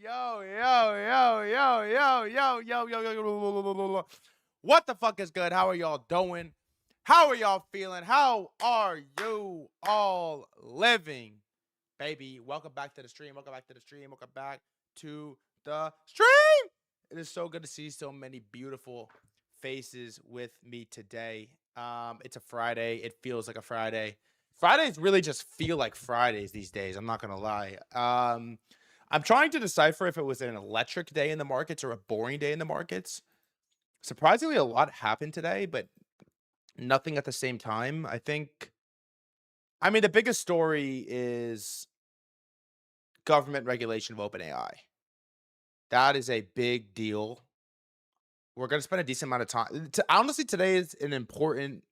Yo. What the fuck is good? How are y'all doing? How are y'all feeling? How are you all living? Baby, welcome back to the stream. Welcome back to the stream. Welcome back to the stream. It is so good to see so many beautiful faces with me today. It's a Friday. It feels like a Friday. Fridays really just feel like Fridays these days. I'm not gonna lie. I'm trying to decipher if it was an electric day in the markets or a boring day in the markets. Surprisingly, a lot happened today, but nothing at the same time. I mean, the biggest story is government regulation of OpenAI. That is a big deal. We're gonna spend a decent amount of time. Honestly, today is an important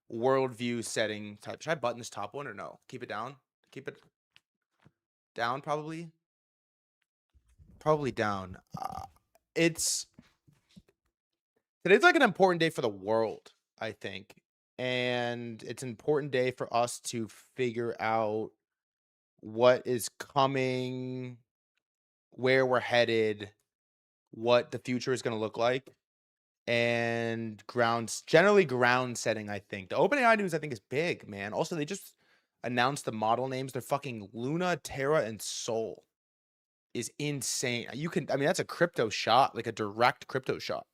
worldview setting type. Should I button this top one or no? Keep it down. Keep it down, probably. Probably down. It's Today's like an important day for the world, I think, and it's an important day for us to figure out what is coming, where we're headed, what the future is going to look like, and generally ground setting. I think the OpenAI news, I think, is big, man. Also, they just announced the model names. They're fucking Luna, Terra, and Sol. Is insane. I mean, that's a crypto shot, like a direct crypto shot.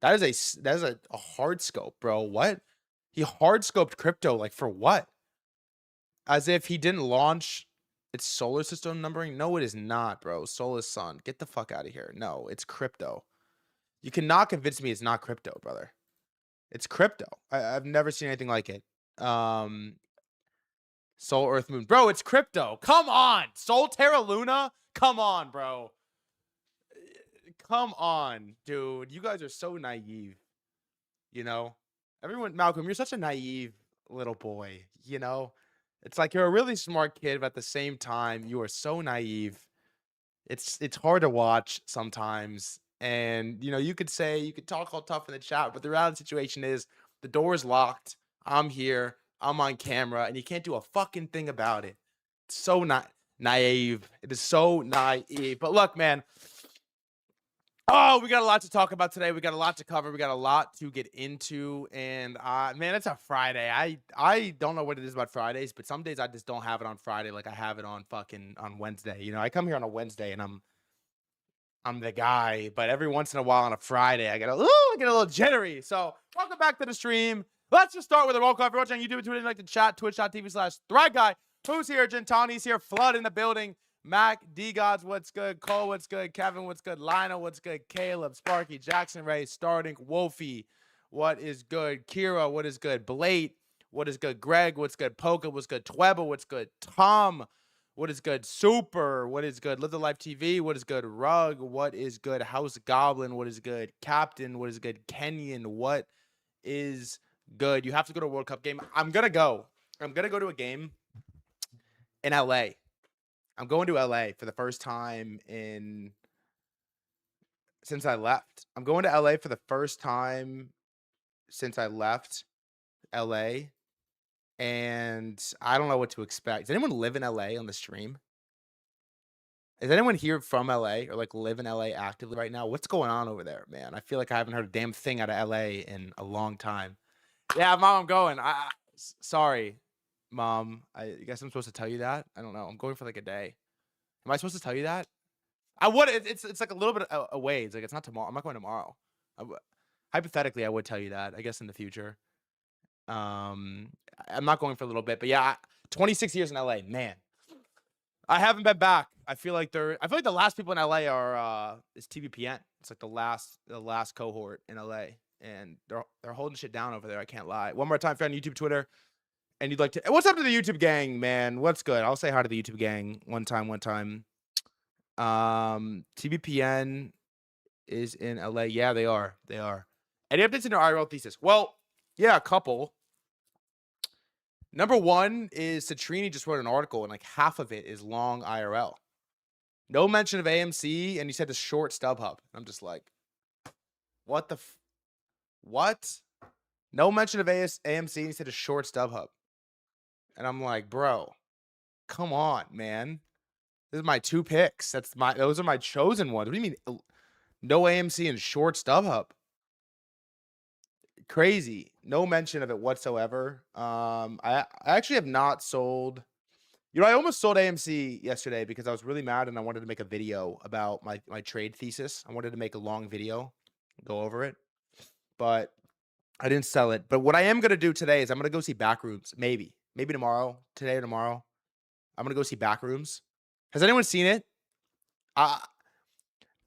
That is a hard scope, bro. What? He hard scoped crypto, like, for what? As if he didn't launch its solar system numbering. No, it is not, bro. Solar sun. Get the fuck out of here. No, it's crypto. You cannot convince me it's not crypto, brother. It's crypto. I've never seen anything like it. Sol, Earth, Moon. Bro, it's crypto. Come on. Sol, Terra, Luna? Come on, bro. Come on, dude. You guys are so naive. You know? Everyone, Malcolm, you're such a naive little boy, you know? It's like you're a really smart kid, but at the same time, you are so naive. It's hard to watch sometimes, And, you could talk all tough in the chat, but the reality situation is the door is locked. I'm here. I'm on camera, and you can't do a fucking thing about it. It's so naive. It is so naive. But look, man. Oh, we got a lot to talk about today. We got a lot to cover. We got a lot to get into. And man, it's a Friday. I don't know what it is about Fridays, but some days I just don't have it on Friday like I have it on Wednesday. I come here on a Wednesday and I'm the guy, but every once in a while on a Friday, I get a little jittery. So welcome back to the stream. Let's just start with a roll call. If you're watching on YouTube, tweet like the chat, twitch.tv/threadguy. Who's here? Gentani's here. Flood in the building. Mac, D-Gods, what's good? Cole, what's good? Kevin, what's good? Lionel, what's good? Caleb, Sparky, Jackson Ray, Starting, Wolfie, what is good? Kira, what is good? Blade, what is good? Greg, what's good? Polka, what's good? Tweba, what's good? Tom, what is good? Super, what is good? Live the Life TV, what is good? Rug, what is good? House Goblin, what is good? Captain, what is good? Kenyon, what is good? You have to go to a World Cup game. I'm going to go to a game in LA. I'm going to LA for the first time since I left. I'm going to LA for the first time since I left LA, and I don't know what to expect. Does anyone live in LA on the stream? Is anyone here from LA or like live in LA actively right now? What's going on over there, man? I feel like I haven't heard a damn thing out of LA in a long time. Yeah, Mom, I'm going. Sorry, Mom. I guess I'm supposed to tell you that. I don't know. I'm going for like a day. Am I supposed to tell you that? I would. It's like a little bit away. It's like it's not tomorrow. I'm not going tomorrow. Hypothetically, I would tell you that. I guess in the future. I'm not going for a little bit, but yeah, 26 years in LA, man. I haven't been back. I feel like the last people in LA is TVPN. It's like the last cohort in LA, and they're holding shit down over there. I can't lie. One more time, if you're on YouTube, Twitter, and you'd like to, what's up to the YouTube gang, man? What's good? I'll say hi to the YouTube gang one time. TVPN is in LA. Yeah, they are. Any updates in your IRL thesis? Well, yeah, a couple. Number one is Citrini just wrote an article, and like half of it is long IRL. No mention of AMC, and he said the short StubHub. I'm just like, what the what? No mention of AMC, and he said a short StubHub. And I'm like, bro, come on, man. This is my two picks. Those are my chosen ones. What do you mean? No AMC and short StubHub. Crazy. No mention of it whatsoever. I actually have not sold. I almost sold AMC yesterday because I was really mad and I wanted to make a video about my trade thesis. I wanted to make a long video, go over it, but I didn't sell it. But what I am going to do today is I'm going to go see Backrooms. Maybe tomorrow, today or tomorrow. I'm going to go see Backrooms. Has anyone seen it? I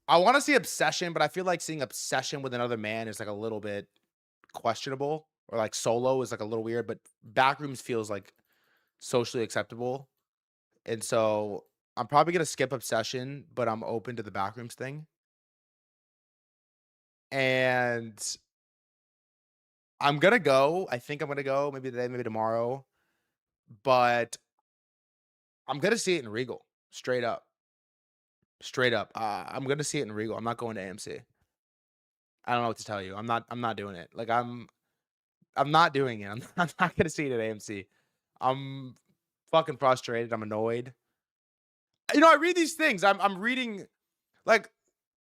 want to see Obsession, but I feel like seeing Obsession with another man is like a little bit questionable, or like Solo is like a little weird, but Backrooms feels like socially acceptable. And so I'm probably going to skip Obsession, but I'm open to the Backrooms thing. And I'm going to go. I think I'm going to go maybe today, maybe tomorrow. But I'm going to see it in Regal. Straight up. I'm going to see it in Regal. I'm not going to AMC. I don't know what to tell you. I'm not doing it. Like I'm not doing it. I'm not going to see it at AMC. I'm fucking frustrated. I'm annoyed. I read these things. I'm reading, like,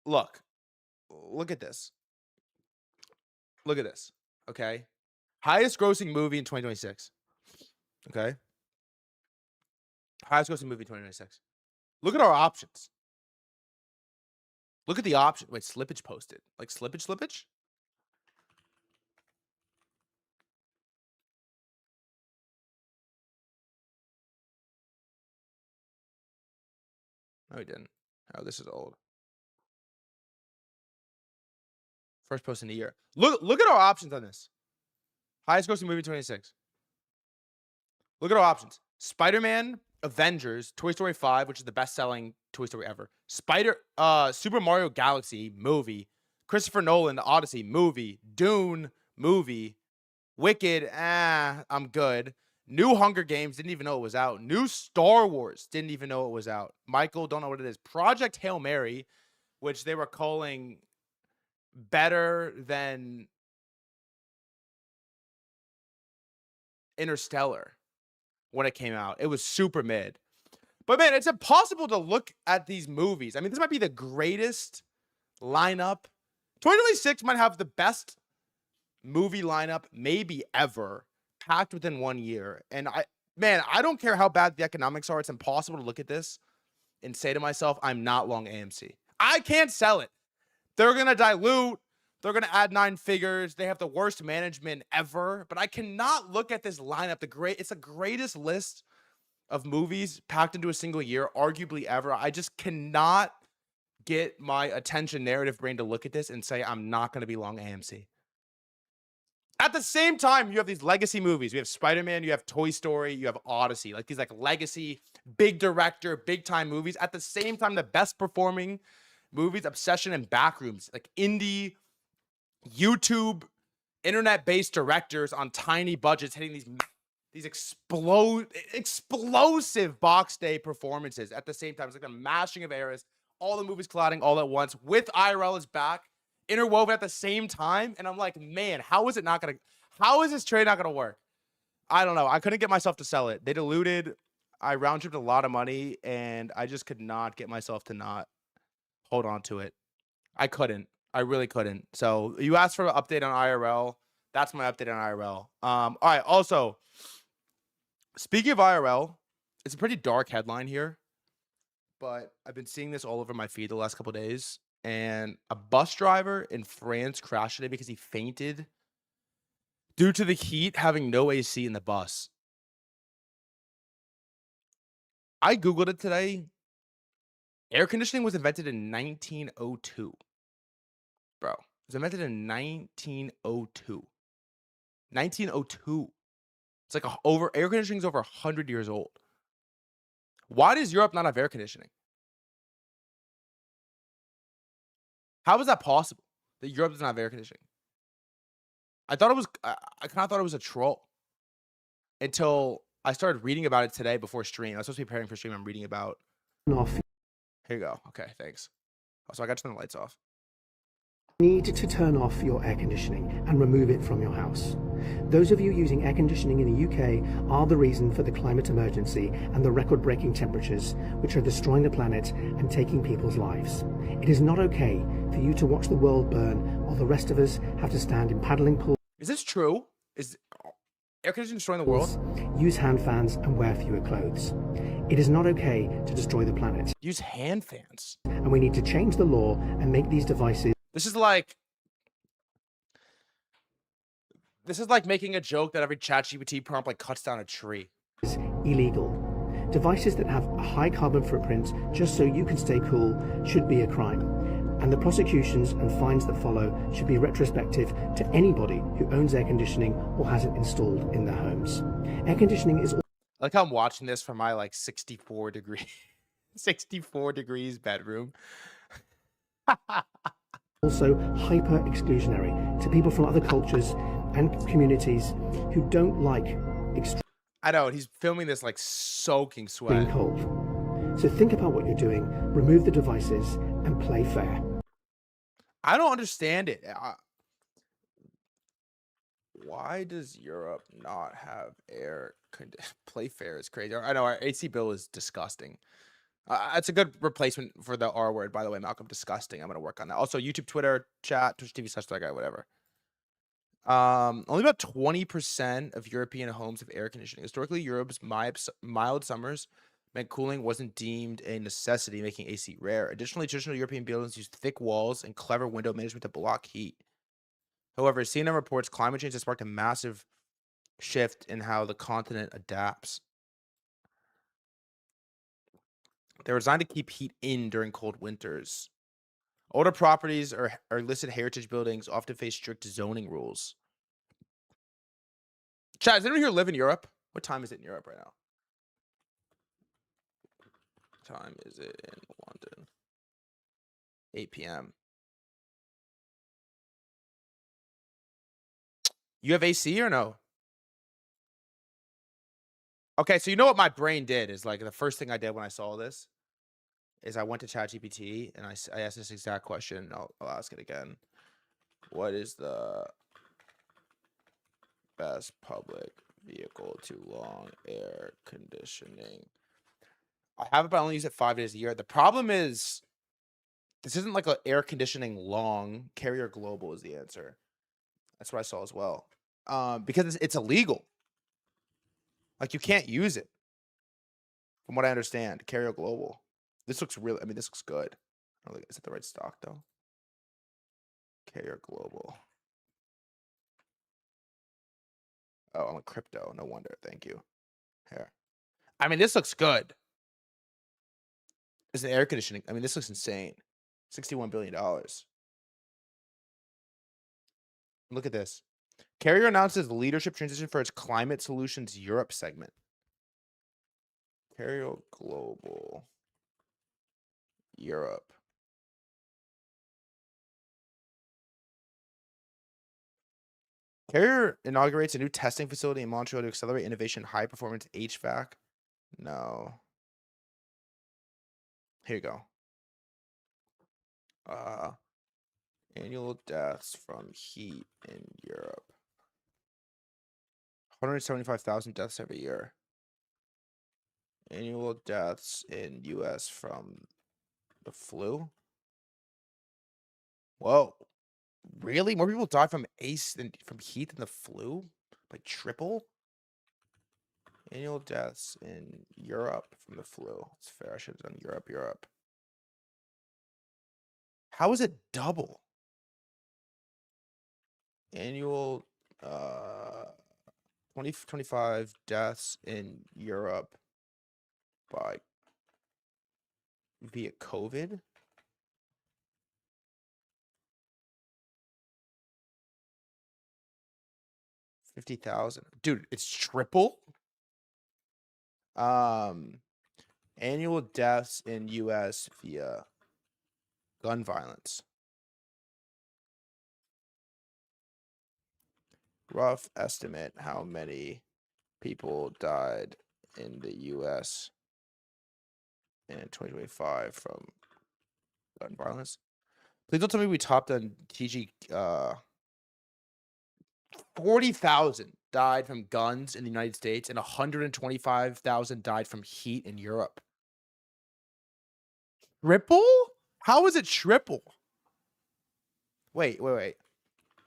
look at this. Look at this. Okay. Highest grossing movie in 2026. Okay. Highest grossing movie in 2026. Look at our options. Look at the option. Wait, slippage posted. Like slippage? No, he didn't. Oh, this is old. First post in the year. Look at our options on this. Highest grossing movie 26. Look at our options. Spider-Man, Avengers, Toy Story 5, which is the best-selling Toy Story ever. Super Mario Galaxy movie. Christopher Nolan, The Odyssey movie. Dune movie. Wicked, I'm good. New Hunger Games, didn't even know it was out. New Star Wars, didn't even know it was out. Michael, don't know what it is. Project Hail Mary, which they were calling better than Interstellar when it came out. It was super mid. But man, it's impossible to look at these movies. I mean, this might be the greatest lineup. 2026 might have the best movie lineup maybe ever, packed within 1 year. And I don't care how bad the economics are. It's impossible to look at this and say to myself, I'm not long AMC. I can't sell it. They're going to dilute. They're going to add 9 figures. They have the worst management ever. But I cannot look at this lineup. It's the greatest list of movies packed into a single year, arguably ever. I just cannot get my attention narrative brain to look at this and say I'm not going to be long AMC. At the same time, you have these legacy movies. You have Spider-Man, you have Toy Story, you have Odyssey. Like these like legacy, big director, big time movies. At the same time, the best performing movies, Obsession and Backrooms, like indie, YouTube, internet-based directors on tiny budgets hitting these explosive box day performances at the same time. It's like a mashing of eras, all the movies colliding all at once with IRL is back, interwoven at the same time. And I'm like, man, how is this trade not gonna work? I don't know. I couldn't get myself to sell it. They diluted. I round tripped a lot of money, and I just could not get myself to not hold on to it. I couldn't. I really couldn't. So you asked for an update on IRL. That's my update on IRL. All right. Also, speaking of IRL, it's a pretty dark headline here, but I've been seeing this all over my feed the last couple of days. And a bus driver in France crashed today because he fainted due to the heat having no AC in the bus. I Googled it today. Air conditioning was invented in 1902. Bro, it was invented in 1902. 1902. It's like air conditioning is over 100 years old. Why does Europe not have air conditioning? How is that possible that Europe doesn't have air conditioning? I kind of thought it was a troll until I started reading about it today before stream. I was supposed to be preparing for stream. I'm reading about. Off. Here you go. Okay, thanks. So I got to turn the lights off. Need to turn off your air conditioning and remove it from your house. Those of you using air conditioning in the UK are the reason for the climate emergency and the record-breaking temperatures which are destroying the planet and taking people's lives. It is not okay for you to watch the world burn while the rest of us have to stand in paddling pools. Is this true? Is air conditioning destroying the world? Use hand fans and wear fewer clothes. It is not okay to destroy the planet. Use hand fans. And we need to change the law and make these devices. This is like making a joke that every ChatGPT prompt like cuts down a tree. Illegal. Devices that have a high carbon footprint just so you can stay cool should be a crime. And the prosecutions and fines that follow should be retrospective to anybody who owns air conditioning or has it installed in their homes. Air conditioning is... I like how I'm watching this from my like 64 degrees bedroom. Also hyper exclusionary to people from other cultures and communities who don't like extreme. I know, he's filming this like soaking sweat. Cold. So think about what you're doing, remove the devices, and play fair. I don't understand it. Why does Europe not have air conditioning? Play fair is crazy. I know our AC bill is disgusting. It's a good replacement for the R word, by the way, Malcolm. Disgusting. I'm going to work on that. Also, YouTube, Twitter, chat, Twitch TV, /threadguy, whatever. Only about 20% of European homes have air conditioning. Historically, Europe's mild summers meant cooling wasn't deemed a necessity, making AC rare. Additionally, traditional European buildings use thick walls and clever window management to block heat. However, CNN reports climate change has sparked a massive shift in how the continent adapts. They're designed to keep heat in during cold winters. Older properties are listed heritage buildings often face strict zoning rules. Chat, does anyone here live in Europe? What time is it in Europe right now? What time is it in London? 8 p.m. You have AC or no? Okay, so you know what my brain did is like the first thing I did when I saw this is I went to ChatGPT and I asked this exact question. I'll ask it again. What is the best public vehicle to long air conditioning? I have it, but I only use it 5 days a year. The problem is this isn't like an air conditioning long. Carrier Global is the answer. That's what I saw as well. Because it's illegal. Like you can't use it. From what I understand, Carrier Global. This looks really. I mean, this looks good. I don't think, is it the right stock though? Carrier Global. Oh, I'm a crypto. No wonder. Thank you. Here. I mean, this looks good. It's an air conditioning. I mean, this looks insane. $61 billion. Look at this. Carrier announces leadership transition for its Climate Solutions Europe segment. Carrier Global Europe. Carrier inaugurates a new testing facility in Montreal to accelerate innovation, high performance HVAC. No. Here you go. Annual deaths from heat in Europe. 175,000 deaths every year. Annual deaths in US from the flu. Whoa. Really? More people die from from heat than the flu? Like triple? Annual deaths in Europe from the flu. It's fair. I should have done Europe. How is it double? Annual 2025 deaths in Europe via COVID. $50,000. Dude, it's triple. Annual deaths in US via gun violence. Rough estimate how many people died in the US in 2025 from gun violence. Please don't tell me we topped on TG. 40,000 died from guns in the United States and 125,000 died from heat in Europe. Triple? How is it triple? Wait.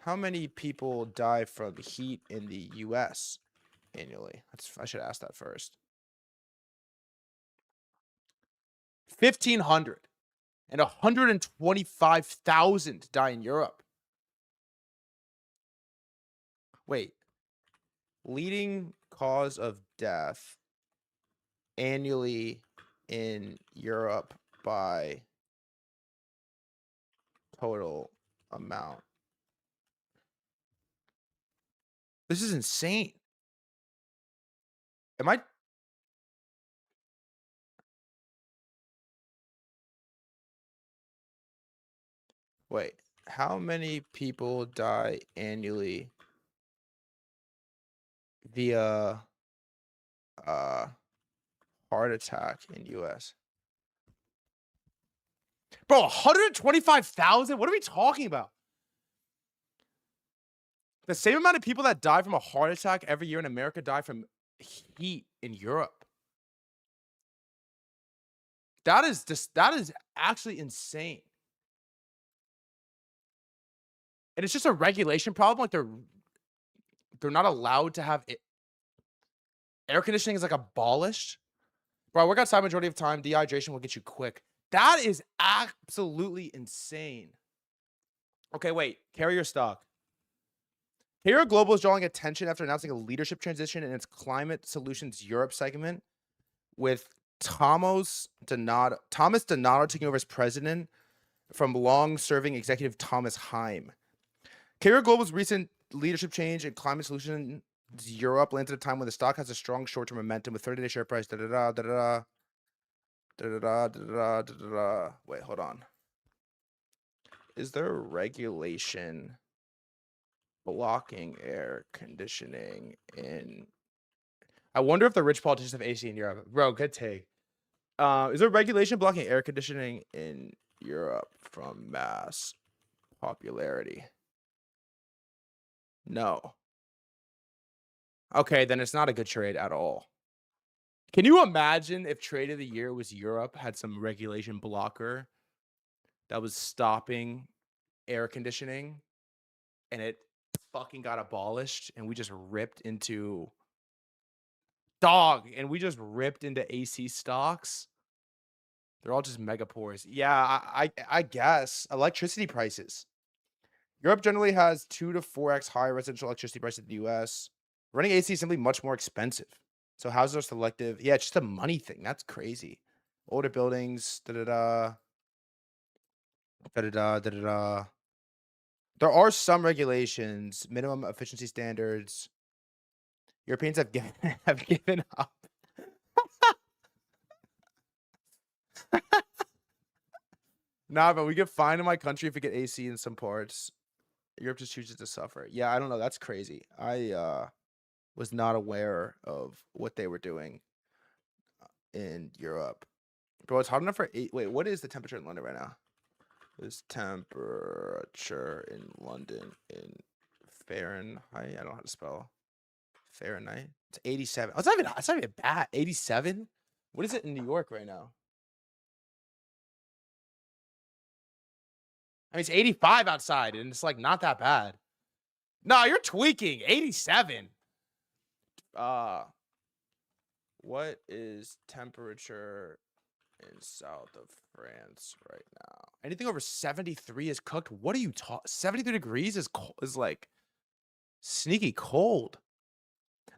How many people die from heat in the US annually? I should ask that first. 1,500 and 125,000 die in Europe. Wait. Leading cause of death annually in Europe by total amount. This is insane. Am I? Wait, how many people die annually via heart attack in US? Bro, 125,000? What are we talking about? The same amount of people that die from a heart attack every year in America die from heat in Europe. That is actually insane. And it's just a regulation problem. Like they're not allowed to have it. Air conditioning is like abolished. Bro, I work outside majority of the time. Dehydration will get you quick. That is absolutely insane. Okay, wait. Carrier stock. Carrier Global is drawing attention after announcing a leadership transition in its Climate Solutions Europe segment, with Thomas Donato taking over as president from long-serving executive Thomas Heim. Carrier Global's recent leadership change in Climate Solutions Europe lands at a time when the stock has a strong short-term momentum with 30-day share price. Wait, hold on. Is there regulation blocking air conditioning in? I wonder if the rich politicians have AC in Europe. Bro, good take. Is there regulation blocking air conditioning in Europe from mass popularity? No. Okay, then it's not a good trade at all. Can you imagine if trade of the year was Europe had some regulation blocker that was stopping air conditioning and it fucking got abolished and we just ripped into AC stocks? They're all just mega poors. Yeah, I guess electricity prices. Europe generally has 2 to 4x higher residential electricity prices than the US. Running AC is simply much more expensive. So houses are selective. Yeah, it's just a money thing. That's crazy. Older buildings, da da da, da da da, da da da. There are some regulations, minimum efficiency standards. Europeans have given have given up. Nah, but we get fined in my country if we get AC in some parts. Europe just chooses to suffer. Yeah, I don't know. That's crazy. I was not aware of what they were doing in Europe. Bro, it's hot enough for 8. Wait, what is the temperature in London right now? This temperature in London in Fahrenheit. I don't know how to spell Fahrenheit. It's 87. Oh, it's not even bad. 87? What is it in New York right now? I mean, it's 85 outside, and it's like not that bad. No, you're tweaking. 87. What is temperature in south of France right now? Anything over 73 is cooked. What are you talking? 73 degrees is cold, is like sneaky cold.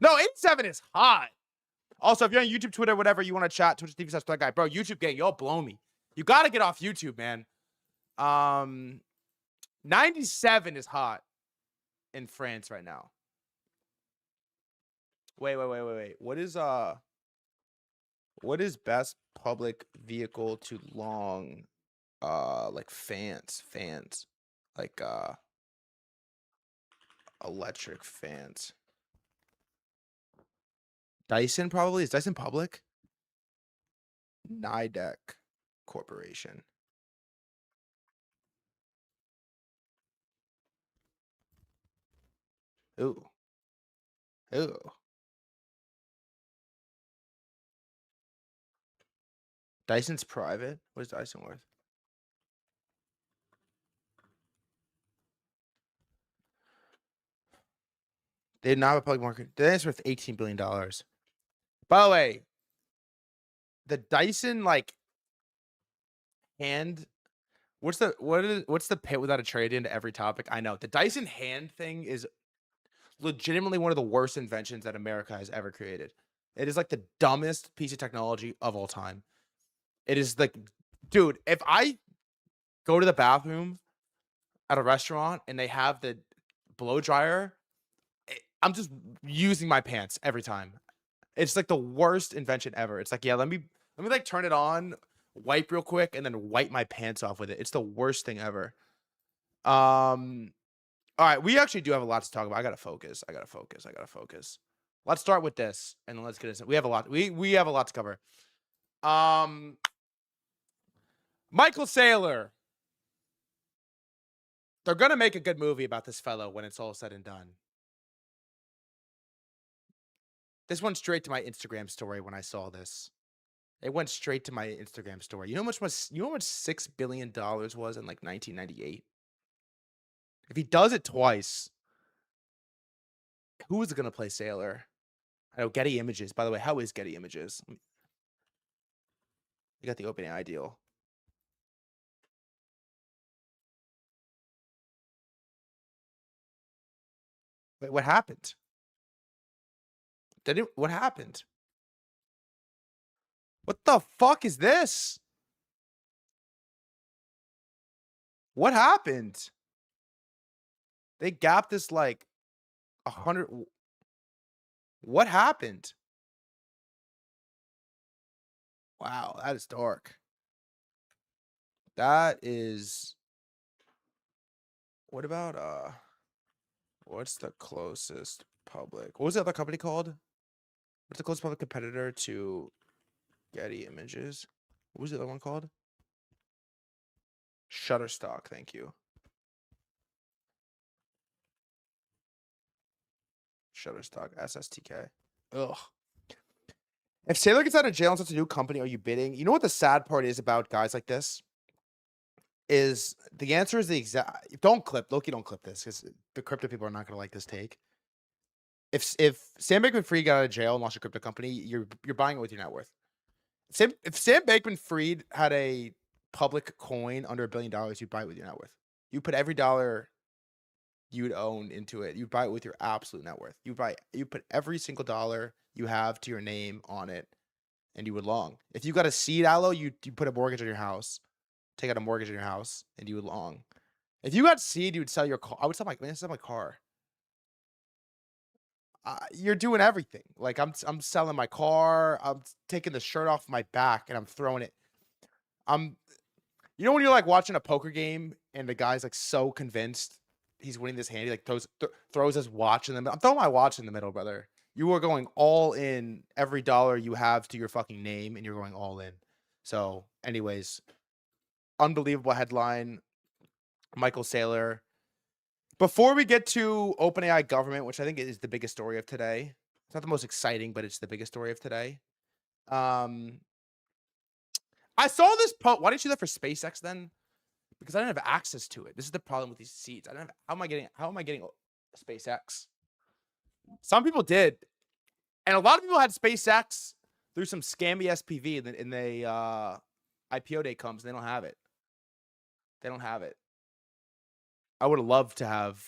No, 87 is hot. Also, if you're on YouTube, Twitter, whatever, you want to chat, Twitch.tv/threadguy. Bro, YouTube gang, y'all blow me. You got to get off YouTube, man. 97 is hot in France right now. Wait. What is best public vehicle to long like fans like electric fans? Dyson probably. Is Dyson public? Nidec Corporation. Ooh. Dyson's private. What is Dyson worth? They did not have a public market. Dyson's worth $18 billion. By the way, the Dyson like hand. What's the pit without a trade into every topic? I know the Dyson hand thing is legitimately one of the worst inventions that America has ever created. It is like the dumbest piece of technology of all time. It is like, dude, if I go to the bathroom at a restaurant and they have the blow dryer, I'm just using my pants every time. It's like the worst invention ever. It's like, yeah, let me like turn it on, wipe real quick, and then wipe my pants off with it. It's the worst thing ever. All right, we actually do have a lot to talk about. I gotta focus. Let's start with this, and let's get into. We have a lot. We have a lot to cover. Michael Saylor. They're gonna make a good movie about this fellow when it's all said and done. This went straight to my Instagram story when I saw this. It went straight to my Instagram story. You know how much $6 billion was in like 1998? If he does it twice, who is going to play Sailor? I know Getty Images. By the way, how is Getty Images? You got the OpenAI deal. Wait, what happened? What happened? What the fuck is this? What happened? They gapped this like 100. What happened? Wow, that is dark. That is. What about what's the closest public? What was the other company called? What's the closest public competitor to Getty Images? What was the other one called? Shutterstock, thank you. Shutterstock, SSTK. Ugh. If Sailor gets out of jail and starts a new company, are you bidding? You know what the sad part is about guys like this? Is the answer is the exact. Don't clip, Loki. Don't clip this because the crypto people are not gonna like this take. If Sam Bankman-Fried got out of jail and launched a crypto company, you're buying it with your net worth. If Sam Bankman-Fried had a public coin under $1 billion, you'd buy it with your net worth. You put every dollar you'd own into it. You buy it with your absolute net worth. You put every single dollar you have to your name on it, and you would long. If you got a seed aloe, you put a mortgage on your house, take out a mortgage on your house, and you would long. If you got seed, you would sell your car. I would sell my car. You're doing everything. Like I'm selling my car. I'm taking the shirt off my back and I'm throwing it. You know when you're like watching a poker game and the guy's like so convinced he's winning this hand, he like throws his watch in the middle. I'm throwing my watch in the middle, brother. You are going all in every dollar you have to your fucking name, and you're going all in. So, anyways, unbelievable headline. Michael Saylor. Before we get to OpenAI government, which I think is the biggest story of today, it's not the most exciting, but it's the biggest story of today. I saw this post. Why didn't you do that for SpaceX then? Because I didn't have access to it. This is the problem with these seeds. I don't have. How am I getting SpaceX? Some people did, and a lot of people had SpaceX through some scammy SPV, and they IPO day comes, and they don't have it. They don't have it. I would have loved to have.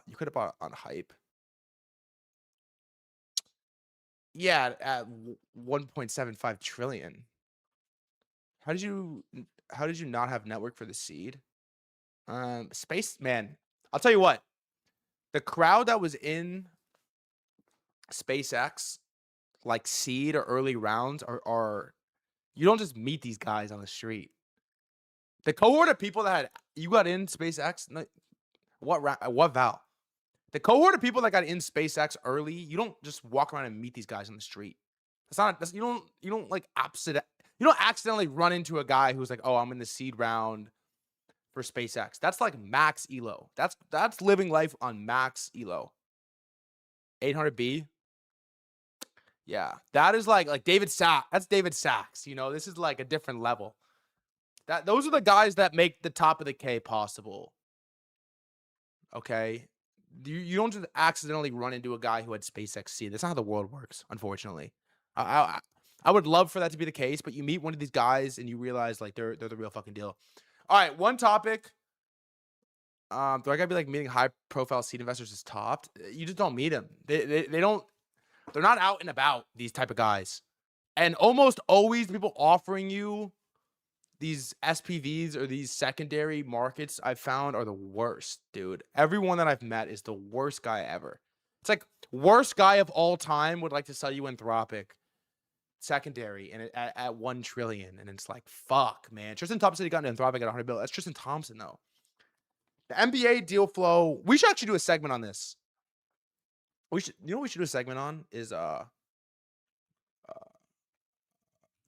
You could have bought on hype. Yeah, at 1.75 trillion. How did you not have network for the seed? Space man. I'll tell you what. The crowd that was in SpaceX, like seed or early rounds, are you don't just meet these guys on the street. The cohort of people that you got in SpaceX, what Val? The cohort of people that got in SpaceX early, you don't just walk around and meet these guys on the street. You don't accidentally run into a guy who's like, oh, I'm in the seed round for SpaceX. That's like max elo. That's living life on max elo. 800B. Yeah, that is like David Sachs. That's David Sachs. You know, this is like a different level. Those are the guys that make the top of the K possible. Okay, you don't just accidentally run into a guy who had SpaceX seed. That's not how the world works, unfortunately. I would love for that to be the case, but you meet one of these guys and you realize like they're the real fucking deal. All right, one topic. Do I gotta be like meeting high profile seed investors is topped? You just don't meet them. They don't. They're not out and about, these type of guys. And almost always the people offering you these SPVs or these secondary markets I've found are the worst, dude. Everyone that I've met is the worst guy ever. It's like worst guy of all time would like to sell you Anthropic secondary and at 1 trillion. And it's like, fuck, man. Tristan Thompson got into Anthropic at 100 billion. That's Tristan Thompson, though. The NBA deal flow. We should actually do a segment on this. You know what we should do a segment on is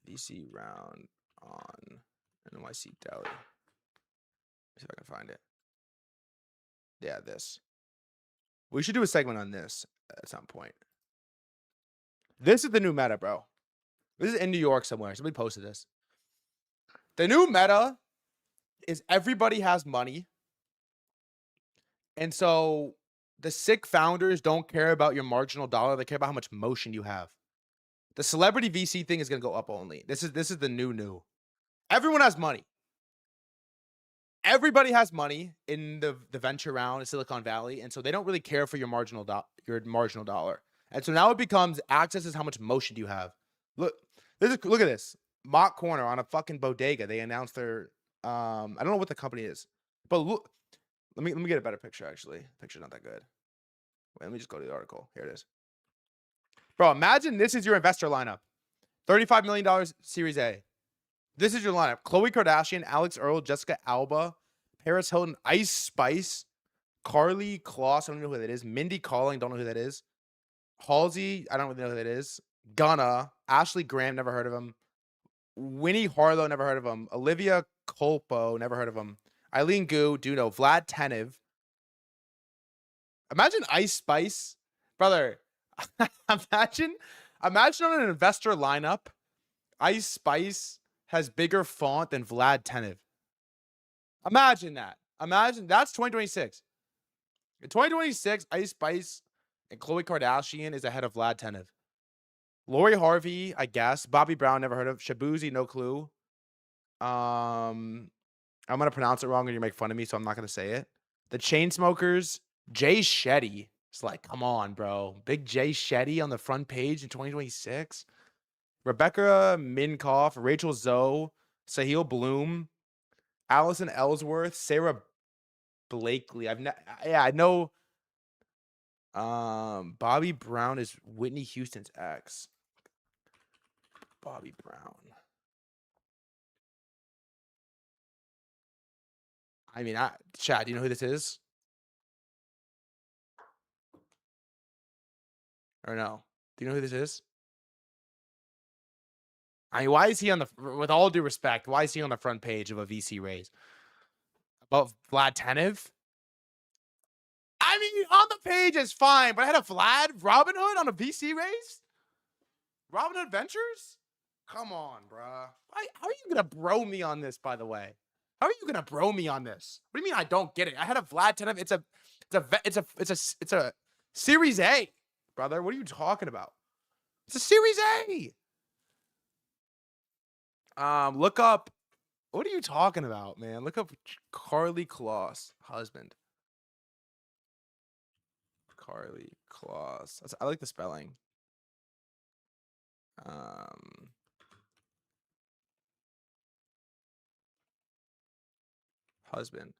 VC round on NYC Deli. See if I can find it. Yeah, this. We should do a segment on this at some point. This is the new meta, bro. This is in New York somewhere. Somebody posted this. The new meta is everybody has money. And so the sick founders don't care about your marginal dollar. They care about how much motion you have. The celebrity VC thing is going to go up only. This is the new. Everyone has money. Everybody has money in the venture round in Silicon Valley, and so they don't really care for your marginal dollar. And so now it becomes access is how much motion do you have. Look at this. Mock Corner on a fucking bodega. They announced their I don't know what the company is, but look. Let me get a better picture, actually. Picture's not that good. Wait, let me just go to the article. Here it is. Bro, imagine this is your investor lineup. $35 million Series A. This is your lineup. Khloe Kardashian, Alex Earl, Jessica Alba, Paris Hilton, Ice Spice, Carly Kloss, I don't know who that is. Mindy Kaling, don't know who that is. Halsey, I don't really know who that is. Gunna, Ashley Graham, never heard of him. Winnie Harlow, never heard of him. Olivia Colpo, never heard of him. Eileen Gu, do know. Vlad Tenev. Imagine Ice Spice. Brother, imagine on an investor lineup, Ice Spice has bigger font than Vlad Tenev. Imagine that. Imagine that's 2026. In 2026, Ice Spice and Khloe Kardashian is ahead of Vlad Tenev. Lori Harvey, I guess. Bobby Brown, never heard of. Shabuzi, no clue. I'm gonna pronounce it wrong and you make fun of me, so I'm not gonna say it. The Chainsmokers, Jay Shetty. It's like, come on, bro. Big Jay Shetty on the front page in 2026. Rebecca Minkoff, Rachel Zoe, Sahil Bloom, Allison Ellsworth, Sarah Blakely. I know. Bobby Brown is Whitney Houston's ex. Bobby Brown. I mean, Chad, do you know who this is? Or no? Do you know who this is? I mean, why is he on the, with all due respect, why is he on the front page of a VC raise? About Vlad Tenev? I mean, on the page is fine, but I had a Vlad Robinhood on a VC raise? Robinhood Ventures? Come on, bruh. How are you gonna bro me on this, by the way? How are you gonna bro me on this? What do you mean I don't get it? I had a Vlad Tenev. It's a Series A, brother. What are you talking about? It's a Series A. Look up. What are you talking about, man? Look up Carly Kloss, husband. Carly Kloss. I like the spelling. Husband.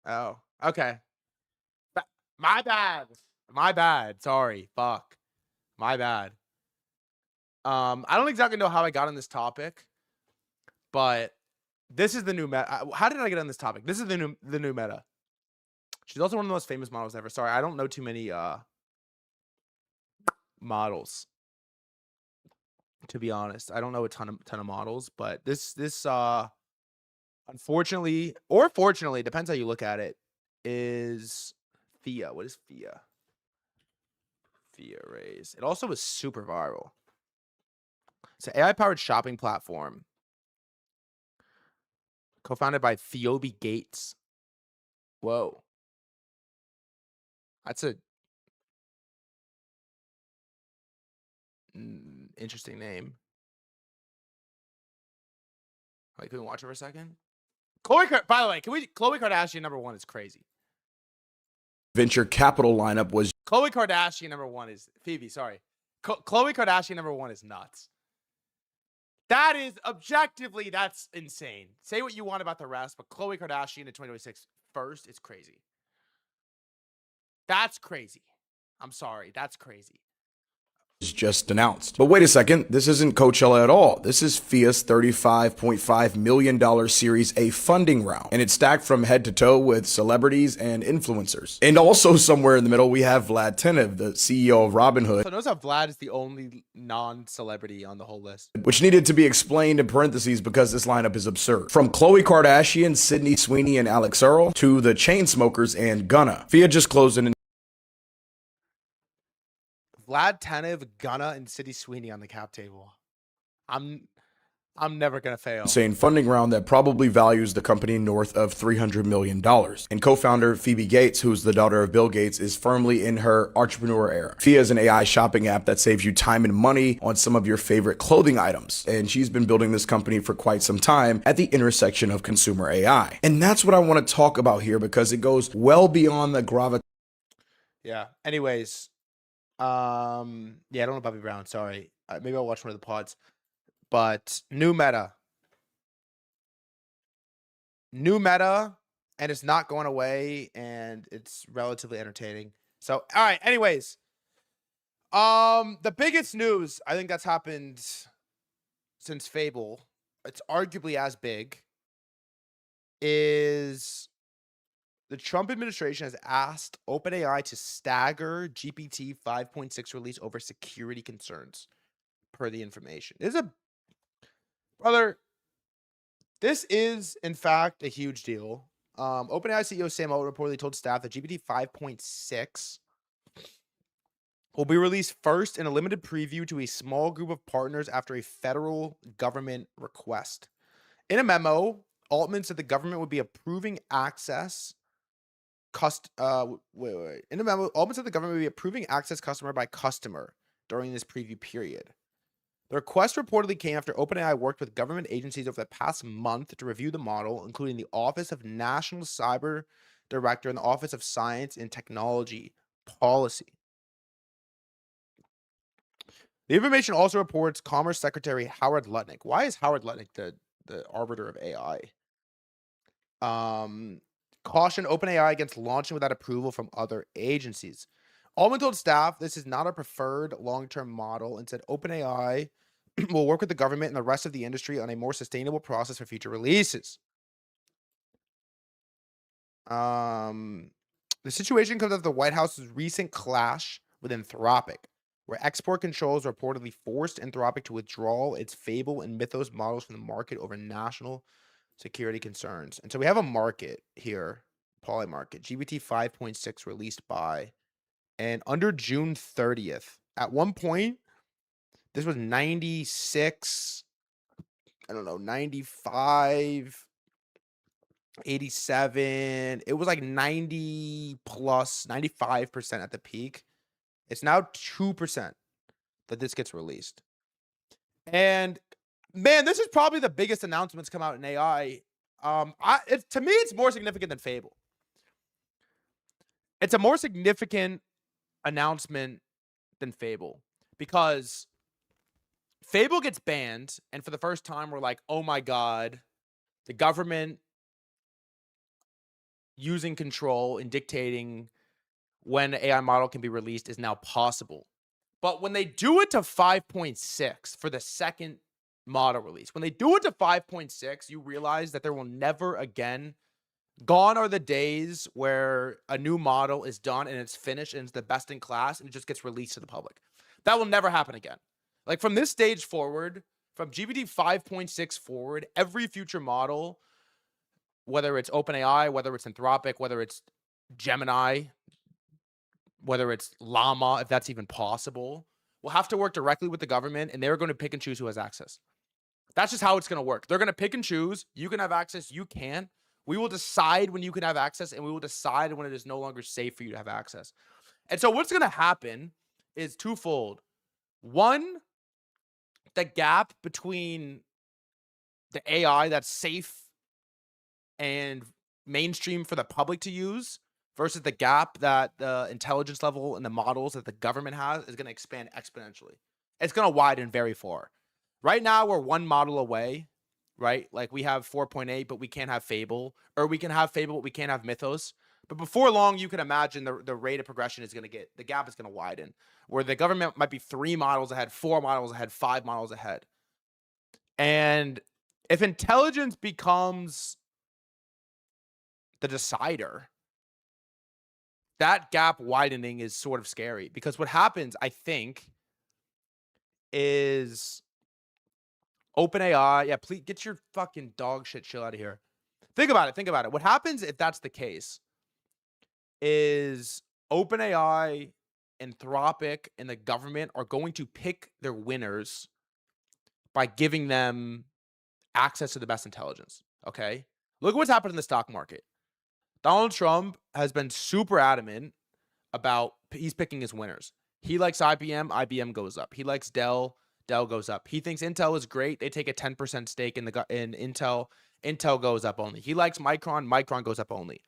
Oh, okay. My bad. My bad. Sorry. Fuck. My bad. I don't exactly know how I got on this topic, but this is the new meta. How did I get on this topic? This is the new meta. She's also one of the most famous models ever. Sorry, I don't know too many models. To be honest, I don't know a ton of models, but this unfortunately or fortunately, depends how you look at it, is Thea. What is Thea? Thea raise. It also was super viral. It's an AI-powered shopping platform co-founded by Phoebe Gates. Whoa. That's a interesting name. Wait, can we watch it for a second? By the way, Khloe Kardashian #1 is crazy. Venture capital lineup was Khloe Kardashian #1 is Phoebe. Sorry, Khloe Kardashian #1 is nuts. That is objectively, that's insane. Say what you want about the rest, but Khloe Kardashian in 2026 first is crazy. That's crazy. I'm sorry, that's crazy. Just announced. But wait a second, this isn't Coachella at all. This is FIA's $35.5 million Series A funding round, and it's stacked from head to toe with celebrities and influencers. And also somewhere in the middle, we have Vlad Tenev, the CEO of Robinhood. So notice how Vlad is the only non-celebrity on the whole list, which needed to be explained in parentheses because this lineup is absurd. From Khloe Kardashian, Sydney Sweeney, and Alex Earl to the Chainsmokers and Gunna. FIA just closed an Vlad Tenev, Gunna, and Sydney Sweeney on the cap table. I'm never gonna fail. Insane funding round that probably values the company north of $300 million. And co-founder Phoebe Gates, who's the daughter of Bill Gates, is firmly in her entrepreneur era. FIA is an AI shopping app that saves you time and money on some of your favorite clothing items. And she's been building this company for quite some time at the intersection of consumer AI. And that's what I want to talk about here because it goes well beyond the gravitas. Yeah. Anyways, yeah, I don't know Bobby Brown. Sorry. Maybe I'll watch one of the pods. But new meta, and it's not going away, and it's relatively entertaining. So, all right. Anyways, the biggest news I think that's happened since Fable, it's arguably as big, is the Trump administration has asked OpenAI to stagger GPT 5.6 release over security concerns, per the information. Brother, this is, in fact, a huge deal. OpenAI CEO Sam Altman reportedly told staff that GPT 5.6 will be released first in a limited preview to a small group of partners after a federal government request. In a memo, Altman said the government would be approving access In a memo, Altman said the government would be approving access customer by customer during this preview period. The request reportedly came after OpenAI worked with government agencies over the past month to review the model, including the Office of National Cyber Director and the Office of Science and Technology Policy. The information also reports Commerce Secretary Howard Lutnick. Why is Howard Lutnick the arbiter of AI? Caution OpenAI against launching without approval from other agencies. Altman told staff this is not our preferred long-term model and said OpenAI will work with the government and the rest of the industry on a more sustainable process for future releases. The situation comes after the White House's recent clash with Anthropic, where export controls reportedly forced Anthropic to withdraw its Fable and Mythos models from the market over national security concerns. And so we have a market here, Poly market, GPT 5.6 released by, and under June 30th, at one point, this was 96, 95, 87. It was like 90 plus, 95% at the peak. It's now 2% that this gets released. And man, this is probably the biggest announcements come out in AI. To me, it's more significant than Fable. It's a more significant announcement than Fable because Fable gets banned, and for the first time, we're like, oh my God, the government using control and dictating when an AI model can be released is now possible. But when they do it to 5.6 for the second model release, when they do it to 5.6, you realize that there will never again, gone are the days where a new model is done and it's finished and it's the best in class and it just gets released to the public. That will never happen again. Like from this stage forward, from GPT 5.6 forward, every future model, whether it's OpenAI, whether it's Anthropic, whether it's Gemini, whether it's Llama, if that's even possible, will have to work directly with the government, and they're going to pick and choose who has access. That's just how it's going to work. They're going to pick and choose. You can have access. You can't. We will decide when you can have access, and we will decide when it is no longer safe for you to have access. And so what's going to happen is twofold. One, the gap between the AI that's safe and mainstream for the public to use versus the gap that the intelligence level and the models that the government has is going to expand exponentially. It's going to widen very far. Right now, we're one model away, right? Like we have 4.8, but we can't have Fable, or we can have Fable, but we can't have Mythos. But before long, you can imagine the rate of progression is going to the gap is going to widen, where the government might be 3 models ahead, 4 models ahead, 5 models ahead. And if intelligence becomes the decider, that gap widening is sort of scary, because what happens, I think, is OpenAI, please get your fucking dog shit chill out of here. Think about it. What happens if that's the case is OpenAI, Anthropic, and the government are going to pick their winners by giving them access to the best intelligence, okay? Look at what's happened in the stock market. Donald Trump has been super adamant about he's picking his winners. He likes IBM, IBM goes up. He likes Dell, Dell goes up. He thinks Intel is great. They take a 10% stake in Intel. Intel goes up only. He likes Micron, Micron goes up only.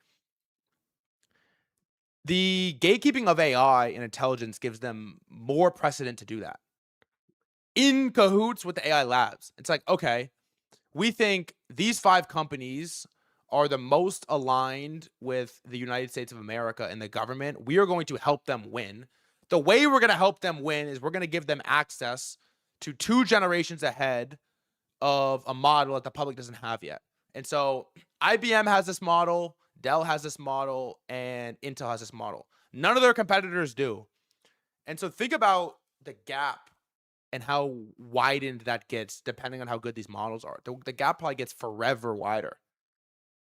The gatekeeping of AI and intelligence gives them more precedent to do that. In cahoots with the AI labs. It's like, okay, we think these 5 companies are the most aligned with the United States of America and the government. We are going to help them win. The way we're going to help them win is we're going to give them access to 2 generations ahead of a model that the public doesn't have yet. And so IBM has this model, Dell has this model, and Intel has this model. None of their competitors do. And so think about the gap and how widened that gets depending on how good these models are. The gap probably gets forever wider.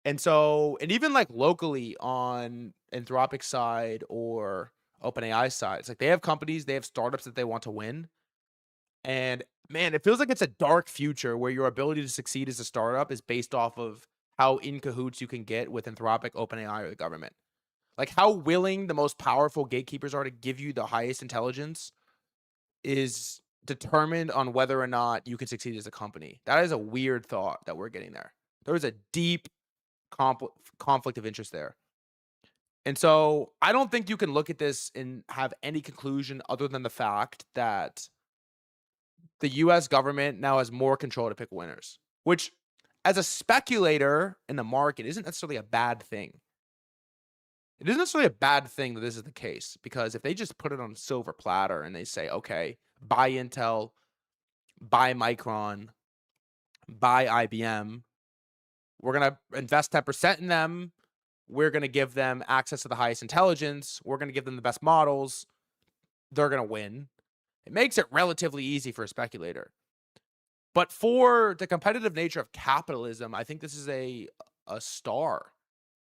And so, and even like locally on Anthropic side or OpenAI's side. It's like they have companies, they have startups that they want to win. And man, it feels like it's a dark future where your ability to succeed as a startup is based off of how in cahoots you can get with Anthropic, OpenAI, or the government. Like how willing the most powerful gatekeepers are to give you the highest intelligence is determined on whether or not you can succeed as a company. That is a weird thought that we're getting there. There is a deep conflict of interest there. And so I don't think you can look at this and have any conclusion other than the fact that the US government now has more control to pick winners, which as a speculator in the market isn't necessarily a bad thing. It isn't necessarily a bad thing that this is the case, because if they just put it on a silver platter and they say, okay, buy Intel, buy Micron, buy IBM, we're going to invest 10% in them, we're going to give them access to the highest intelligence, we're going to give them the best models, they're going to win. It makes it relatively easy for a speculator. But for the competitive nature of capitalism, I think this is a star.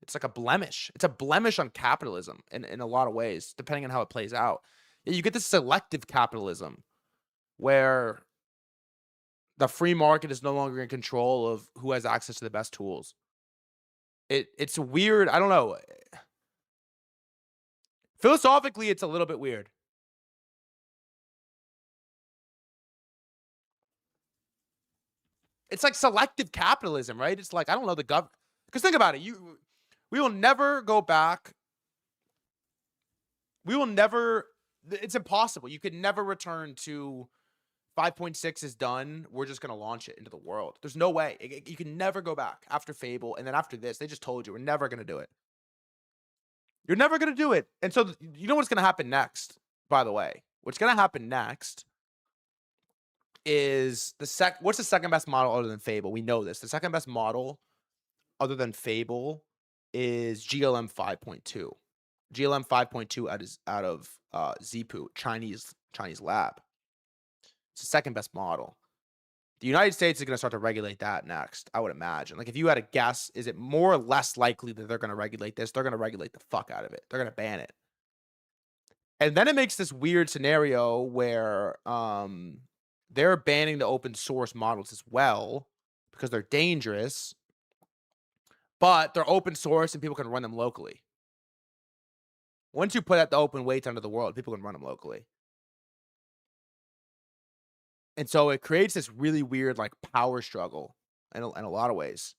It's like a blemish. It's a blemish on capitalism in a lot of ways, depending on how it plays out. You get this selective capitalism where the free market is no longer in control of who has access to the best tools. It's weird. I don't know. Philosophically, it's a little bit weird. It's like selective capitalism, right? It's like, I don't know, the government. Because think about it. We will never go back. We will never. It's impossible. You could never return to 5.6 is done. We're just going to launch it into the world. There's no way. You can never go back after Fable. And then after this, they just told you we're never going to do it. You're never going to do it. And so you know what's going to happen next, by the way? What's going to happen next is what's the second best model other than Fable? We know this. The second best model other than Fable is GLM 5.2. GLM 5.2 out of Zipu, Chinese lab. It's the second best model. The United States is going to start to regulate that next, I would imagine. Like, if you had a guess, is it more or less likely that they're going to regulate this? They're going to regulate the fuck out of it. They're going to ban it. And then it makes this weird scenario where they're banning the open source models as well because they're dangerous, but they're open source and people can run them locally. Once you put out the open weights under the world, people can run them locally. And so it creates this really weird, like, power struggle in a lot of ways.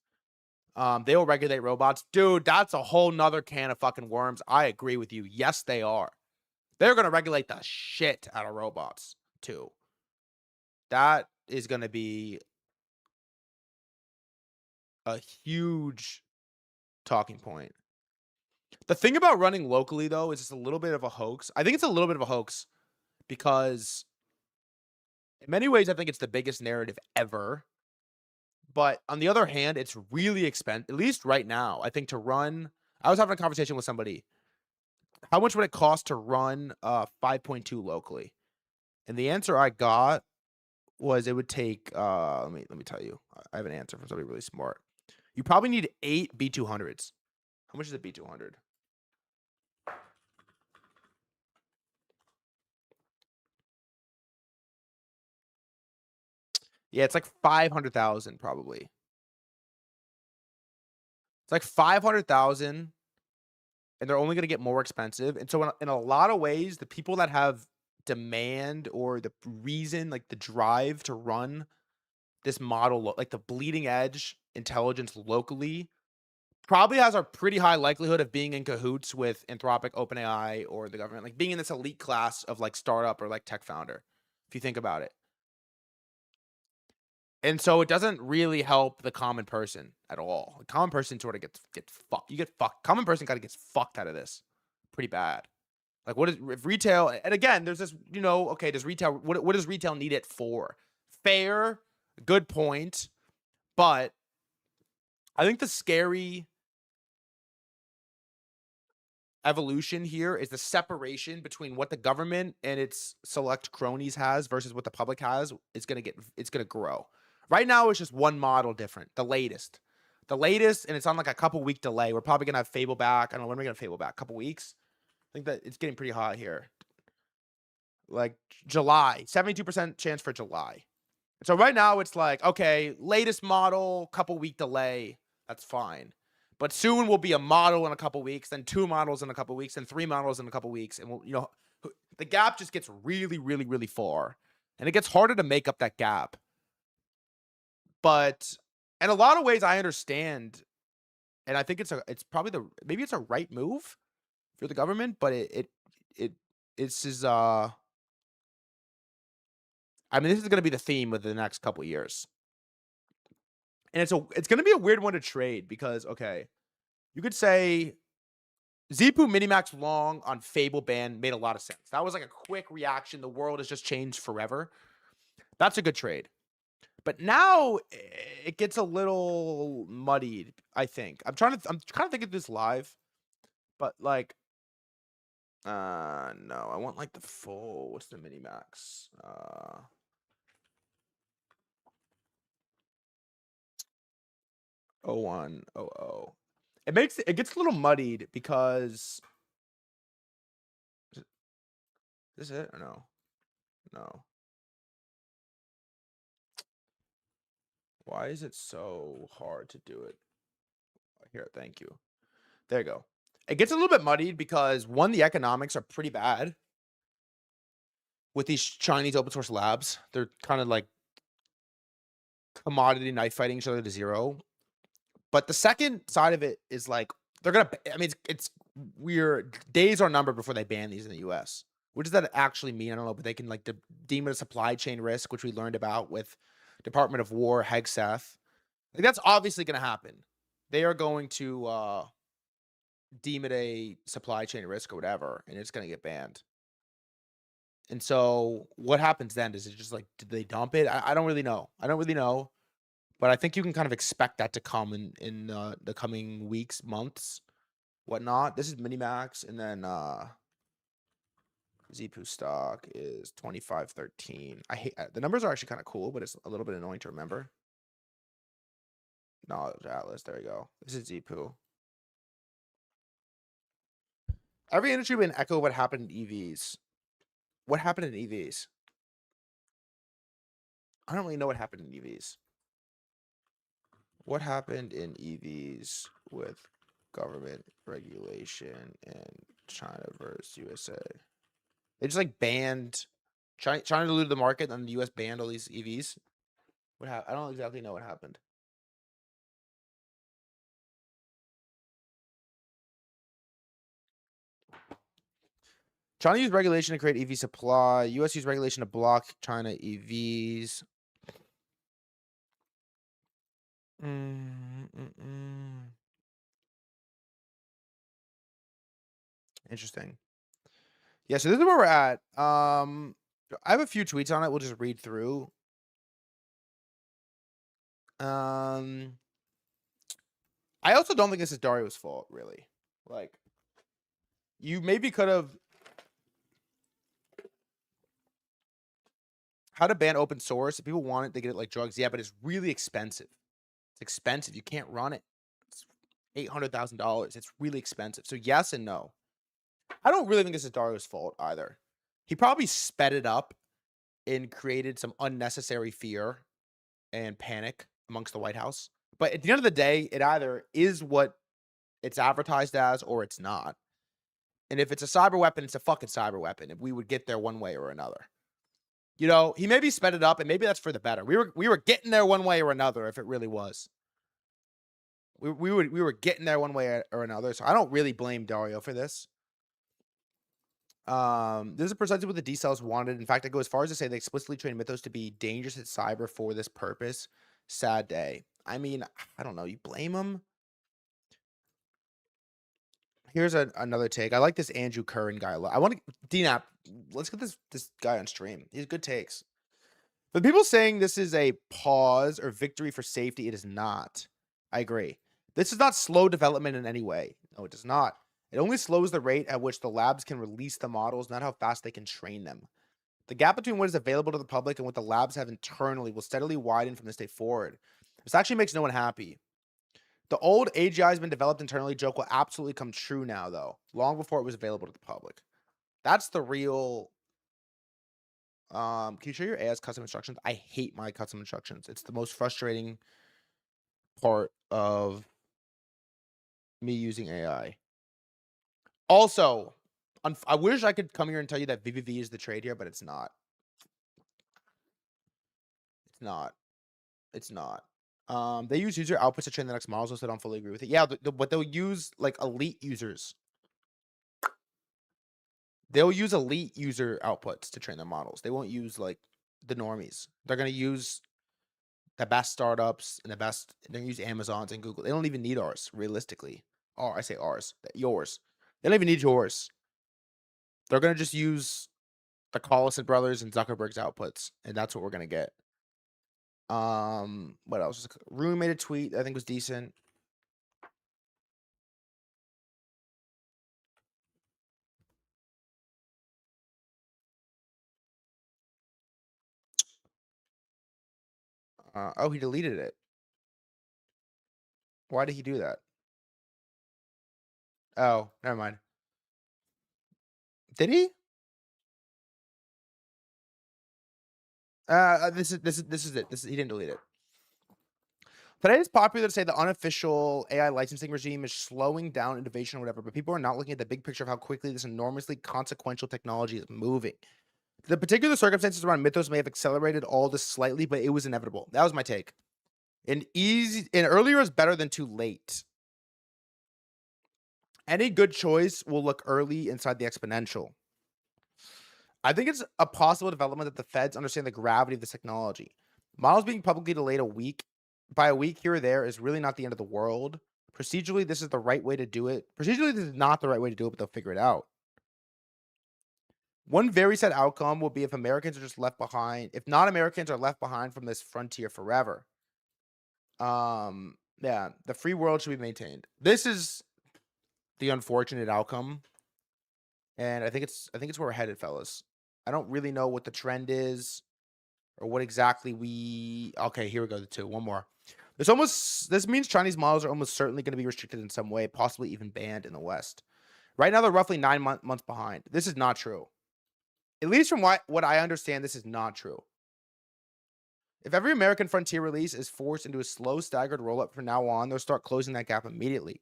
They will regulate robots. Dude, that's a whole nother can of fucking worms. I agree with you. Yes, they are. They're going to regulate the shit out of robots, too. That is going to be a huge talking point. The thing about running locally, though, is it's a little bit of a hoax. I think it's a little bit of a hoax because in many ways, I think it's the biggest narrative ever. But on the other hand, it's really expensive, at least right now. I think to run, I was having a conversation with somebody. How much would it cost to run 5.2 locally? And the answer I got was it would take, let me tell you. I have an answer from somebody really smart. You probably need 8 B200s. How much is a B200? Yeah, it's like 500,000 probably. It's like 500,000, and they're only going to get more expensive. And so in a lot of ways, the people that have demand or the reason, like the drive to run this model, like the bleeding edge intelligence locally, probably has a pretty high likelihood of being in cahoots with Anthropic, OpenAI, or the government, like being in this elite class of like startup or like tech founder, if you think about it. And so it doesn't really help the common person at all. The common person sort of gets fucked. You get fucked. Common person kind of gets fucked out of this pretty bad. Like, what is if retail? And again, there's this, okay, does retail, what does retail need it for? Fair, good point. But I think the scary evolution here is the separation between what the government and its select cronies has versus what the public has. It's going to grow. Right now, it's just one model different. The latest, and it's on like a couple week delay. We're probably going to have Fable back. I don't know when we're going to Fable back. A couple weeks. think that it's getting pretty hot here. Like July, 72% chance for July. So right now it's like, okay, latest model, couple week delay. That's fine. But soon will be a model in a couple weeks, then 2 models in a couple weeks, then 3 models in a couple weeks. And we'll, the gap just gets really, really, really far. And it gets harder to make up that gap. But in a lot of ways, I understand. And I think it's probably maybe it's a right move for the government, but this is I mean, this is going to be the theme of the next couple years. And it's going to be a weird one to trade because, okay, you could say Zipu Minimax long on Fable ban made a lot of sense. That was like a quick reaction. The world has just changed forever. That's a good trade. But now it gets a little muddied, I think. I'm kind of thinking this live, but like, no, I want like the full, what's the Minimax? 0100. It gets a little muddied because is this it or no? No. Why is it so hard to do it? Here, thank you. There you go. It gets a little bit muddied because one, the economics are pretty bad with these Chinese open source labs. They're kind of like commodity knife fighting each other to zero. But the second side of it is like, they're going to, I mean, it's weird. Days are numbered before they ban these in the US. What does that actually mean? I don't know, but they can like deem it a supply chain risk, which we learned about with Department of War, Hegseth. Like, that's obviously going to happen. They are going to deem it a supply chain risk or whatever, and it's going to get banned. And so what happens then? Is it just like, did they dump it? I don't really know. But I think you can kind of expect that to come in the coming weeks, months, whatnot. This is Minimax, and then Zipu stock is 2513. I hate the numbers are actually kind of cool, but it's a little bit annoying to remember. Knowledge Atlas, there you go. This is Zipu. Every industry would echo what happened in EVs. What happened in EVs? I don't really know what happened in EVs. What happened in EVs with government regulation in China versus USA? They just like banned China diluted the market, and the US banned all these EVs. What happened? I don't exactly know what happened. China used regulation to create EV supply. US used regulation to block China EVs. Interesting. Yeah, so this is where we're at. I have a few tweets on it. We'll just read through. I also don't think this is Dario's fault, really. Like, you maybe could have how to ban open source. If people want it, they get it like drugs. Yeah, but it's really expensive. It's expensive. You can't run it. It's $800,000. It's really expensive. So yes and no. I don't really think this is Dario's fault either. He probably sped it up and created some unnecessary fear and panic amongst the White House. But at the end of the day, it either is what it's advertised as or it's not. And if it's a cyber weapon, it's a fucking cyber weapon. If we would get there one way or another. You know, he maybe sped it up, and maybe that's for the better. We were getting there one way or another if it really was. We were getting there one way or another. So I don't really blame Dario for this. This is presented with the D cells wanted. In fact, I go as far as to say they explicitly trained Mythos to be dangerous at cyber for this purpose. Sad day. I mean, I don't know. You blame him? Here's another take. I like this Andrew Curran guy. I want to DNAP. Let's get this guy on stream. He has good takes. But people saying this is a pause or victory for safety, it is not. I agree. This does not slow development in any way. No, it does not. It only slows the rate at which the labs can release the models, not how fast they can train them. The gap between what is available to the public and what the labs have internally will steadily widen from this day forward. This actually makes no one happy. The old AGI has been developed internally joke will absolutely come true now, though, long before it was available to the public. That's the real. Can you show your AI's custom instructions? I hate my custom instructions. It's the most frustrating part of me using AI. Also, I wish I could come here and tell you that VVV is the trade here, but it's not. It's not. It's not. They use user outputs to train the next models, so I don't fully agree with it. Yeah, but they'll use like elite users. They'll use elite user outputs to train their models. They won't use like the normies. They're gonna use the best startups and the best. They're gonna use Amazon's and Google. They don't even need ours, realistically. Or I say ours, yours. They don't even need yours. They're gonna just use the Collison brothers and Zuckerberg's outputs, and that's what we're gonna get. What else? Rune made a tweet I think was decent. Oh, he deleted it. Why did he do that? Oh, never mind. Did he? This is it. He didn't delete it. Today it's popular to say the unofficial AI licensing regime is slowing down innovation or whatever, but people are not looking at the big picture of how quickly this enormously consequential technology is moving. The particular circumstances around Mythos may have accelerated all this slightly, but it was inevitable. That was my take. And earlier is better than too late. Any good choice will look early inside the exponential. I think it's a possible development that the feds understand the gravity of this technology. Models being publicly delayed by a week here or there is really not the end of the world. Procedurally, this is the right way to do it. Procedurally, this is not the right way to do it, but they'll figure it out. One very sad outcome will be if Americans are just left behind. If non-Americans are left behind from this frontier forever. Yeah, the free world should be maintained. This is the unfortunate outcome, and I think it's where we're headed, fellas. I don't really know what the trend is or what exactly we. Okay, here we go. The two. One more. This means Chinese models are almost certainly going to be restricted in some way, possibly even banned in the West. Right now, they're roughly 9 months behind. This is not true. At least from what I understand, this is not true. If every American frontier release is forced into a slow, staggered rollout from now on, they'll start closing that gap immediately.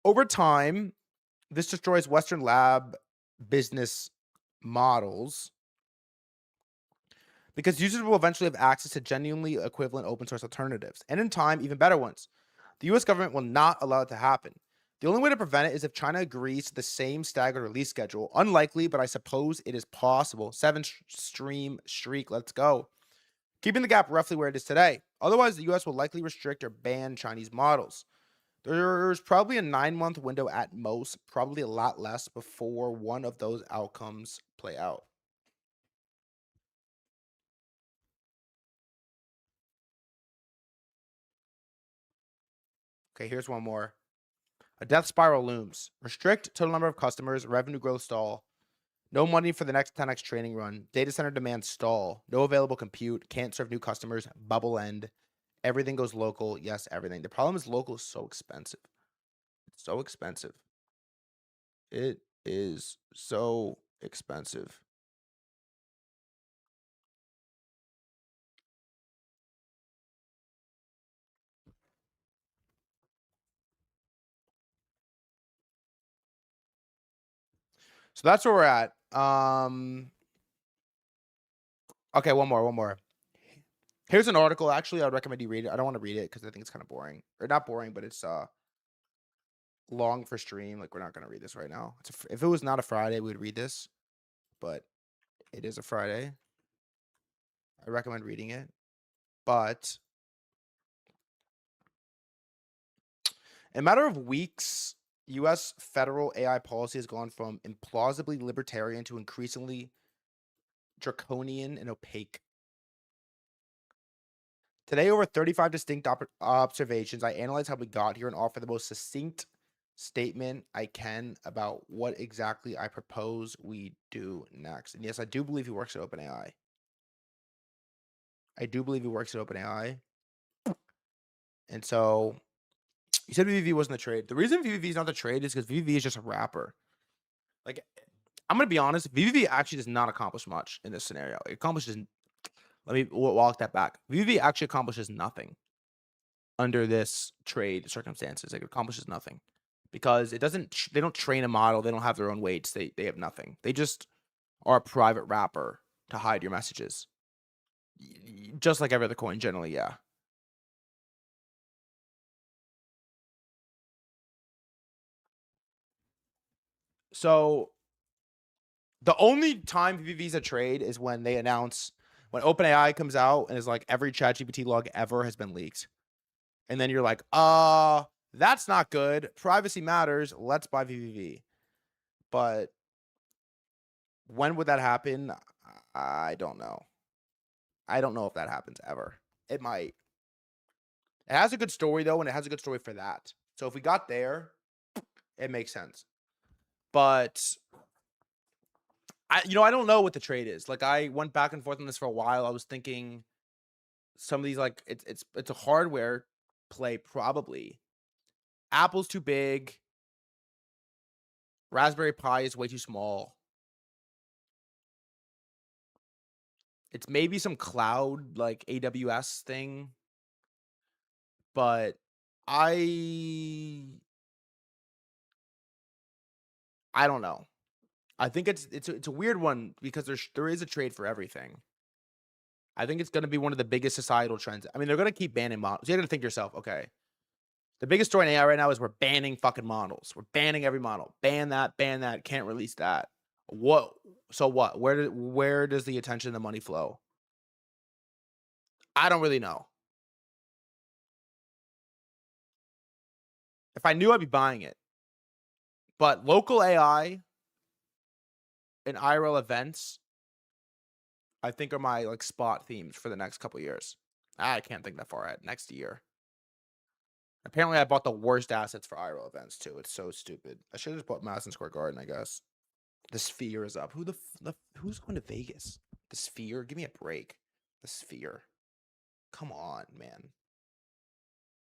Over time, this destroys Western lab business models because users will eventually have access to genuinely equivalent open source alternatives, and in time, even better ones. The US government will not allow it to happen. The only way to prevent it is if China agrees to the same staggered release schedule. Unlikely, but I suppose it is possible. 7-stream streak, let's go. Keeping the gap roughly where it is today. Otherwise, the US will likely restrict or ban Chinese models. There's probably a 9-month window at most, probably a lot less before one of those outcomes play out. Okay, here's one more. A death spiral looms. Restrict total number of customers, revenue growth stall. No money for the next 10x training run. Data center demand stall. No available compute. Can't serve new customers. Bubble end. Everything goes local. Yes, everything. The problem is local is so expensive. It's so expensive. It is so expensive. So that's where we're at. Okay, one more. Here's an article. Actually, I would recommend you read it. I don't want to read it because I think it's kind of boring. Or not boring, but it's long for stream. Like, we're not going to read this right now. If it was not a Friday, we would read this. But it is a Friday. I recommend reading it. But in a matter of weeks, U.S. federal AI policy has gone from implausibly libertarian to increasingly draconian and opaque. Today, over 35 distinct observations, I analyze how we got here and offer the most succinct statement I can about what exactly I propose we do next. And yes, I do believe he works at OpenAI. I do believe he works at OpenAI. And so You said VVV wasn't a trade. The reason VVV is not the trade is because VVV is just a rapper. Like, I'm gonna be honest, VVV actually does not accomplish much in this scenario. It accomplishes. Let me walk that back. VVV actually accomplishes nothing under this trade circumstances. It accomplishes nothing because it doesn't. They don't train a model. They don't have their own weights. They have nothing. They just are a private wrapper to hide your messages. Just like every other coin, generally, yeah. So the only time VVV is a trade is when they announce, when OpenAI comes out and is like, every ChatGPT log ever has been leaked. And then you're like, that's not good. Privacy matters. Let's buy VVV. But when would that happen? I don't know. I don't know if that happens ever. It might. It has a good story, though, and it has a good story for that. So if we got there, it makes sense. But I don't know what the trade is. Like, I went back and forth on this for a while. I was thinking some of these, like, it's a hardware play, probably. Apple's too big. Raspberry Pi is way too small. It's maybe some cloud, like AWS thing. But I don't know. I think it's a weird one because there is a trade for everything. I think it's going to be one of the biggest societal trends. I mean, they're going to keep banning models. You're going to think to yourself, okay, the biggest story in AI right now is we're banning fucking models. We're banning every model. Ban that. Can't release that. What? So what? Where does the attention and the money flow? I don't really know. If I knew, I'd be buying it. But local AI and IRL events, I think, are my like spot themes for the next couple years. I can't think that far ahead. Next year. Apparently, I bought the worst assets for IRL events too. It's so stupid. I should have just bought Madison Square Garden, I guess. The Sphere is up. Who's going to Vegas? The Sphere? Give me a break. The Sphere. Come on, man.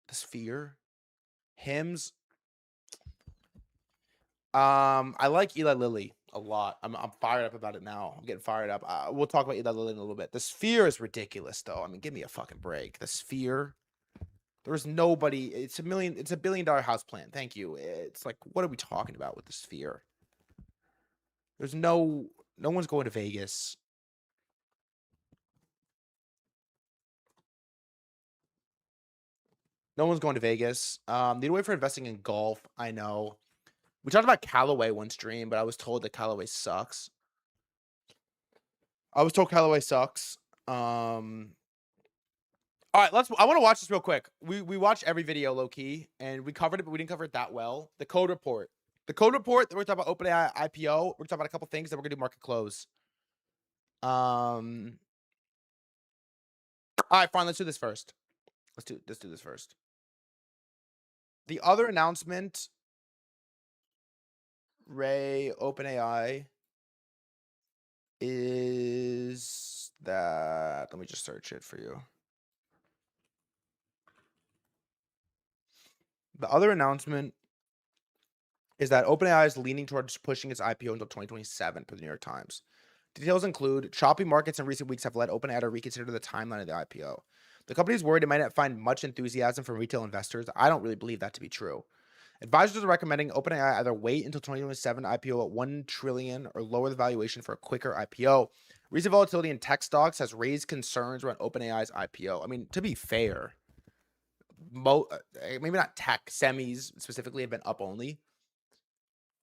The Sphere. Hymns. I like Eli Lilly a lot. I'm fired up about it now. I'm getting fired up. We'll talk about Eli Lilly in a little bit. The Sphere is ridiculous, though. I mean, give me a fucking break. The Sphere. There's nobody. It's a $1 billion house plan. Thank you. It's like, what are we talking about with the Sphere? There's no one's going to Vegas. No one's going to Vegas. Need a way for investing in golf. I know. We talked about Callaway one stream, but I was told that Callaway sucks. All right, I want to watch this real quick. We watched every video low key, and we covered it, but we didn't cover it that well. The code report. The code report. We're talking about OpenAI IPO. We're talking about a couple things that we're gonna do market close. All right, fine. Let's do this first. Let's do this first. The other announcement, Ray OpenAI, is that, let me just search it for you. The other announcement is that OpenAI is leaning towards pushing its IPO until 2027 per the New York Times. Details include choppy markets in recent weeks have led OpenAI to reconsider the timeline of the IPO. The company is worried it might not find much enthusiasm from retail investors. I don't really believe that to be true. Advisors are recommending OpenAI either wait until 2027 IPO at $1 trillion or lower the valuation for a quicker IPO. Recent volatility in tech stocks has raised concerns around OpenAI's IPO. I mean, to be fair, maybe not tech, semis specifically have been up only.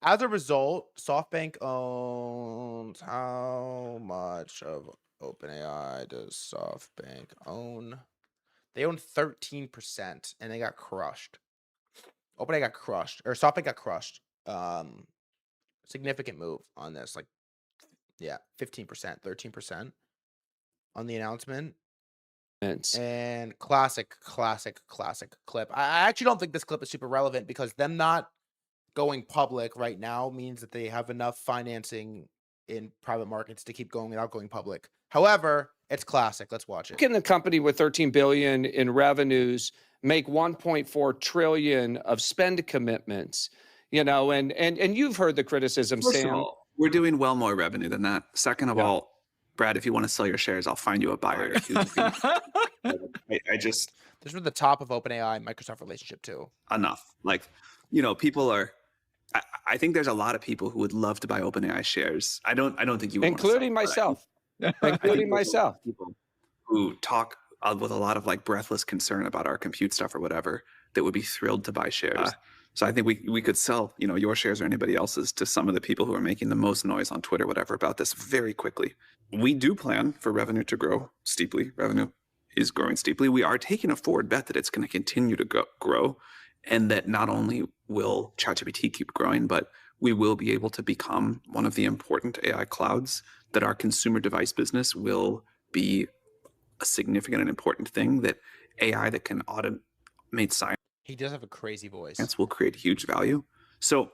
As a result, SoftBank owns, how much of OpenAI does SoftBank own? They own 13%, and they got crushed. OpenAI got crushed, or SoftBank got crushed. Significant move on this, like, yeah, 15%, 13% on the announcement. And classic clip. I actually don't think this clip is super relevant because them not going public right now means that they have enough financing in private markets to keep going without going public. However, it's classic. Let's watch it. Can the company with $13 billion in revenues make 1.4 trillion of spend commitments, you know, and you've heard the criticism, First Sam. of all, we're doing well more revenue than that. Second of all, Brad, if you want to sell your shares, I'll find you a buyer. I just This was the top of OpenAI and Microsoft relationship too. Enough. Like, you know, people are. I think there's a lot of people who would love to buy OpenAI shares. I don't think you would, including myself, including myself. People who talk with a lot of like breathless concern about our compute stuff or whatever that would be thrilled to buy shares. So I think we could sell, you know, your shares or anybody else's to some of the people who are making the most noise on Twitter, whatever, about this very quickly. We do plan for revenue to grow steeply. Revenue is growing steeply. We are taking a forward bet that it's going to continue to grow, and that not only will ChatGPT keep growing, but we will be able to become one of the important AI clouds, that our consumer device business will be a significant and important thing, that AI that can automate science. He does have a crazy voice. Will create huge value. So,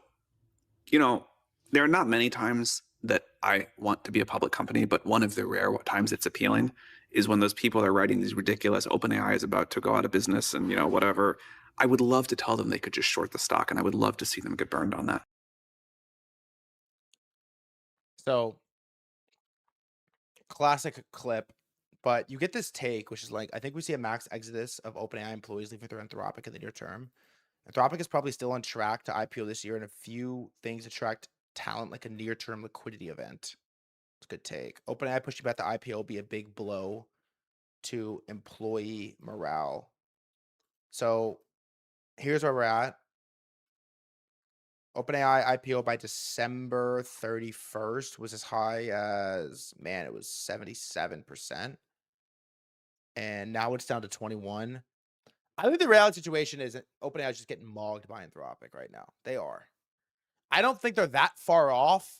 you know, there are not many times that I want to be a public company, but one of the rare times it's appealing is when those people are writing these ridiculous OpenAI is about to go out of business and, you know, whatever. I would love to tell them they could just short the stock, and I would love to see them get burned on that. So, classic clip, but you get this take, which is like, I think we see a max exodus of OpenAI employees leaving through Anthropic in the near term. Anthropic is probably still on track to IPO this year, and a few things attract talent, like a near-term liquidity event. It's a good take. OpenAI pushed you back the IPO will be a big blow to employee morale. So here's where we're at. OpenAI IPO by December 31st was as high as, man, it was 77%. And now it's down to 21. I think the reality situation is that OpenAI is just getting mogged by Anthropic right now. They are. I don't think they're that far off.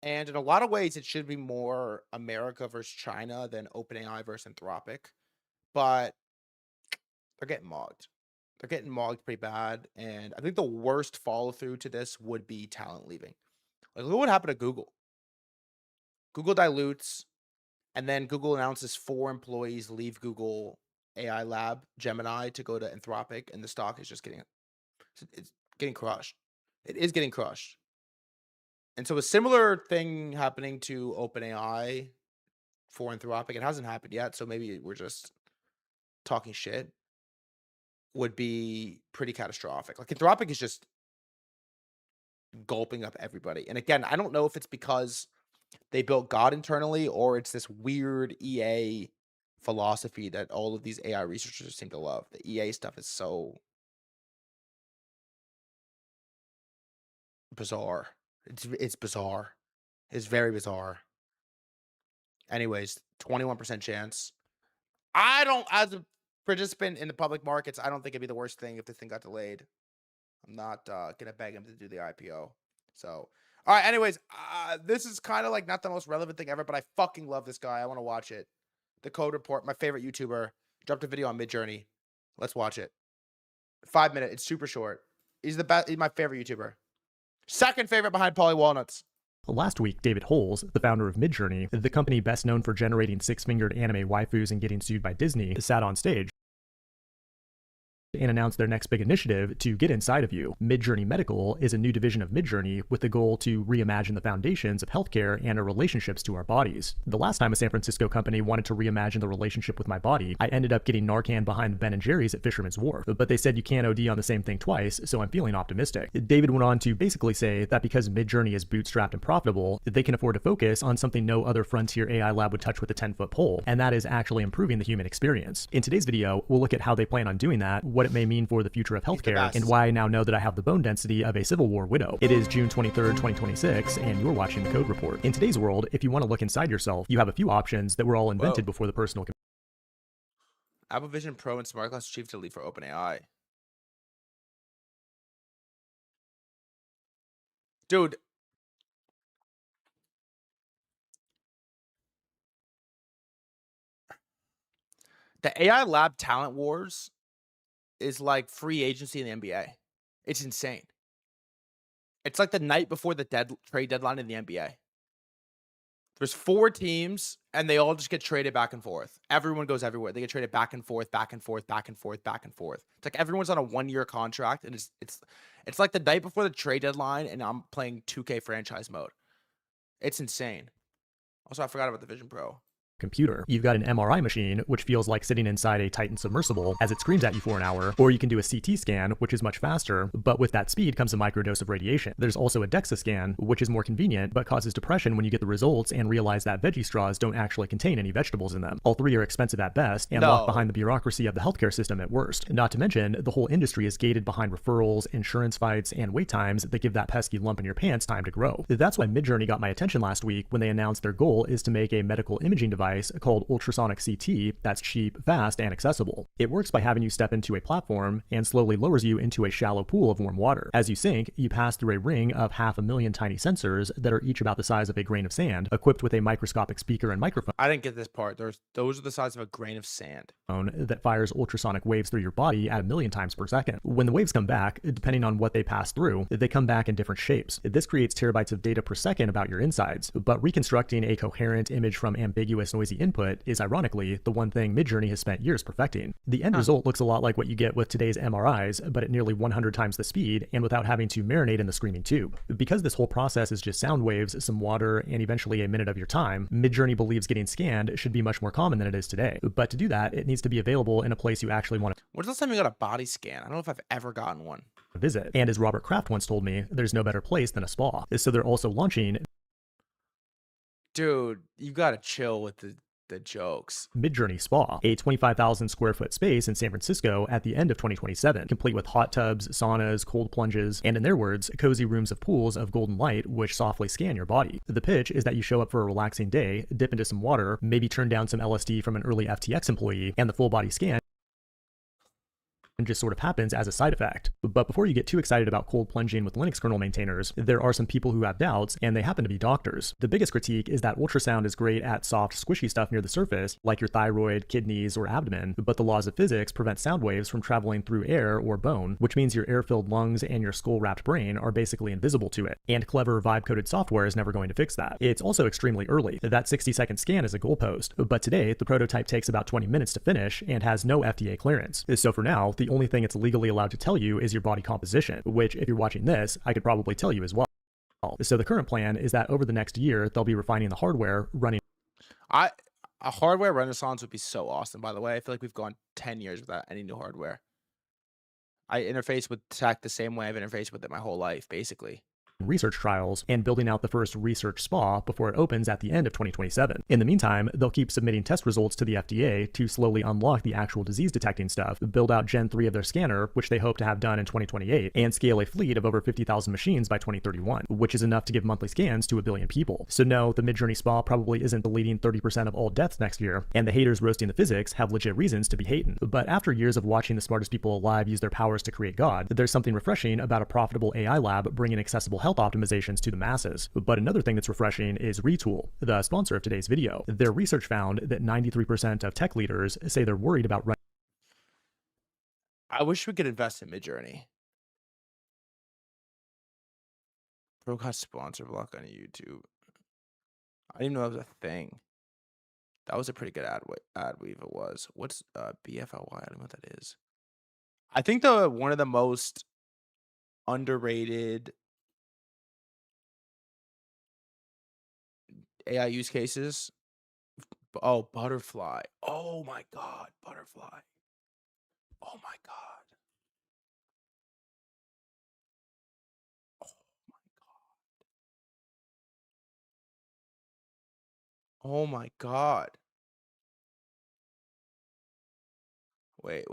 And in a lot of ways, it should be more America versus China than OpenAI versus Anthropic. But they're getting mogged. They're getting mogged pretty bad. And I think the worst follow through to this would be talent leaving. Like, look what happened to Google. Google dilutes, and then Google announces 4 employees leave Google AI lab, Gemini, to go to Anthropic, and the stock is just it's getting crushed. It is getting crushed. And so a similar thing happening to OpenAI for Anthropic, it hasn't happened yet, so maybe we're just talking shit, would be pretty catastrophic. Like, Anthropic is just gulping up everybody. And again, I don't know if it's because they built God internally, or it's this weird EA philosophy that all of these AI researchers seem to love. The EA stuff is so bizarre. It's bizarre. It's very bizarre. Anyways, 21% chance. I don't, as a participant in the public markets, I don't think it'd be the worst thing if this thing got delayed. I'm not gonna beg him to do the IPO. So, all right. Anyways, this is kind of like not the most relevant thing ever, but I fucking love this guy. I want to watch it. The Code Report, my favorite YouTuber, dropped a video on Midjourney. Let's watch it. 5 minutes. It's super short. He's the best. He's my favorite YouTuber. Second favorite behind Polly Walnuts. Last week, David Holes, the founder of Midjourney, the company best known for generating six-fingered anime waifus and getting sued by Disney, sat on stage and announced their next big initiative to get inside of you. Midjourney Medical is a new division of Midjourney with the goal to reimagine the foundations of healthcare and our relationships to our bodies. The last time a San Francisco company wanted to reimagine the relationship with my body, I ended up getting Narcan behind Ben & Jerry's at Fisherman's Wharf, but they said you can't OD on the same thing twice, so I'm feeling optimistic. David went on to basically say that because Midjourney is bootstrapped and profitable, they can afford to focus on something no other frontier AI lab would touch with a 10-foot pole, and that is actually improving the human experience. In today's video, we'll look at how they plan on doing that, what it may mean for the future of healthcare, and why I now know that I have the bone density of a Civil War widow. It is June 23rd, 2026, and you're watching The Code Report. In today's world, if you want to look inside yourself, you have a few options that were all invented before the personal computer. Apple Vision Pro and Smart Glass achieved to lead for OpenAI. Dude. The AI lab talent wars is like free agency in the NBA. It's insane. It's like the night before the trade deadline in the NBA. There's 4 teams, and they all just get traded back and forth. Everyone goes everywhere. They get traded back and forth, back and forth, back and forth, back and forth. It's like everyone's on a 1-year contract, and it's like the night before the trade deadline, and I'm playing 2K franchise mode. It's insane. Also, I forgot about the Vision Pro. Computer. You've got an MRI machine, which feels like sitting inside a Titan submersible as it screams at you for an hour, or you can do a CT scan, which is much faster, but with that speed comes a microdose of radiation. There's also a DEXA scan, which is more convenient, but causes depression when you get the results and realize that veggie straws don't actually contain any vegetables in them. All 3 are expensive at best, and locked behind the bureaucracy of the healthcare system at worst. Not to mention, the whole industry is gated behind referrals, insurance fights, and wait times that give that pesky lump in your pants time to grow. That's why Midjourney got my attention last week when they announced their goal is to make a medical imaging device called ultrasonic CT that's cheap, fast, and accessible. It works by having you step into a platform and slowly lowers you into a shallow pool of warm water. As you sink, you pass through a ring of 500,000 tiny sensors that are each about the size of a grain of sand, equipped with a microscopic speaker and microphone. I didn't get this part. Those are the size of a grain of sand. That fires ultrasonic waves through your body at 1,000,000 times per second. When the waves come back, depending on what they pass through, they come back in different shapes. This creates terabytes of data per second about your insides, but reconstructing a coherent image from ambiguous, noisy input is ironically the one thing Midjourney has spent years perfecting. The end result looks a lot like what you get with today's MRIs, but at nearly 100 times the speed and without having to marinate in the screaming tube. Because this whole process is just sound waves, some water, and eventually a minute of your time, Midjourney believes getting scanned should be much more common than it is today. But to do that, it needs to be available in a place you actually want to When's the last time you got a body scan? I don't know if I've ever gotten one. visit. And as Robert Kraft once told me, there's no better place than a spa. So they're also launching Dude, you gotta chill with the jokes. Midjourney Spa, a 25,000 square foot space in San Francisco at the end of 2027, complete with hot tubs, saunas, cold plunges, and in their words, cozy rooms of pools of golden light which softly scan your body. The pitch is that you show up for a relaxing day, dip into some water, maybe turn down some LSD from an early FTX employee, and the full body scan just sort of happens as a side effect. But before you get too excited about cold plunging with Linux kernel maintainers, there are some people who have doubts, and they happen to be doctors. The biggest critique is that ultrasound is great at soft, squishy stuff near the surface, like your thyroid, kidneys, or abdomen, but the laws of physics prevent sound waves from traveling through air or bone, which means your air-filled lungs and your skull-wrapped brain are basically invisible to it, and clever vibe-coded software is never going to fix that. It's also extremely early. That 60-second scan is a goalpost, but today, the prototype takes about 20 minutes to finish and has no FDA clearance. So for now, the only thing it's legally allowed to tell you is your body composition, which if you're watching this, I could probably tell you as well. So the current plan is that over the next year, they'll be refining the hardware running. A hardware renaissance would be so awesome, by the way. I feel like we've gone 10 years without any new hardware. I interface with tech the same way I've interfaced with it my whole life, basically. Research trials and building out the first research spa before it opens at the end of 2027. In the meantime, they'll keep submitting test results to the FDA to slowly unlock the actual disease detecting stuff, build out Gen 3 of their scanner, which they hope to have done in 2028, and scale a fleet of over 50,000 machines by 2031, which is enough to give monthly scans to 1 billion people. So no, the Midjourney spa probably isn't the leading 30% of all deaths next year, and the haters roasting the physics have legit reasons to be hating. But after years of watching the smartest people alive use their powers to create God, there's something refreshing about a profitable AI lab bringing accessible health optimizations to the masses. But another thing that's refreshing is Retool, the sponsor of today's video. Their research found that 93% of tech leaders say they're worried about running. I wish we could invest in Midjourney. Bro got sponsor block on YouTube. I didn't even know that was a thing. That was a pretty good ad weave. It was. What's BFLY? I don't know what that is. I think one of the most underrated AI use cases. Oh, butterfly. Oh my God, butterfly. Oh my God. Oh my God. Oh my God. Wait.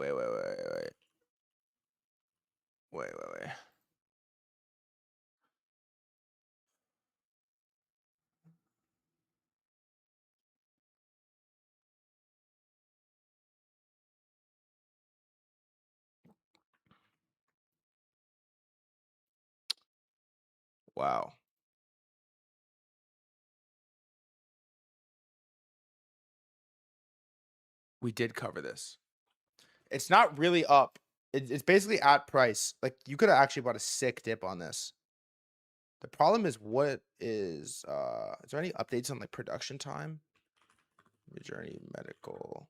Wow. We did cover this. It's not really up. It's basically at price. Like you could have actually bought a sick dip on this. The problem is, what is there any updates on like production time? Midjourney Medical.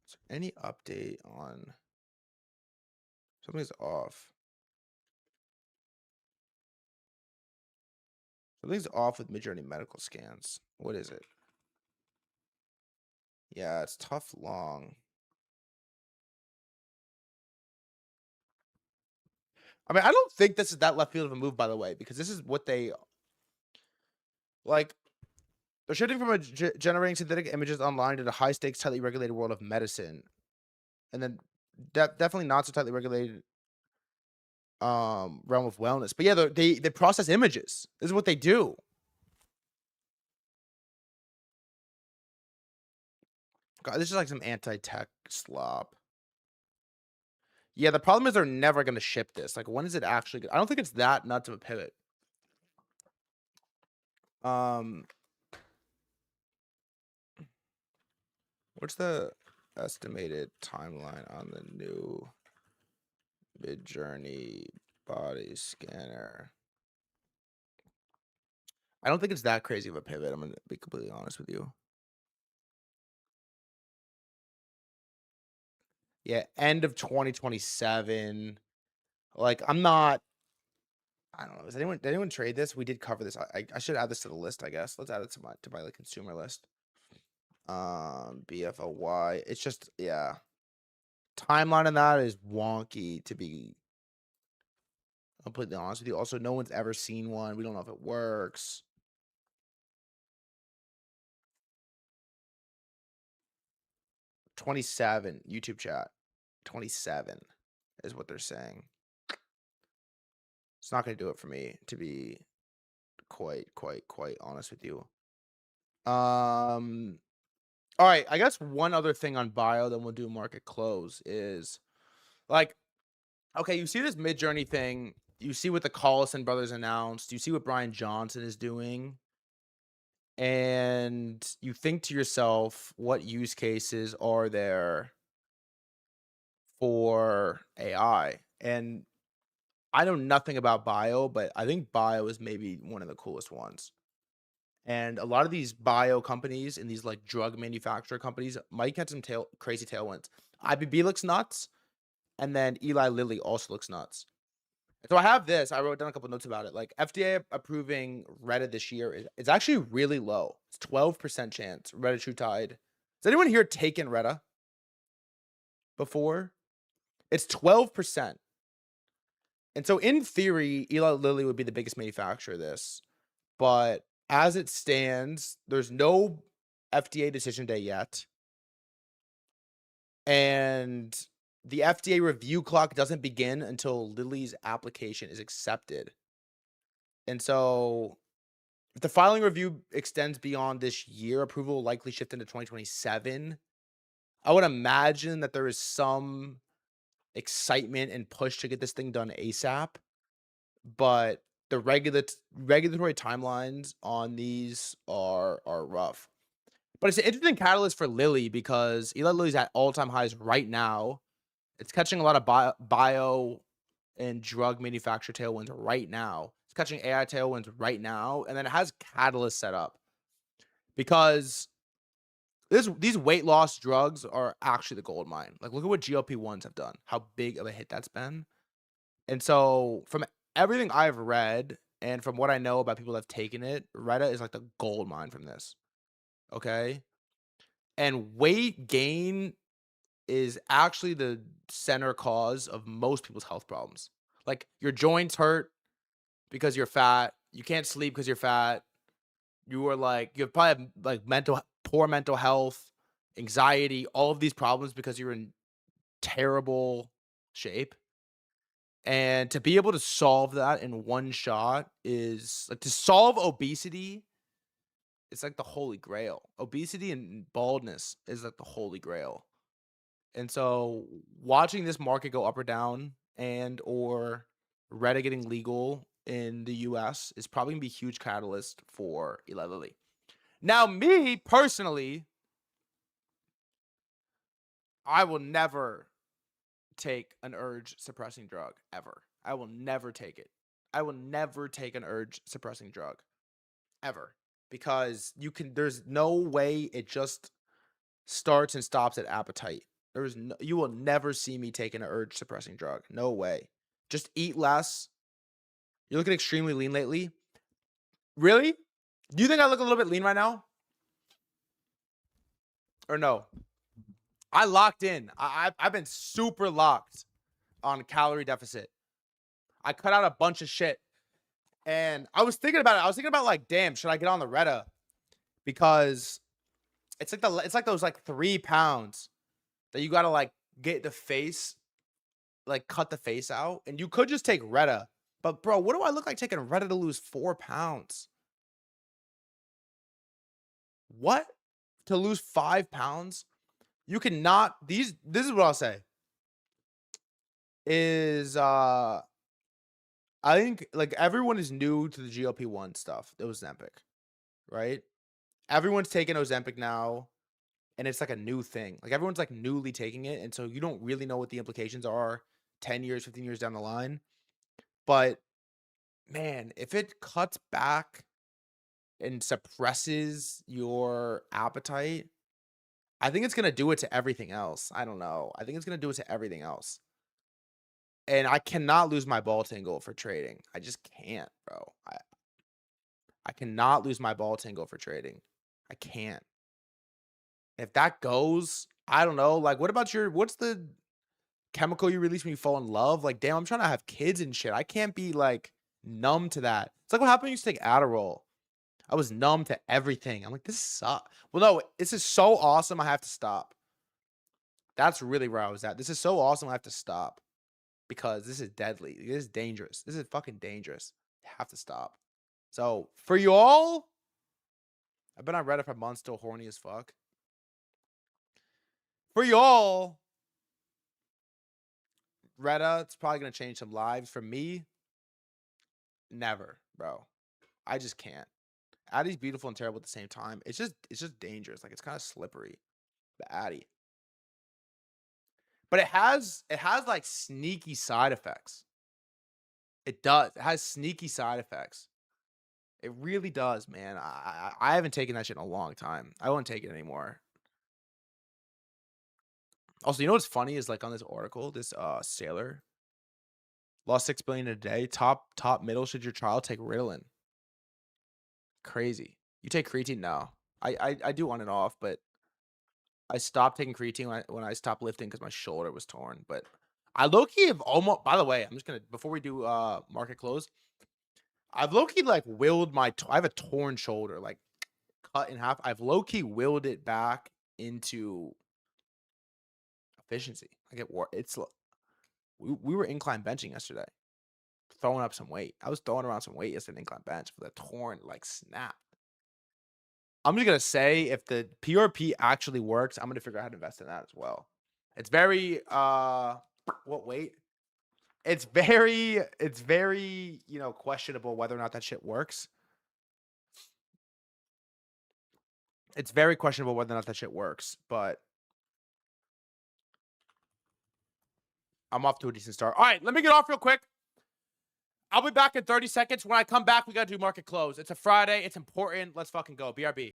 Is there any update on something's off? Something's off with Midjourney Medical scans. What is it? Yeah, it's tough long. I mean, I don't think this is that left field of a move, by the way, because this is what they like. They're shifting from generating synthetic images online to the high stakes, tightly regulated world of medicine, and then definitely not so tightly regulated realm of wellness. But yeah, they process images. This is what they do. God, this is like some anti-tech slop. Yeah, the problem is they're never going to ship this. Like, when is it actually good? I don't think it's that nuts of a pivot. What's the estimated timeline on the new Midjourney body scanner? I don't think it's that crazy of a pivot. I'm going to be completely honest with you. Yeah, end of 2027. Like, I'm not. I don't know. Did anyone trade this? We did cover this. I should add this to the list, I guess. Let's add it to my like consumer list. BFOY. It's just, yeah. Timeline on that is wonky, to be completely honest with you. Also, no one's ever seen one. We don't know if it works. $27 YouTube chat. 27 is what they're saying. It's not going to do it for me, to be quite honest with you. All right, I guess one other thing on bio, then we'll do market close, is like, okay, you see this Midjourney thing, you see what the Collison brothers announced, you see what Brian Johnson is doing, and you think to yourself, what use cases are there for AI? And I know nothing about bio, but I think bio is maybe one of the coolest ones. And a lot of these bio companies and these like drug manufacturer companies might get some crazy tailwinds. IBB looks nuts, and then Eli Lilly also looks nuts. So I have this. I wrote down a couple notes about it. Like, FDA approving Retta this year is actually really low. It's 12% chance. Retatrutide. Has anyone here taken Retta before? It's 12%. And so in theory, Eli Lilly would be the biggest manufacturer of this. But as it stands, there's no FDA decision day yet. And the FDA review clock doesn't begin until Lilly's application is accepted. And so if the filing review extends beyond this year, approval will likely shift into 2027. I would imagine that there is some excitement and push to get this thing done ASAP. But the regulatory timelines on these are rough. But it's an interesting catalyst for Lilly because Eli Lilly's at all-time highs right now. It's catching a lot of bio and drug manufacturer tailwinds right now. It's catching AI tailwinds right now. And then it has catalysts set up. Because these weight loss drugs are actually the gold mine. Like, look at what GLP-1s have done. How big of a hit that's been. And so from everything I've read and from what I know about people that have taken it, Retta is like the gold mine from this. Okay? And weight gain is actually the center cause of most people's health problems. Like, your joints hurt because you're fat. You can't sleep because you're fat. You probably have like poor mental health, anxiety, all of these problems because you're in terrible shape. And to be able to solve that in one shot is like, to solve obesity, it's like the holy grail. Obesity and baldness is like the holy grail. And so watching this market go up or down and or Retta getting legal in the US is probably gonna be a huge catalyst for Eli Lilly. Now, me personally, I will never take an urge suppressing drug ever. I will never take it. I will never take an urge suppressing drug ever, because there's no way it just starts and stops at appetite. You will never see me taking an urge suppressing drug. No way. Just eat less. You're looking extremely lean lately. Really? Do you think I look a little bit lean right now? Or no? I locked in. I've been super locked on calorie deficit. I cut out a bunch of shit. And I was thinking about it. I was thinking about like, damn, should I get on the Retta? Because it's like those like 3 pounds that you gotta like get the face, like cut the face out. And you could just take Retta. But bro, what do I look like taking Retta to lose 4 pounds? What? To lose 5 pounds? You cannot, this is what I'll say. Is I think like everyone is new to the GLP-1 stuff. It was Ozempic, right? Everyone's taking Ozempic now, and it's like a new thing. Like everyone's like newly taking it, and so you don't really know what the implications are 10 years, 15 years down the line. But man, if it cuts back and suppresses your appetite, I think it's going to do it to everything else. I don't know. I think it's going to do it to everything else. And I cannot lose my ball tingle for trading. I just can't, bro. I cannot lose my ball tingle for trading. I can't. If that goes, I don't know. Like, what's the chemical you release when you fall in love? Like, damn, I'm trying to have kids and shit. I can't be like numb to that. It's like what happened when you used to take Adderall. I was numb to everything. I'm like, this sucks. Well, no, this is so awesome. I have to stop. That's really where I was at. This is so awesome. I have to stop because this is deadly. This is dangerous. This is fucking dangerous. I have to stop. So for you all, I've been on Reddit for months, still horny as fuck. For y'all, Reddit, it's probably gonna change some lives. For me, never, bro. I just can't. Addie's beautiful and terrible at the same time. It's just dangerous. Like it's kind of slippery. The Addie. But it has like sneaky side effects. It does. It has sneaky side effects. It really does, man. I haven't taken that shit in a long time. I won't take it anymore. Also, you know what's funny is like on this article, this sailor lost $6 billion a day. Top middle. Should your child take Ritalin? Crazy. You take creatine? No. I do on and off, but I stopped taking creatine when I stopped lifting because my shoulder was torn. But I low-key have almost, by the way, I'm just gonna, before we do market close, I've low-key like willed I have a torn shoulder, like cut in half. I've low-key willed it back into efficiency. Like we were incline benching yesterday, throwing up some weight. I was throwing around some weight yesterday, incline bench with a torn like snap. I'm just gonna say if the PRP actually works, I'm gonna figure out how to invest in that as well. It's very what weight? It's very questionable whether or not that shit works. It's very questionable whether or not that shit works, but I'm off to a decent start. All right, let me get off real quick. I'll be back in 30 seconds. When I come back, we got to do market close. It's a Friday. It's important. Let's fucking go. BRB.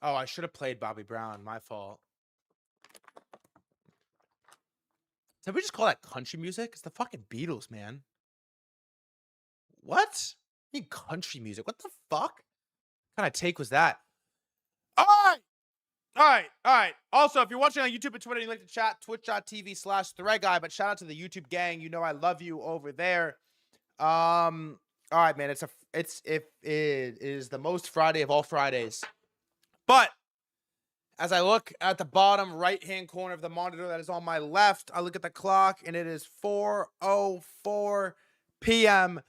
Oh, I should have played Bobby Brown. My fault. Did we just call that country music? It's the fucking Beatles, man. What? You mean country music? What the fuck? What kind of take was that? All right. All right. All right. Also, if you're watching on YouTube and Twitter, you like to chat, twitch.tv/threadguy. But shout out to the YouTube gang. You know I love you over there. All right, man. It is the most Friday of all Fridays. But as I look at the bottom right-hand corner of the monitor that is on my left, I look at the clock, and it is 4:04 p.m.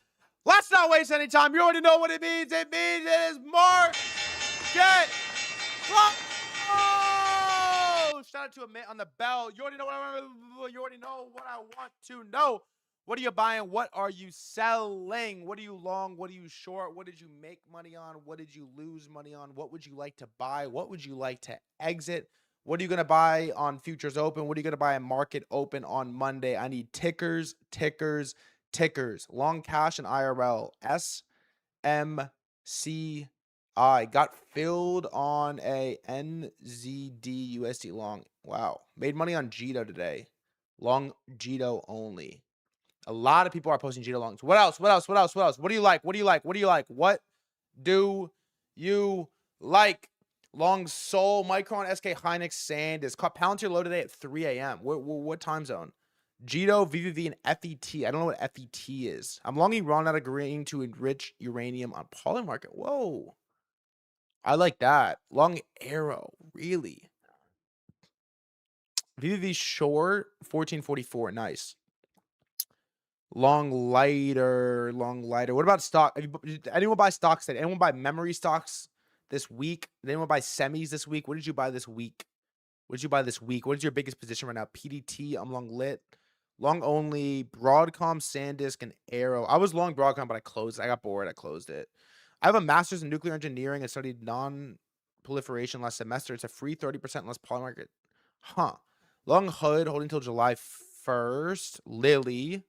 Let's not waste any time. You already know what it means. It means it is Market Close! Shout out to Amit on the bell. You already know what I want to know. What are you buying? What are you selling? What are you long? What are you short? What did you make money on? What did you lose money on? What would you like to buy? What would you like to exit? What are you going to buy on Futures Open? What are you going to buy on Market Open on Monday? I need tickers, tickers, tickers. Long cash and IRL. SMCI got filled on a NZD USD long. Wow. Made money on Jito today. Long Jito only. A lot of people are posting Jito longs. What else? What else? What else? What else? What do you like? What do you like? What do you like? What do you like? Long Soul, Micron, SK Hynix, SanDisk. Palantir low today at 3 a.m. What time zone? Jito, VVV, and FET. I don't know what FET is. I'm longing Ron out agreeing to enrich uranium on Poly Market. Whoa. I like that. Long Arrow. Really? VVV short, 1444. Nice. Long lighter. What about stock? Did anyone buy stocks today? Anyone buy memory stocks this week? Did anyone buy semis this week? What did you buy this week? What did you buy this week? What is your biggest position right now? PDT, I'm long lit. Long only, Broadcom, SanDisk, and Arrow. I was long Broadcom, but I closed it. I got bored. I closed it. I have a master's in nuclear engineering and studied non-proliferation last semester. It's a free 30% less poly market. Huh. Long HUD holding till July 1st. Lily.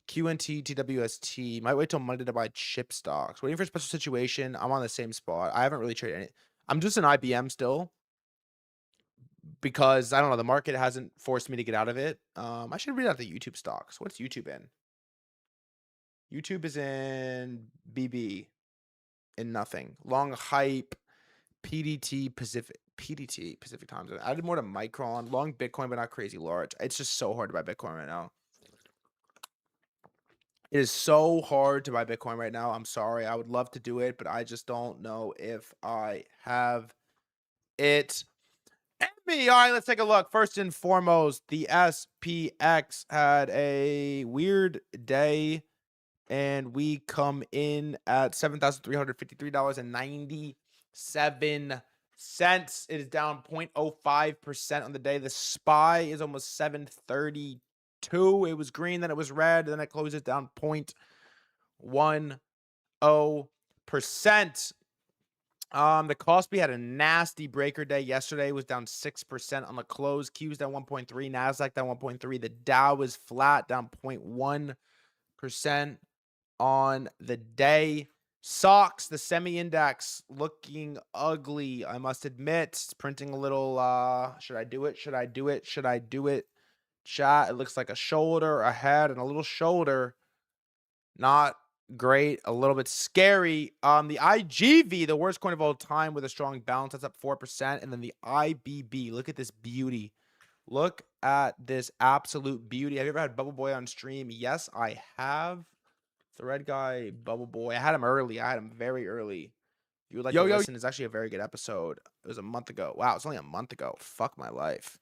QNT, TWST. Might wait till Monday to buy chip stocks. Waiting for a special situation. I'm on the same spot. I haven't really traded any. I'm just an IBM still. Because I don't know, the market hasn't forced me to get out of it. I should read out the YouTube stocks. What's YouTube in? YouTube is in BB in nothing. Long hype, PDT Pacific time zone. I did more to Micron. Long Bitcoin, but not crazy large. It's just so hard to buy Bitcoin right now. It is so hard to buy Bitcoin right now. I'm sorry. I would love to do it, but I just don't know if I have it. All right, let's take a look. First and foremost, the SPX had a weird day, and we come in at $7,353.97. It is down 0.05% on the day. The SPY is almost 732. It was green, then it was red, then it closes down 0.10%. The Kospi had a nasty breaker day yesterday. It was down 6% on the close. Q's down 1.3. Nasdaq down 1.3. The Dow was flat, down 0.1% on the day. SOX, the semi-index, looking ugly, I must admit. It's printing a little, should I do it? Should I do it? Should I do it? Chat, it looks like a shoulder, a head, and a little shoulder. Not great, a little bit scary. The IGV, the worst coin of all time with a strong bounce, that's up 4%. And then the IBB, look at this beauty. Look at this absolute beauty. Have you ever had Bubble Boy on stream? Yes, I have. Threadguy, Bubble Boy. I had him early. I had him very early. If you would like to listen, it's actually a very good episode. It was a month ago. Wow, it's only a month ago. Fuck my life.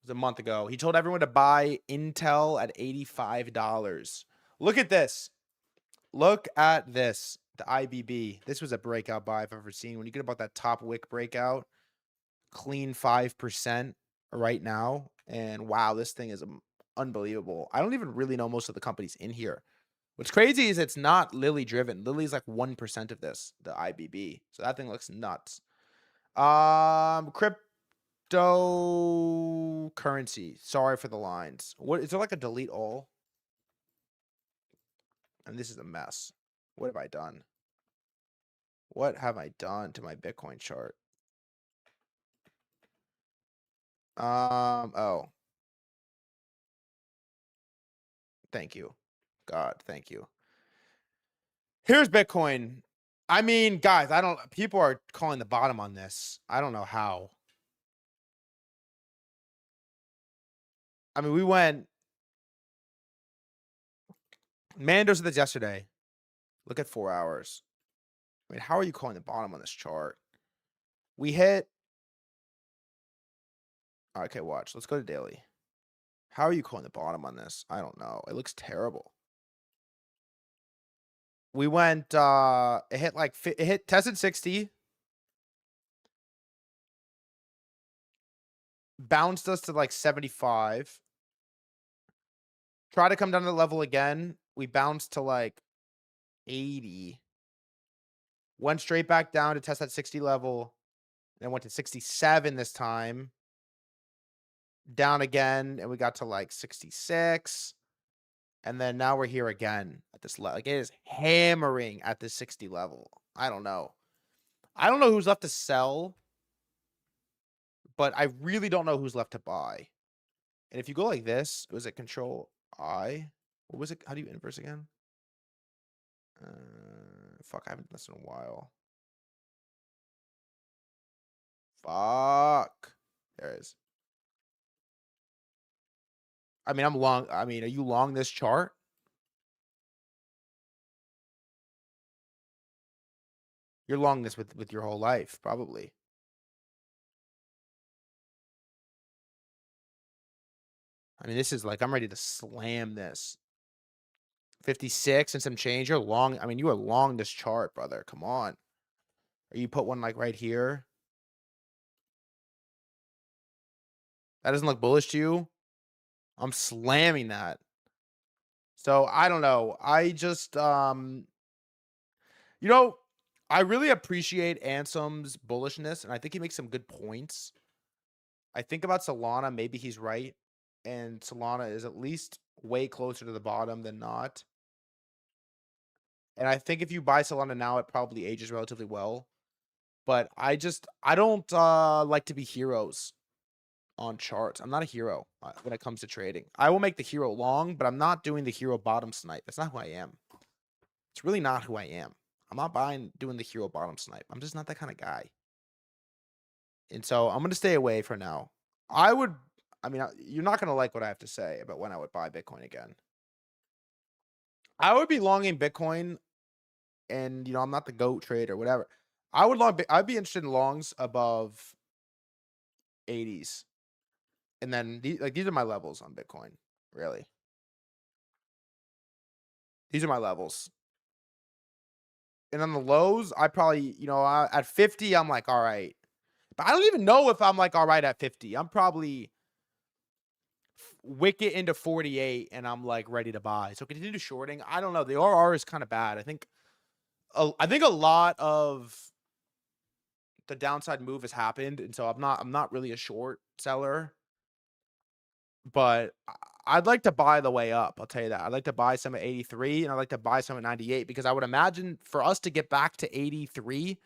It was a month ago. He told everyone to buy Intel at $85. Look at this. Look at this. The IBB. This was a breakout buy I've ever seen. When you get about that top wick breakout, clean 5% right now. And wow, this thing is unbelievable. I don't even really know most of the companies in here. What's crazy is it's not Lily driven. Lily's like 1% of this, the IBB. So that thing looks nuts. Cryptocurrency. Sorry for the lines. What is there like a delete all? And this is a mess. What have I done? What have I done to my Bitcoin chart? Oh. Thank you. God, thank you. Here's Bitcoin. I mean, guys, people are calling the bottom on this. I don't know how. I mean, we went Mandos did this yesterday. Look at 4 hours. I mean, how are you calling the bottom on this chart? We hit. Okay, watch. Let's go to daily. How are you calling the bottom on this? I don't know. It looks terrible. We went, it hit like, tested 60. Bounced us to like 75. Try to come down to the level again. We bounced to like 80. Went straight back down to test that 60 level. Then went to 67 this time. Down again, and we got to like 66. And then now we're here again at this level. Like, it is hammering at this 60 level. I don't know. I don't know who's left to sell, but I really don't know who's left to buy. And if you go like this, was it Control I? What was it? How do you inverse again? Fuck, I haven't done this in a while. Fuck. There it is. I mean, I'm long. I mean, are you long this chart? You're long this with your whole life, probably. I mean, this is like, I'm ready to slam this. 56 and some change. You're long. I mean, you are long this chart, brother. Come on. Or you put one like right here. That doesn't look bullish to you? I'm slamming that. So I don't know. I just you know, I really appreciate Ansem's bullishness, and I think he makes some good points. I think about Solana, maybe he's right. And Solana is at least way closer to the bottom than not. And I think if you buy Solana now, it probably ages relatively well. But I don't like to be heroes on charts. I'm not a hero when it comes to trading. I will make the hero long, but I'm not doing the hero bottom snipe. That's not who I am. It's really not who I am. I'm not doing the hero bottom snipe. I'm just not that kind of guy. And so I'm going to stay away for now. I mean, you're not going to like what I have to say about when I would buy Bitcoin again. I would be longing Bitcoin, and, you know, I'm not the GOAT trader, whatever. I'd be interested in longs above 80s. And then these are my levels on Bitcoin, really. These are my levels. And on the lows, I probably, you know, at 50, I'm like, all right. But I don't even know if I'm like, all right at 50. I'm probably wicket into 48, and I'm like ready to buy. So continue shorting. I don't know. The RR is kind of bad. I think a lot of the downside move has happened, and so I'm not really a short seller. But I'd like to buy the way up. I'll tell you that. I'd like to buy some at 83, and I'd like to buy some at 98, because I would imagine for us to get back to 83,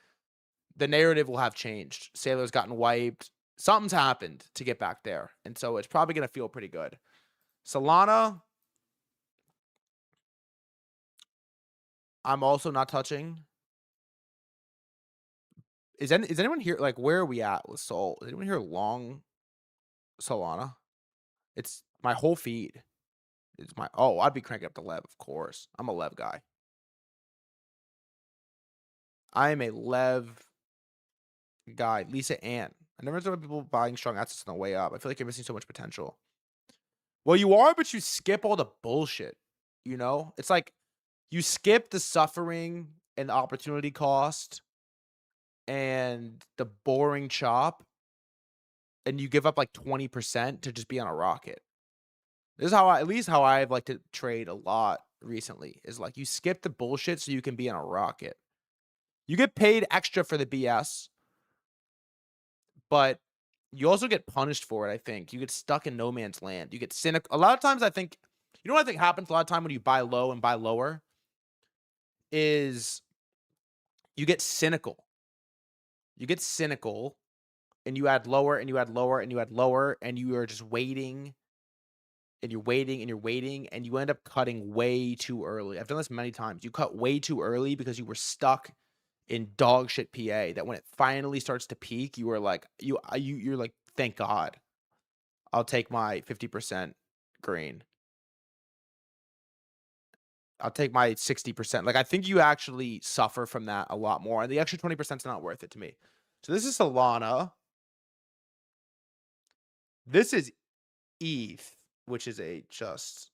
the narrative will have changed. Sailor's gotten wiped. Something's happened to get back there. And so it's probably going to feel pretty good. Solana, I'm also not touching. Is anyone here? Like, where are we at with Sol? Is anyone here long Solana? It's my whole feed. It's I'd be cranking up the Lev, of course. I'm a Lev guy. I am a Lev guy. Lisa Ann. I never saw people buying strong assets on the way up. I feel like you're missing so much potential. Well, you are, but you skip all the bullshit. You know? It's like you skip the suffering and the opportunity cost and the boring chop, and you give up like 20% to just be on a rocket. This is at least how I've liked to trade a lot recently, is like you skip the bullshit so you can be on a rocket. You get paid extra for the BS, but you also get punished for it, I think. You get stuck in no man's land. You get cynical. A lot of times I think, you know what I think happens a lot of time when you buy low and buy lower is you get cynical. You get cynical, and you add lower, and you add lower, and you add lower, and you are just waiting, and you're waiting, and you're waiting, and you end up cutting way too early. I've done this many times. You cut way too early because you were stuck in dog shit PA, that when it finally starts to peak, you were like, you're like, thank God, I'll take my 50% green. I'll take my 60%. Like, I think you actually suffer from that a lot more, and the extra 20% is not worth it to me. So this is Solana. This is ETH, which is a just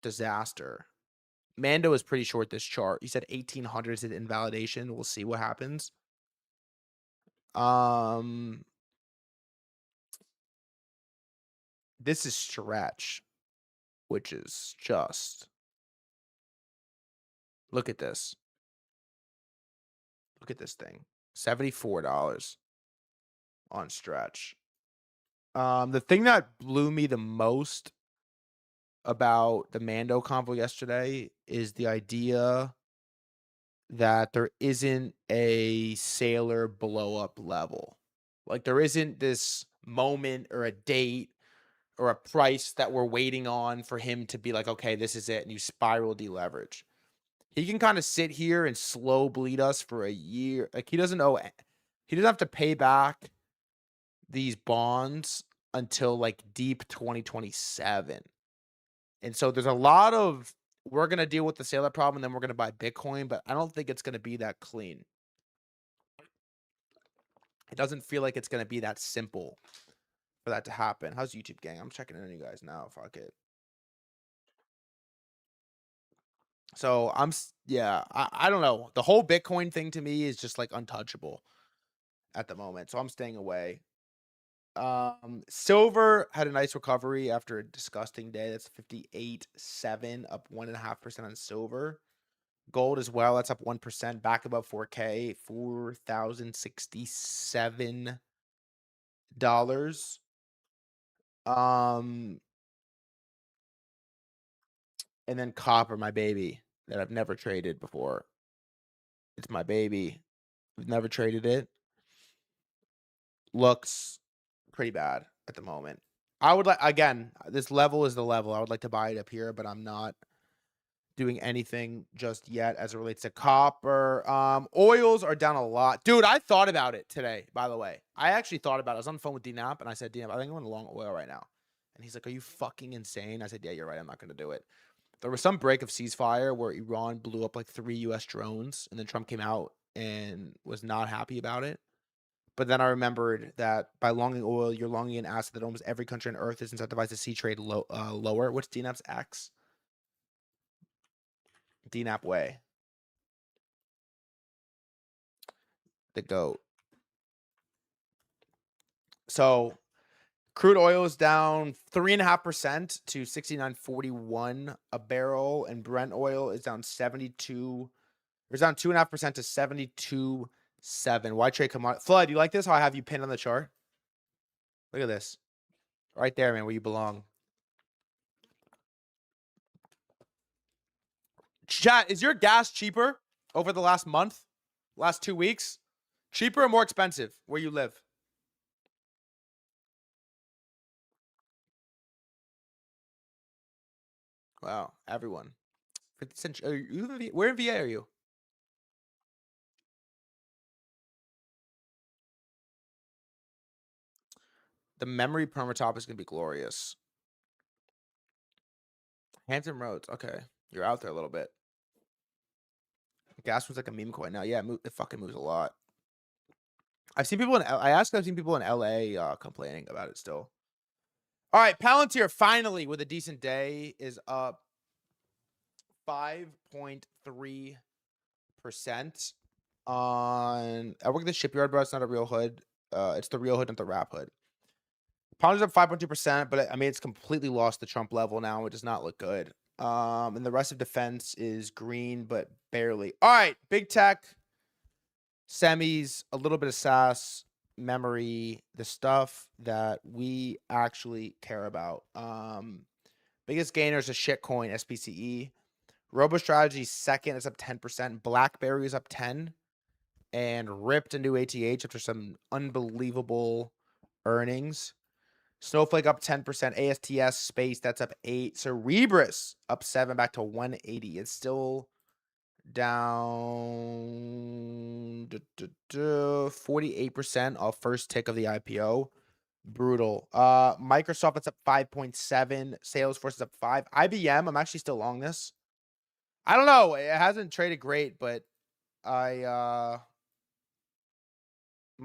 disaster. Mando is pretty short this chart. He said 1800 is an invalidation. We'll see what happens. This is Stretch, which is just, look at this. Look at this thing. $74 on Stretch. The thing that blew me the most about the Mando convo yesterday is the idea that there isn't a sailor blow up level. Like, there isn't this moment or a date or a price that we're waiting on for him to be like, okay, this is it, and you spiral deleverage. He can kind of sit here and slow bleed us for a year. Like, he doesn't have to pay back these bonds until like deep 2027. And so there's a lot of, we're going to deal with the sailor problem and then we're going to buy Bitcoin, but I don't think it's going to be that clean. It doesn't feel like it's going to be that simple for that to happen. How's YouTube, gang? I'm checking in on you guys now. Fuck it. So I don't know. The whole Bitcoin thing to me is just like untouchable at the moment. So I'm staying away. Silver had a nice recovery after a disgusting day. That's 58.7, up 1.5% on silver. Gold as well. That's up 1%, back above 4K, $4,067. And then copper, my baby, that I've never traded before. It's my baby. I've never traded it. Looks pretty bad at the moment. I would like, again, this level is the level. I would like to buy it up here, but I'm not doing anything just yet as it relates to copper. Oils are down a lot. Dude, I thought about it today, by the way. I actually thought about it. I was on the phone with DNAP, and I said, DNAP, I think I'm going long oil right now. And he's like, are you fucking insane? I said, yeah, you're right. I'm not going to do it. There was some break of ceasefire where Iran blew up like 3 U.S. drones, and then Trump came out and was not happy about it. But then I remembered that by longing oil, you're longing an asset that almost every country on Earth is incentivized to see trade lower. What's DNAP's X? DNAP way. The GOAT. So crude oil is down 3.5% to 69.41 a barrel, and Brent oil is down 72. It's down 2.5% to 72.7. Why trade commodity? Flood, you like this? How I have you pinned on the chart? Look at this. Right there, man, where you belong. Chat, is your gas cheaper over the last month? Last 2 weeks? Cheaper or more expensive where you live? Wow, everyone. 50 cents. Where in VA are you? The memory permatop is going to be glorious. Hampton Roads. Okay. You're out there a little bit. Gas was like a meme coin now. Yeah, it fucking moves a lot. I've seen people I've seen people in LA complaining about it still. All right, Palantir finally with a decent day is up 5.3% on. I work at the shipyard, but it's not a real hood. It's the real hood, not the wrap hood. Palantir's up 5.2%, but I mean it's completely lost the Trump level now. It does not look good. And the rest of defense is green, but barely. All right, big tech, semis, a little bit of SaaS, memory, the stuff that we actually care about. Biggest gainer is a shitcoin, SPCE. RoboStrategy second, it's up 10%. BlackBerry is up 10, and ripped into ATH after some unbelievable earnings. Snowflake up 10%. ASTS Space, that's up 8. Cerebras up 7, back to 180. It's still down 48% off first tick of the IPO. Brutal. Microsoft, it's up 5.7. Salesforce is up 5. IBM, I'm actually still long this. I don't know. It hasn't traded great, but I'm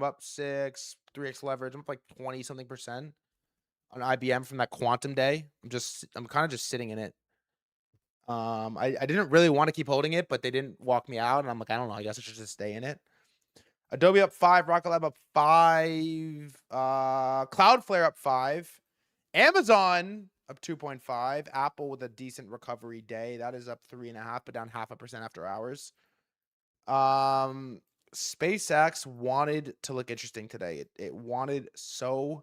up 6, 3x leverage. I'm up like 20 something percent on IBM from that quantum day. I'm kind of just sitting in it. I didn't really want to keep holding it, but they didn't walk me out, and I'm like, I don't know, I guess I should just stay in it. Adobe up 5, Rocket Lab up 5, Cloudflare up 5, Amazon up 2.5, Apple with a decent recovery day. That is up 3.5, but down 0.5% after hours. SpaceX wanted to look interesting today. It wanted so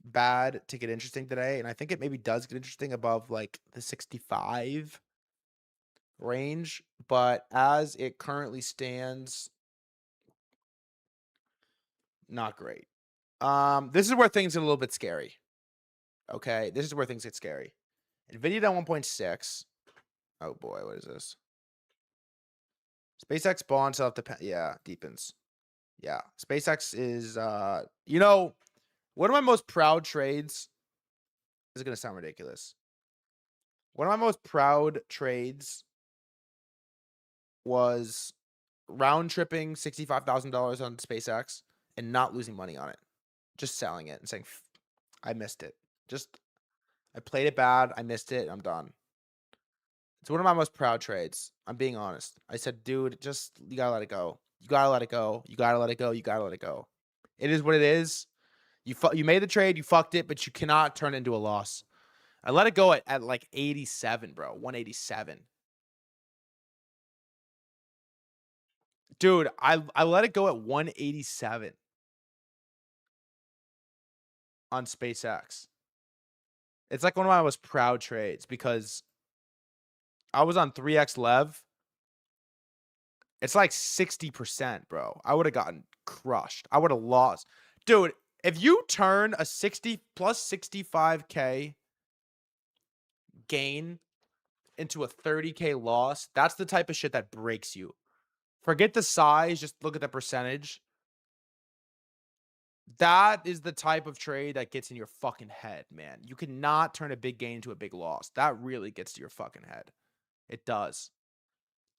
bad to get interesting today, and I think it maybe does get interesting above like the 65 range, but as it currently stands, not great. This is where things get a little bit scary. Okay, this is where things get scary. Nvidia down 1.6. Oh boy, what is this? SpaceX bond sell up to deepens. Yeah, SpaceX is you know, one of my most proud trades. This is gonna sound ridiculous. One of my most proud trades was round tripping $65,000 on SpaceX and not losing money on it. Just selling it and saying, I missed it. I played it bad. I missed it. I'm done. It's one of my most proud trades. I'm being honest. I said, dude, you gotta let it go. You gotta let it go. You gotta let it go. You gotta let it go. It is what it is. You made the trade. You fucked it, but you cannot turn it into a loss. I let it go at like 87, bro. 187. Dude, I let it go at 187 on SpaceX. It's like one of my most proud trades because I was on 3x lev. It's like 60%, bro. I would have gotten crushed. I would have lost. Dude, if you turn a 60 plus 65K gain into a 30K loss, that's the type of shit that breaks you. Forget the size, just look at the percentage. That is the type of trade that gets in your fucking head, man. You cannot turn a big gain into a big loss. That really gets to your fucking head. It does.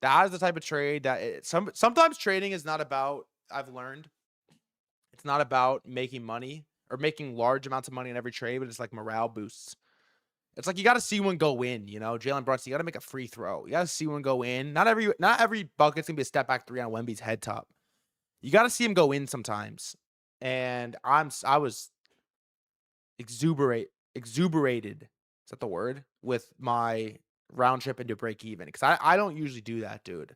That is the type of trade that sometimes trading is not about, I've learned, it's not about making money or making large amounts of money in every trade, but it's like morale boosts. It's like you got to see one go in, you know? Jalen Brunson, you got to make a free throw. You got to see one go in. Not every bucket's going to be a step back 3 on Wemby's head top. You got to see him go in sometimes. And I was exuberated. Is that the word? With my round trip into break even. Because I don't usually do that, dude.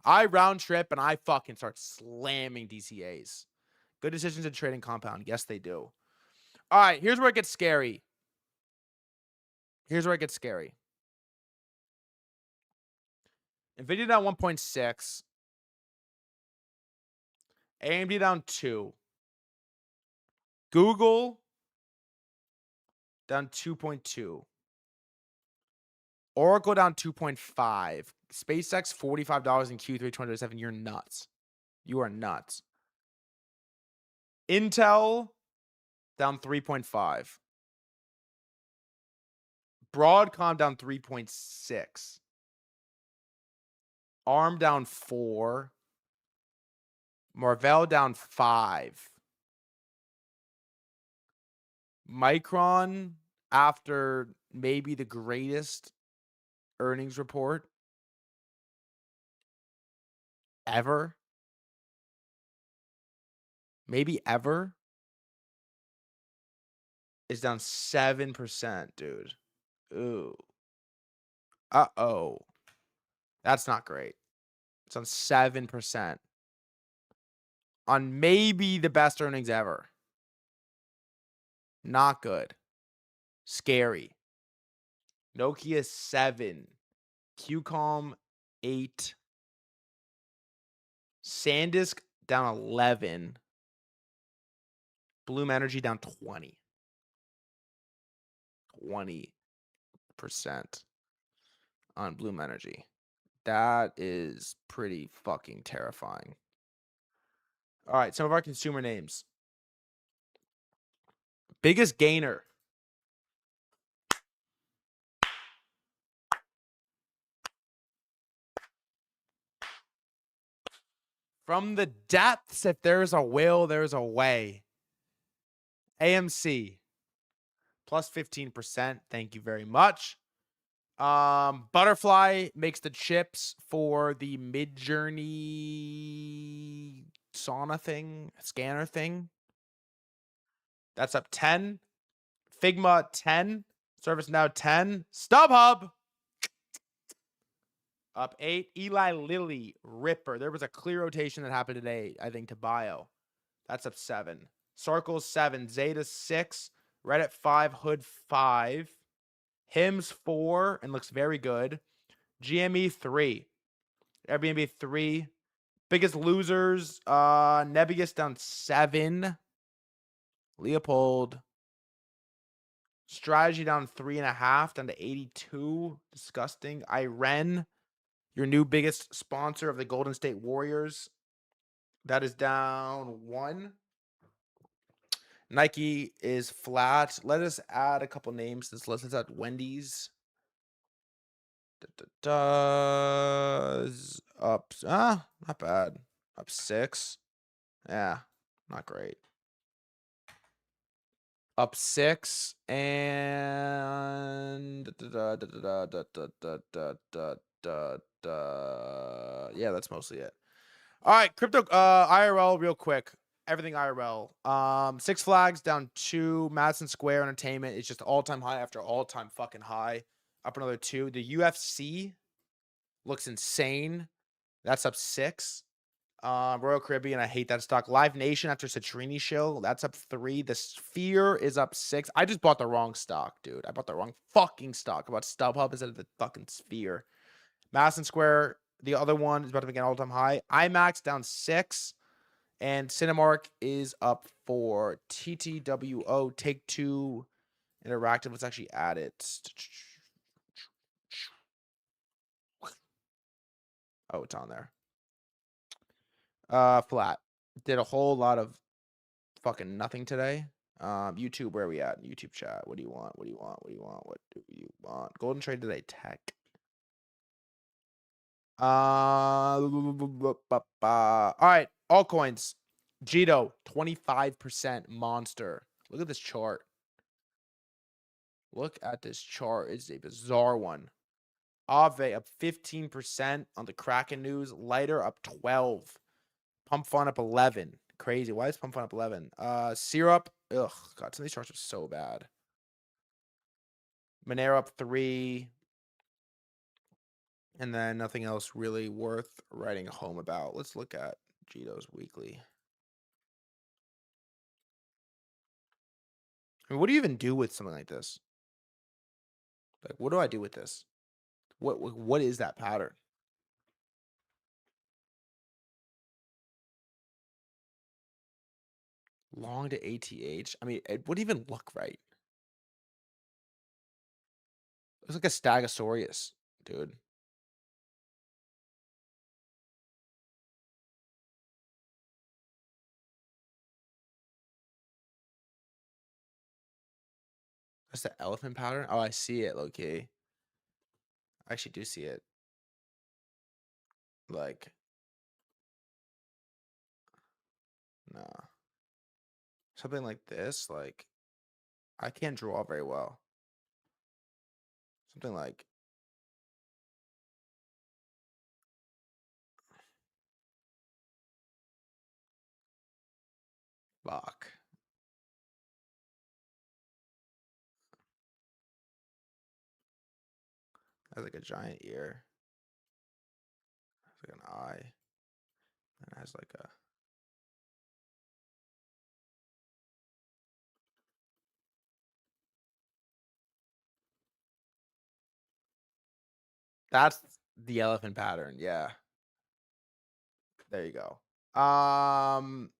I round trip and I fucking start slamming DCAs. Good decisions in trading compound. Yes, they do. All right, here's where it gets scary. Nvidia down 1.6. AMD down 2. Google down 2.2. Oracle down 2.5. SpaceX $45 in Q3 2027. You're nuts. You are nuts. Intel down 3.5. Broadcom down 3.6. ARM down 4. Marvell down 5. Micron, after maybe the greatest earnings report ever, maybe ever, is down 7%, dude. Ooh. Uh-oh. That's not great. It's on 7%. On maybe the best earnings ever. Not good. Scary. Nokia 7. QCOM 8. SanDisk down 11. Bloom Energy down 20. 20% on Bloom Energy. That is pretty fucking terrifying. All right, some of our consumer names. Biggest gainer. From the depths, if there's a will, there's a way. AMC plus 15%. Thank you very much. Butterfly makes the chips for the Midjourney sauna thing, scanner thing. That's up 10. Figma 10. ServiceNow 10. StubHub up 8. Eli Lilly, Ripper. There was a clear rotation that happened today, I think, to Bio. That's up 7. Circles 7. Zeta 6. Reddit 5. Hood 5. Hims 4 and looks very good. GME 3. Airbnb 3. Biggest losers. Nebius down 7. Leopold. Strategy down 3.5, down to 82. Disgusting. Iren, your new biggest sponsor of the Golden State Warriors. That is down 1. Nike is flat. Let us add a couple names to this list. Let's add Wendy's. Does up. Not bad. Up 6. Yeah, not great. Up 6 and yeah, that's mostly it. All right, crypto IRL real quick. Everything IRL. Six Flags down 2. Madison Square Entertainment is just all-time high after all-time fucking high. Up another 2. The UFC looks insane. That's up 6. Royal Caribbean, I hate that stock. Live Nation after Citrini show, that's up 3. The Sphere is up 6. I just bought the wrong stock, dude. I bought the wrong fucking stock. I bought StubHub instead of the fucking Sphere. Madison Square, the other one, is about to make an all-time high. IMAX down 6. And Cinemark is up 4. TTWO, Take-Two Interactive. Let's actually add it. Oh, it's on there. Flat. Did a whole lot of fucking nothing today. YouTube, where are we at? YouTube chat. What do you want? What do you want? What do you want? What do you want? Golden trade today. Tech. All right. Altcoins. Jito, 25% monster. Look at this chart. Look at this chart. It's a bizarre one. Aave up 15% on the Kraken news. Lighter up 12. Pump Fun up 11. Crazy. Why is Pump Fun up 11? Syrup. Ugh. God, some of these charts are so bad. Monero up 3. And then nothing else really worth writing home about. Let's look at Jito's weekly. I mean, what do you even do with something like this? Like, what do I do with this? What is that pattern? Long to ATH. I mean, it wouldn't even look right. Looks like a Stegosaurus, dude. That's the elephant pattern. Oh, I see it, low-key. I actually do see it. Like, nah. Something like this, like, I can't draw very well. Something like, fuck. Has like a giant ear. Has like an eye. And it has like a. The elephant pattern, yeah. There you go. And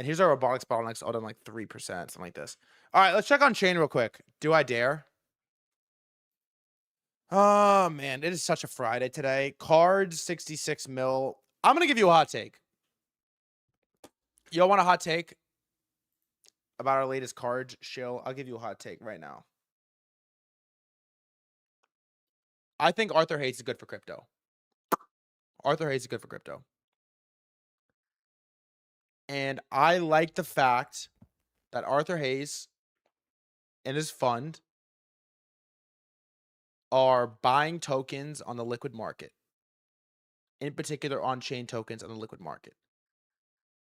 here's our robotics bottlenecks all done like 3%, something like this. All right, let's check on chain real quick. Do I dare? Oh man, it is such a Friday today. Cards 66 mil. I'm gonna give you a hot take. Y'all want a hot take about our latest card shill? I'll give you a hot take right now. I think Arthur Hayes is good for crypto. Arthur Hayes is good for crypto. And I like the fact that Arthur Hayes and his fund are buying tokens on the liquid market. In particular, on-chain tokens on the liquid market.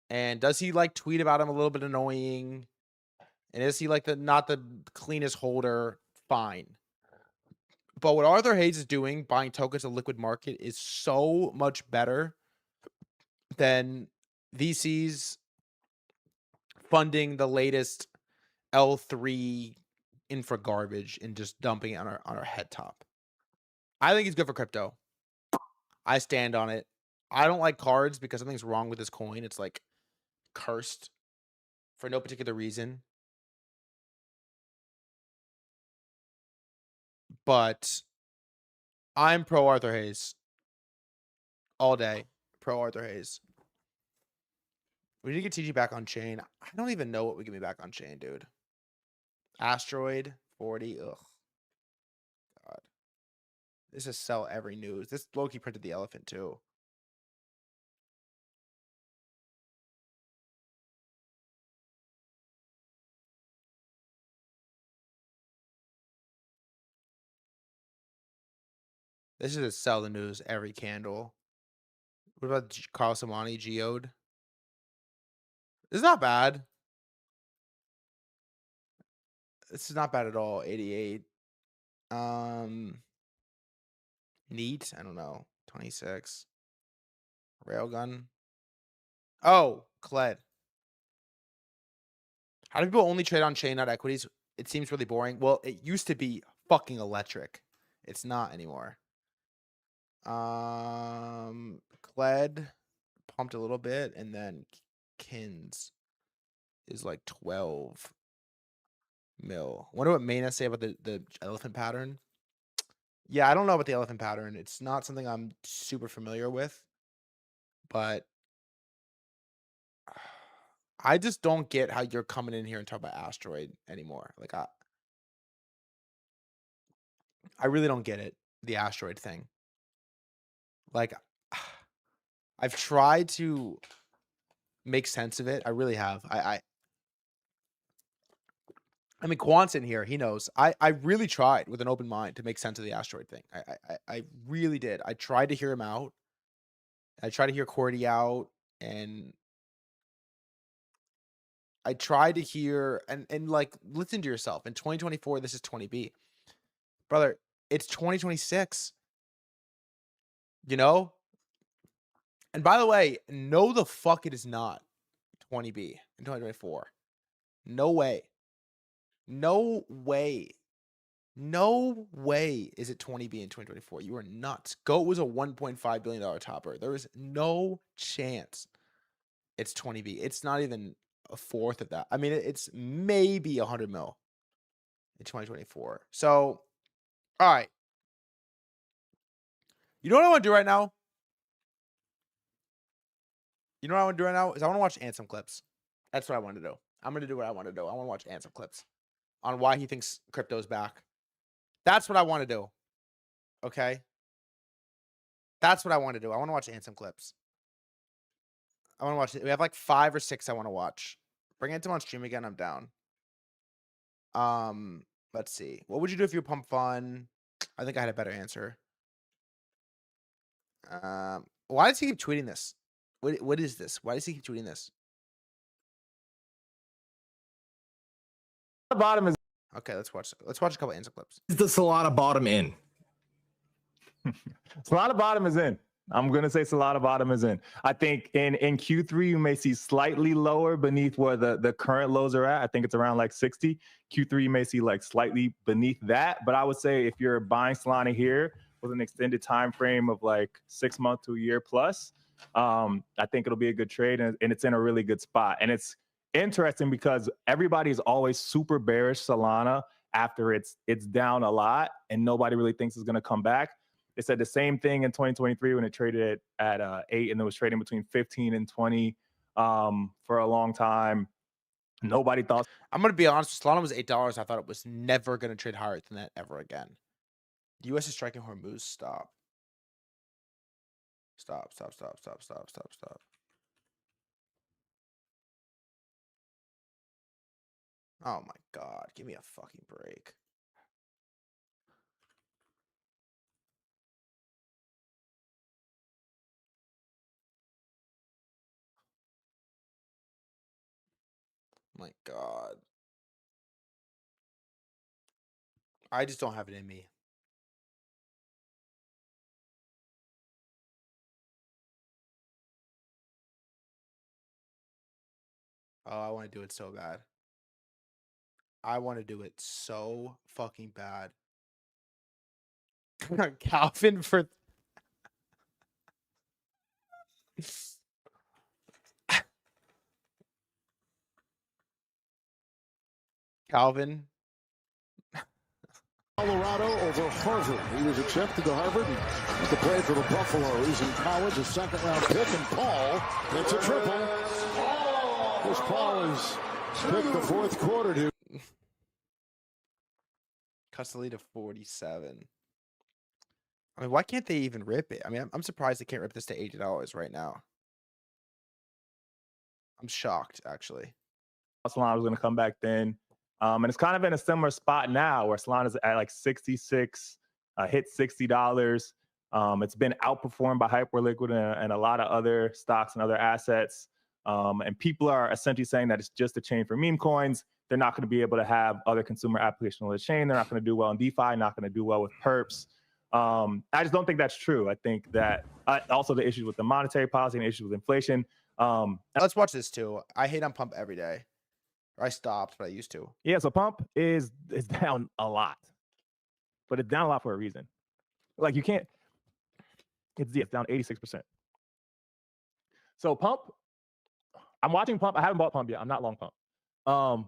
And does he like tweet about him a little bit annoying? And is he like not the cleanest holder? Fine. But what Arthur Hayes is doing, buying tokens on the liquid market, is so much better than VCs funding the latest L3 infra garbage and just dumping it on our head top. I think he's good for crypto. I stand on it. I don't like cards because something's wrong with this coin. It's like cursed for no particular reason. But I'm pro Arthur Hayes. All day. Pro Arthur Hayes. We need to get TG back on chain. I don't even know what would get me back on chain, dude. Asteroid 40. Ugh. God. This is sell every news. This Loki printed the elephant too. This is a sell the news every candle. What about Carl Samani geode? This is not bad. This is not bad at all. 88. Neat. I don't know. 26. Railgun. Oh, Kled. How do people only trade on chain, not equities? It seems really boring. Well, it used to be fucking electric. It's not anymore. Kled pumped a little bit, and then Kins is like 12 mil. Wonder what Mayna say about the elephant pattern. Yeah, I don't know about the elephant pattern. It's not something I'm super familiar with, but I just don't get how you're coming in here and talking about asteroid anymore. Like I really don't get it, the asteroid thing. Like I've tried to make sense of it. I really have. I mean, Quant's in here. He knows. I really tried with an open mind to make sense of the asteroid thing. I really did. I tried to hear him out. I tried to hear Cordy out, and I tried to hear and like listen to yourself. In 2024, this is 20B. Brother, it's 2026. You know? And by the way, no the fuck it is not 20B in 2024. No way. No way. No way is it 20B in 2024. You are nuts. GOAT was a $1.5 billion topper. There is no chance it's 20B. It's not even a fourth of that. I mean, it's maybe 100 mil in 2024. So, all right. You know what I want to do right now? You know what I want to do right now is I want to watch Ansem clips. That's what I want to do. I'm going to do what I want to do. I want to watch Ansem clips on why he thinks crypto's back. That's what I want to do. Okay? That's what I want to do. I want to watch Ansem clips. I want to watch it. We have like 5 or 6 I want to watch. Bring Ansem on stream again. I'm down. Let's see. What would you do if you pump fun? I think I had a better answer. Why does he keep tweeting this? What is this? Why does he keep tweeting this? The bottom is Okay, let's watch a couple Ansem clips. the Solana bottom in. Solana bottom is in. I'm going to say Solana bottom is in. I think in Q3, you may see slightly lower beneath where the current lows are at. I think it's around like 60. Q3, you may see like slightly beneath that. But I would say if you're buying Solana here with an extended time frame of like 6 months to a year plus, I think it'll be a good trade. And it's in a really good spot. And it's interesting because everybody is always super bearish Solana after it's down a lot and nobody really thinks it's going to come back. They said the same thing in 2023 when it traded at 8 and it was trading between 15 and 20 for a long time. Nobody thought. I'm going to be honest. Solana was $8. I thought it was never going to trade higher than that ever again. The U.S. is striking Hormuz. Stop. Stop, stop, stop, stop, stop, stop, stop. Oh my God. Give me a fucking break. My God. I just don't have it in me. Oh, I want to do it so bad. I want to do it so fucking bad. Calvin for... Calvin. Colorado over Harvard. He was accepted to Harvard and to play for the Buffaloes in college, a second-round pick, and Paul gets a triple. Chris Paul has picked the fourth quarter to Cuts the lead to 47. I mean, why can't they even rip it? I mean, I'm surprised they can't rip this to $80 right now. I'm shocked, actually. Solana was going to come back then. And it's kind of in a similar spot now where Solana is at like 66, hit $60. It's been outperformed by Hyperliquid and a lot of other stocks and other assets. And people are essentially saying that it's just a chain for meme coins. They're not going to be able to have other consumer applications on the chain. They're not going to do well in DeFi, not going to do well with perps. I just don't think that's true. I think that also the issues with the monetary policy and issues with inflation. Let's watch this too. I hate on Pump every day. I stopped, but I used to. Yeah, so Pump is down a lot. But it's down a lot for a reason. Like you can't, it's down 86%. So Pump, I'm watching Pump. I haven't bought Pump yet. I'm not long Pump.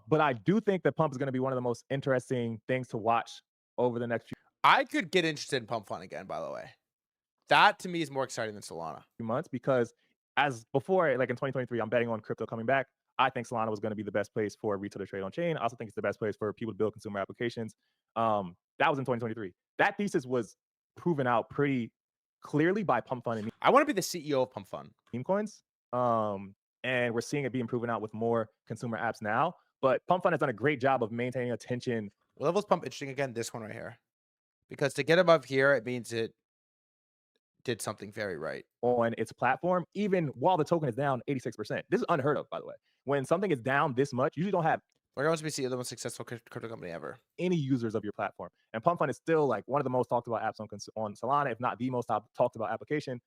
But I do think that Pump is going to be one of the most interesting things to watch over the next I could get interested in Pump Fun again, by the way. That to me is more exciting than Solana. few months because as before, like in 2023, I'm betting on crypto coming back. I think Solana was going to be the best place for retail to trade on chain. I also think it's the best place for people to build consumer applications. That was in 2023. That thesis was proven out pretty clearly by Pump Fun and I want to be the CEO of Pump Fun. meme coins. And we're seeing it being proven out with more consumer apps now. But Pump Fun has done a great job of maintaining attention. What level's Pump interesting again? This one right here. Because to get above here, it means it did something very right on its platform, even while the token is down 86%. This is unheard of, by the way. When something is down this much, you usually don't have We're going to be the most successful crypto company ever. any users of your platform. And Pump Fun is still like one of the most talked about apps on Solana, if not the most talked about application.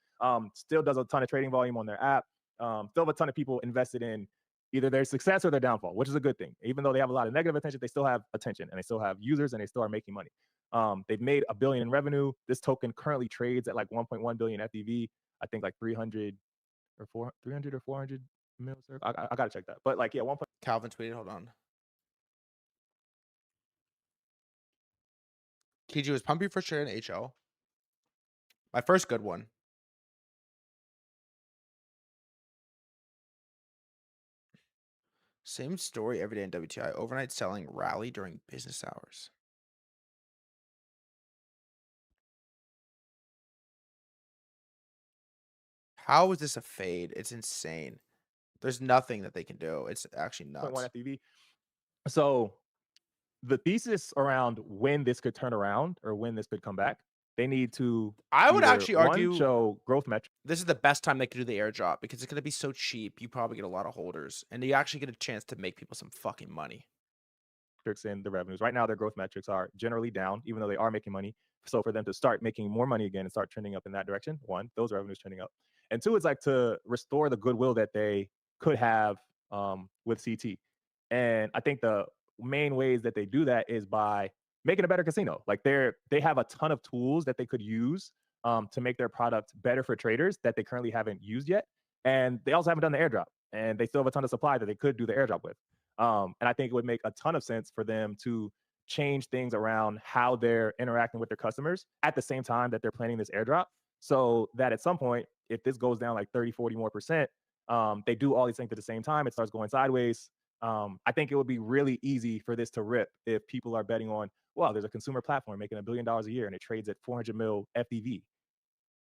Still does a ton of trading volume on their app. Still have a ton of people invested in either their success or their downfall, which is a good thing. Even though they have a lot of negative attention, they still have attention and they still have users and they still are making money. They've made $1 billion in revenue. This token currently trades at like 1.1 billion FEV. I think like 300 or 400 mil. I gotta check that. But like, yeah, 1. Calvin tweeted, hold on. Kiju, is Pumpy for sure in HO? My first good one. Same story every day in WTI. Overnight selling rally during business hours. How is this a fade? It's insane. There's nothing that they can do. It's actually nuts. 1 FEV. So the thesis around when this could turn around or when this could come back, they need to. I would actually argue show growth metrics. This is the best time they could do the airdrop because it's going to be so cheap. You probably get a lot of holders and you actually get a chance to make people some fucking money. metrics in the revenues. Right now, their growth metrics are generally down, even though they are making money. So for them to start making more money again and start trending up in that direction, one, those revenues trending up. And two, it's like to restore the goodwill that they could have with CT. And I think the main ways that they do that is by making a better casino. Like they have a ton of tools that they could use to make their product better for traders that they currently haven't used yet. And they also haven't done the airdrop. And they still have a ton of supply that they could do the airdrop with. And I think it would make a ton of sense for them to change things around how they're interacting with their customers at the same time that they're planning this airdrop, so that at some point, if this goes down like 30, 40 more percent, they do all these things at the same time, it starts going sideways. I think it would be really easy for this to rip if people are betting on, well, there's a consumer platform making $1 billion a year and it trades at 400 mil FDV.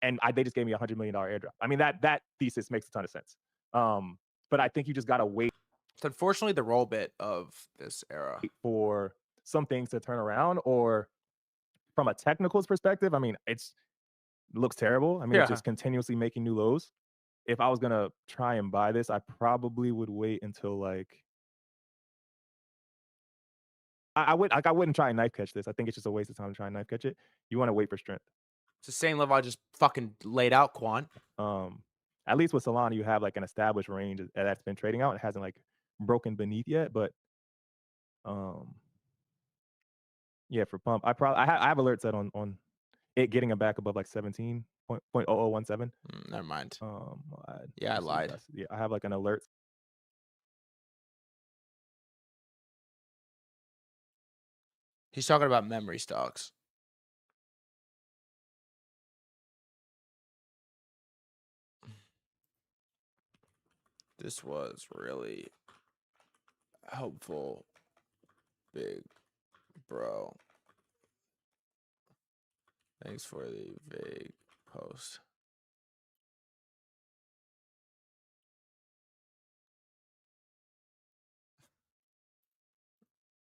And they just gave me $100 million airdrop. I mean, that thesis makes a ton of sense. But I think you just got to wait. It's unfortunately the roll bit of this era For some things to turn around, or from a technicals perspective, I mean, it looks terrible. I mean, it's just continuously making new lows. If I was going to try and buy this, I probably would wait until like, I wouldn't try and knife catch this. I think it's just a waste of time to try and knife catch it. You want to wait for strength. It's the same level I just fucking laid out, Quant. At least with Solana, you have like an established range that's been trading out. It hasn't like broken beneath yet, but yeah, for pump, I have alerts set on it getting a back above like 17.0017. Never mind. I lied. Yeah, I have like an alert. He's talking about memory stocks. This was really helpful, big bro. Thanks for the vague post.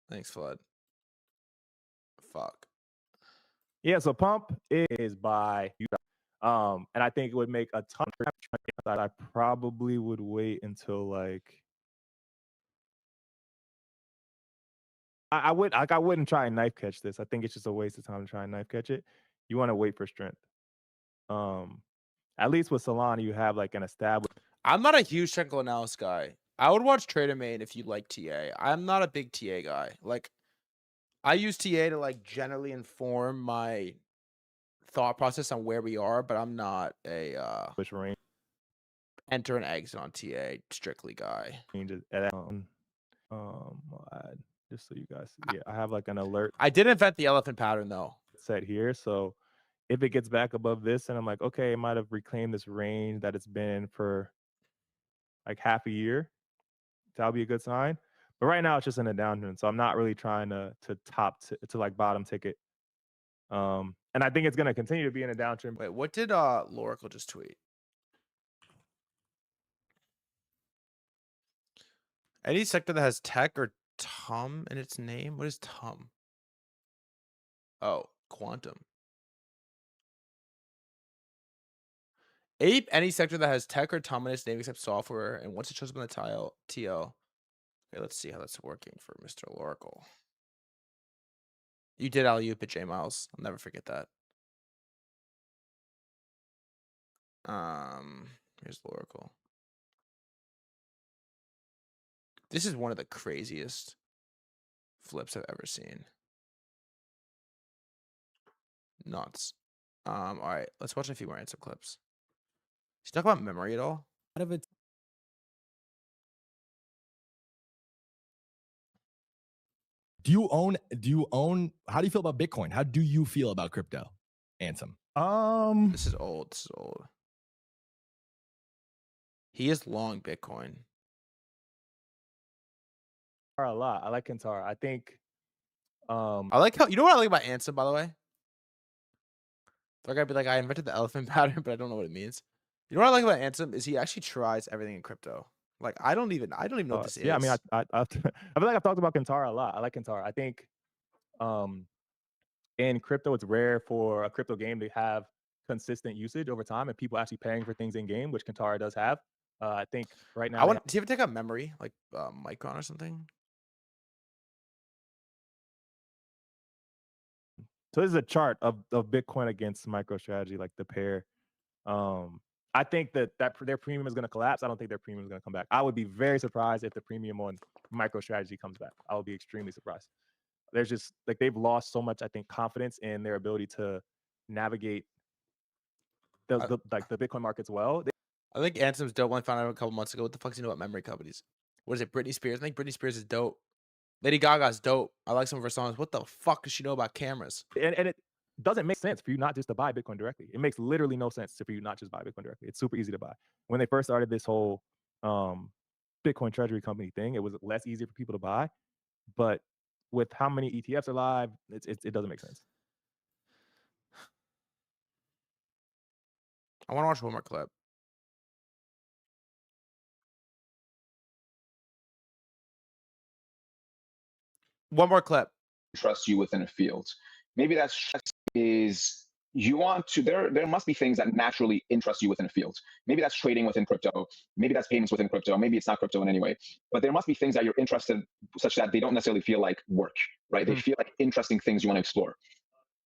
Thanks, Flood. Fuck. Yeah, so pump is by and I think it would make a ton of that. I probably would wait until like I wouldn't try and knife catch this. I think it's just a waste of time to try and knife catch it. You want to wait for strength. At least with Solana, you have like an established. I'm not a huge technical analysis guy. I would watch Trader Main if you like TA. I'm not a big TA guy. Like, I use TA to like generally inform my thought process on where we are, but I'm not a enter and exit on TA strictly guy. Just so you guys see, I have like an alert. I did invent the elephant pattern though. Set here, so if it gets back above this, and I'm like, okay, it might have reclaimed this range that it's been in for like half a year. That'll be a good sign. But right now, it's just in a downtrend, so I'm not really trying to like bottom ticket. And I think it's gonna continue to be in a downtrend. Wait, what did Loracle just tweet? Any sector that has tech or TUM in its name? What is TUM? Oh, quantum. Ape any sector that has tech or TUM in its name except software, and once it shows up in the TL. Okay, let's see how that's working for Mr. Loracle. You did alley-oop at J Miles. I'll never forget that. Here's Loracle. This is one of the craziest flips I've ever seen. Nuts. All right, let's watch a few more answer clips. Did you talk about memory at all? Out of it. Do you own, how do you feel about Bitcoin? How do you feel about crypto? Ansem. This is old. He is long Bitcoin. A lot. I like Kantara. I think I like how, you know what I like about Ansem, by the way? Like I'd be like, I invented the elephant pattern, but I don't know what it means. You know what I like about Ansem is he actually tries everything in crypto. Like I don't even know what this is. Yeah, I mean, I feel like I've talked about Kantara a lot. I like Kantara. I think in crypto, it's rare for a crypto game to have consistent usage over time and people actually paying for things in game, which Kantara does have. I think right now. Do you ever take out memory, like Micron or something? So this is a chart of Bitcoin against MicroStrategy, like the pair. I think that their premium is going to collapse. I don't think their premium is going to come back. I would be very surprised if the premium on MicroStrategy comes back. I would be extremely surprised. There's just like they've lost so much, I think, confidence in their ability to navigate the Bitcoin markets well. I think Anthem's dope. When I found out a couple months ago. What the fuck's he know about memory companies? What is it? Britney Spears. I think Britney Spears is dope. Lady Gaga's dope. I like some of her songs. What the fuck does she know about cameras? And it doesn't make sense for you not just to buy Bitcoin directly. It makes literally no sense for you not just buy Bitcoin directly. It's super easy to buy. When they first started this whole Bitcoin treasury company thing, it was less easy for people to buy. But with how many ETFs are live, it doesn't make sense. I want to watch one more clip. One more clip. Trust you within a field. Maybe that's is you want to there must be things that naturally interest you within a field. Maybe that's trading within crypto, maybe that's payments within crypto, maybe it's not crypto in any way, but there must be things that you're interested in such that they don't necessarily feel like work, right? They feel like interesting things you want to explore.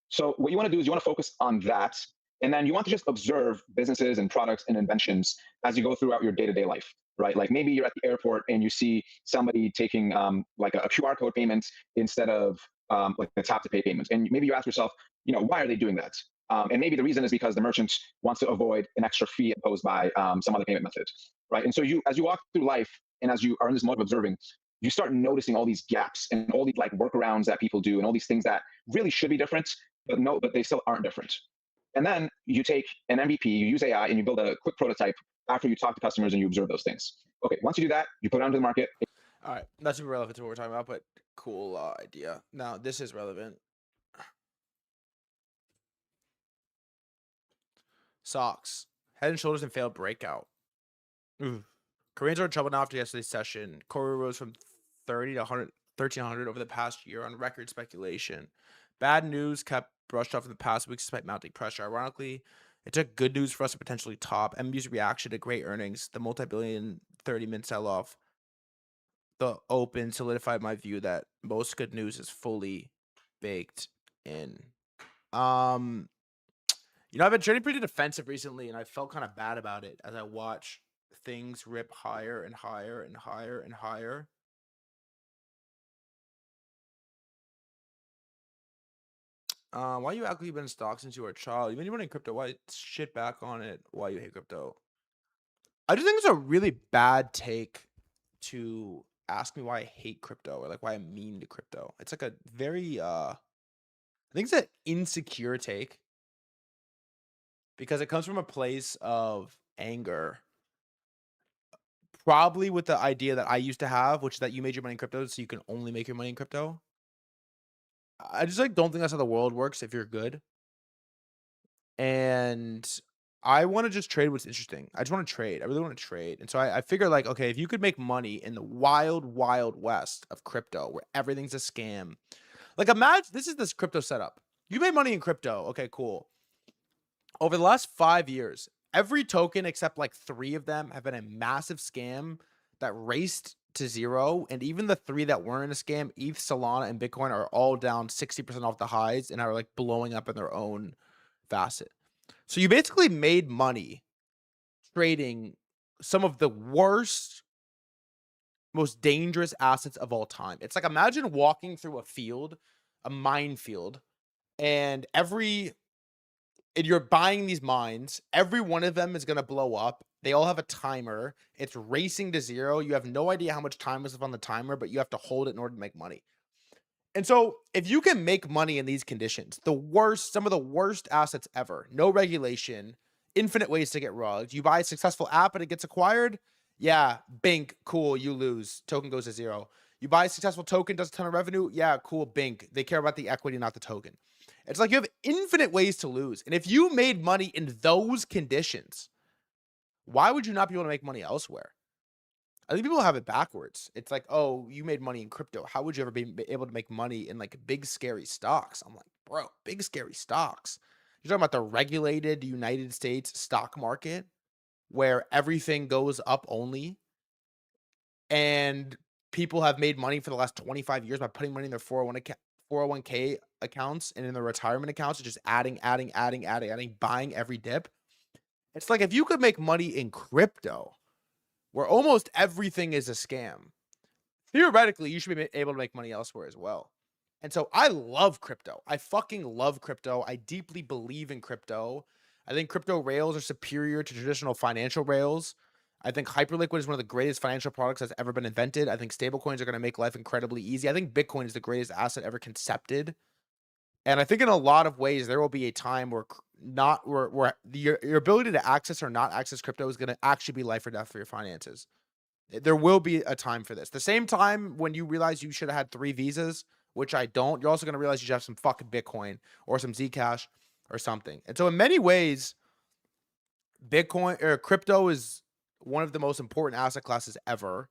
So what you want to do is you want to focus on that, and then you want to just observe businesses and products and inventions as you go throughout your day-to-day life, right? Like maybe you're at the airport and you see somebody taking like a QR code payment instead of like the tap to pay payment. And maybe you ask yourself, why are they doing that? And maybe the reason is because the merchant wants to avoid an extra fee imposed by some other payment method, right? And so as you walk through life and as you are in this mode of observing, you start noticing all these gaps and all these like workarounds that people do and all these things that really should be different, but they still aren't different. And then you take an MVP, you use AI, and you build a quick prototype after you talk to customers and you observe those things. Okay, once you do that, you put it onto the market. All right, that's super relevant to what we're talking about, but cool idea. Now, this is relevant. Socks. Head and Shoulders and failed breakout. Ooh. Koreans are in trouble now after yesterday's session. Core rose from 30 to 1,300 over the past year on record speculation. Bad news kept brushed off in the past weeks despite mounting pressure. Ironically, it took good news for us to potentially top. MU's reaction to great earnings, the multi-billion 30-minute sell-off, the open solidified my view that most good news is fully baked in. I've been trading pretty defensive recently, and I felt kind of bad about it as I watch things rip higher and higher and higher and higher. Why you act like you've been in stocks since you were a child? You've been running crypto. Why shit back on it? Why you hate crypto? I just think it's a really bad take to ask me why I hate crypto or like why I'm mean to crypto. It's like a very I think it's an insecure take because it comes from a place of anger. Probably with the idea that I used to have, which is that you made your money in crypto, so you can only make your money in crypto. I just don't think that's how the world works if you're good. And I want to just trade what's interesting. I just want to trade. I really want to trade. And so I figure like, okay, if you could make money in the wild, wild west of crypto where everything's a scam. Like imagine this crypto setup. You made money in crypto. Okay, cool. Over the last 5 years, every token except like 3 of them have been a massive scam that raced to zero. And even the 3 that weren't a scam, ETH, Solana, and Bitcoin are all down 60% off the highs and are like blowing up in their own facet. So you basically made money trading some of the worst, most dangerous assets of all time. It's like imagine walking through a field, a minefield, and you're buying these mines. Every one of them is going to blow up. They all have a timer. It's racing to zero. You have no idea how much time is left on the timer, but you have to hold it in order to make money. And so if you can make money in these conditions, some of the worst assets ever, no regulation, infinite ways to get rugged. You buy a successful app and it gets acquired. Yeah, bink, cool, you lose. Token goes to zero. You buy a successful token, does a ton of revenue. Yeah, cool, bink. They care about the equity, not the token. It's like you have infinite ways to lose. And if you made money in those conditions, why would you not be able to make money elsewhere? I think people have it backwards. It's like, oh, you made money in crypto. How would you ever be able to make money in like big, scary stocks? I'm like, bro, big, scary stocks. You're talking about the regulated United States stock market where everything goes up only. And people have made money for the last 25 years by putting money in their 401k 401k accounts and in their retirement accounts, just adding, buying every dip. It's like if you could make money in crypto, where almost everything is a scam, theoretically, you should be able to make money elsewhere as well. And so I love crypto. I fucking love crypto. I deeply believe in crypto. I think crypto rails are superior to traditional financial rails. I think Hyperliquid is one of the greatest financial products that's ever been invented. I think stablecoins are going to make life incredibly easy. I think Bitcoin is the greatest asset ever concepted. And I think in a lot of ways, there will be a time where your ability to access or not access crypto is going to actually be life or death for your finances. There will be a time for this. The same time when you realize you should have had 3 visas, which I don't, you're also going to realize you should have some fucking Bitcoin or some Zcash or something. And so in many ways, Bitcoin or crypto is one of the most important asset classes ever.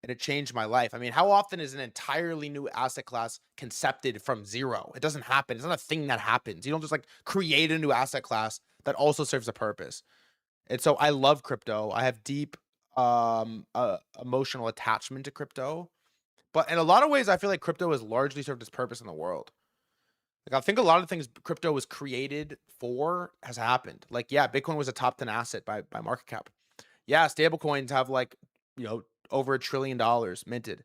And it changed my life. I mean, how often is an entirely new asset class concepted from zero? It doesn't happen. It's not a thing that happens. You don't just like create a new asset class that also serves a purpose. And so I love crypto. I have deep emotional attachment to crypto. But in a lot of ways, I feel like crypto has largely served its purpose in the world. Like I think a lot of things crypto was created for has happened. Like, yeah, Bitcoin was a top 10 asset by market cap. Yeah, stablecoins have like, over $1 trillion minted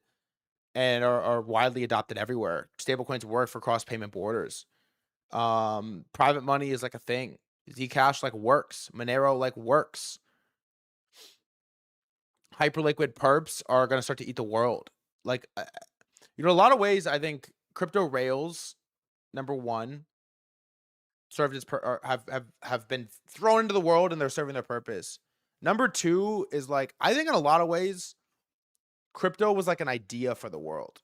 and are widely adopted everywhere. Stablecoins work for cross-payment borders. Private money is like a thing. Zcash like works. Monero like works. Hyperliquid perps are going to start to eat the world. Like, a lot of ways I think crypto rails, number one, served its have been thrown into the world and they're serving their purpose. Number two is like, I think in a lot of ways, crypto was like an idea for the world.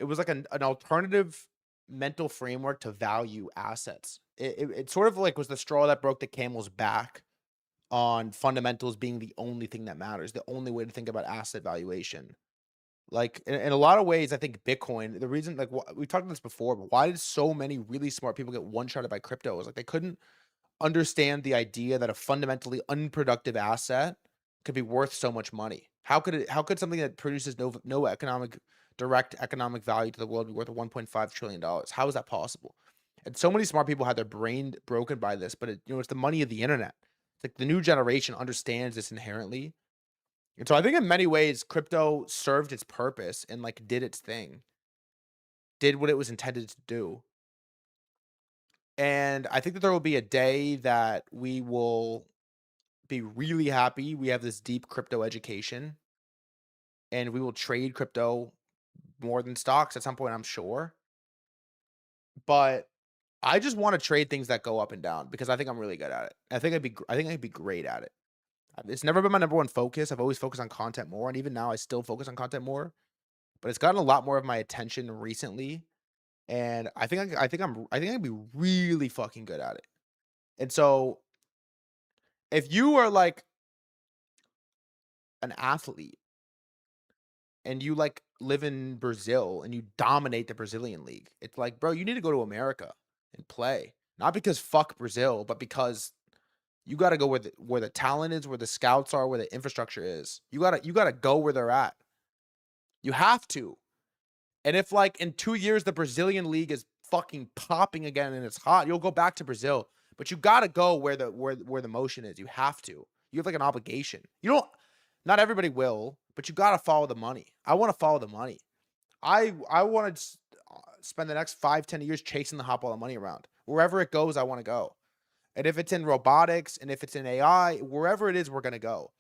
It was like an alternative mental framework to value assets. It sort of like was the straw that broke the camel's back on fundamentals being the only thing that matters, the only way to think about asset valuation. Like in a lot of ways, I think Bitcoin, the reason, like we talked about this before, but why did so many really smart people get one-shotted by crypto? It was like they couldn't understand the idea that a fundamentally unproductive asset could be worth so much money. How could something that produces no direct economic value to the world be worth $1.5 trillion? How is that possible? And so many smart people had their brain broken by this, but it's the money of the internet. It's like the new generation understands this inherently. And so I think in many ways, crypto served its purpose and like did its thing, did what it was intended to do. And I think that there will be a day that we will be really happy we have this deep crypto education and we will trade crypto more than stocks at some point, I'm sure. But I just want to trade things that go up and down because I think I'm really good at it. I think I'd be great at it. It's never been my number one focus. I've always focused on content more, and even now I still focus on content more. But it's gotten a lot more of my attention recently, and I think I'd be really fucking good at it. And so, if you are like an athlete and you like live in Brazil and you dominate the Brazilian league, it's like, bro, you need to go to America and play. Not because fuck Brazil, but because you got to go where the talent is, where the scouts are, where the infrastructure is. You got to go where they're at. You have to. And if like in 2 years the Brazilian league is fucking popping again and it's hot, you'll go back to Brazil. But you got to go where the motion is. You have to. You have like an obligation. Not everybody will, but you got to follow the money. I want to follow the money. I want to spend the next 5-10 years chasing the hot ball of money around. Wherever it goes, I want to go. And if it's in robotics and if it's in AI, wherever it is, we're going to go.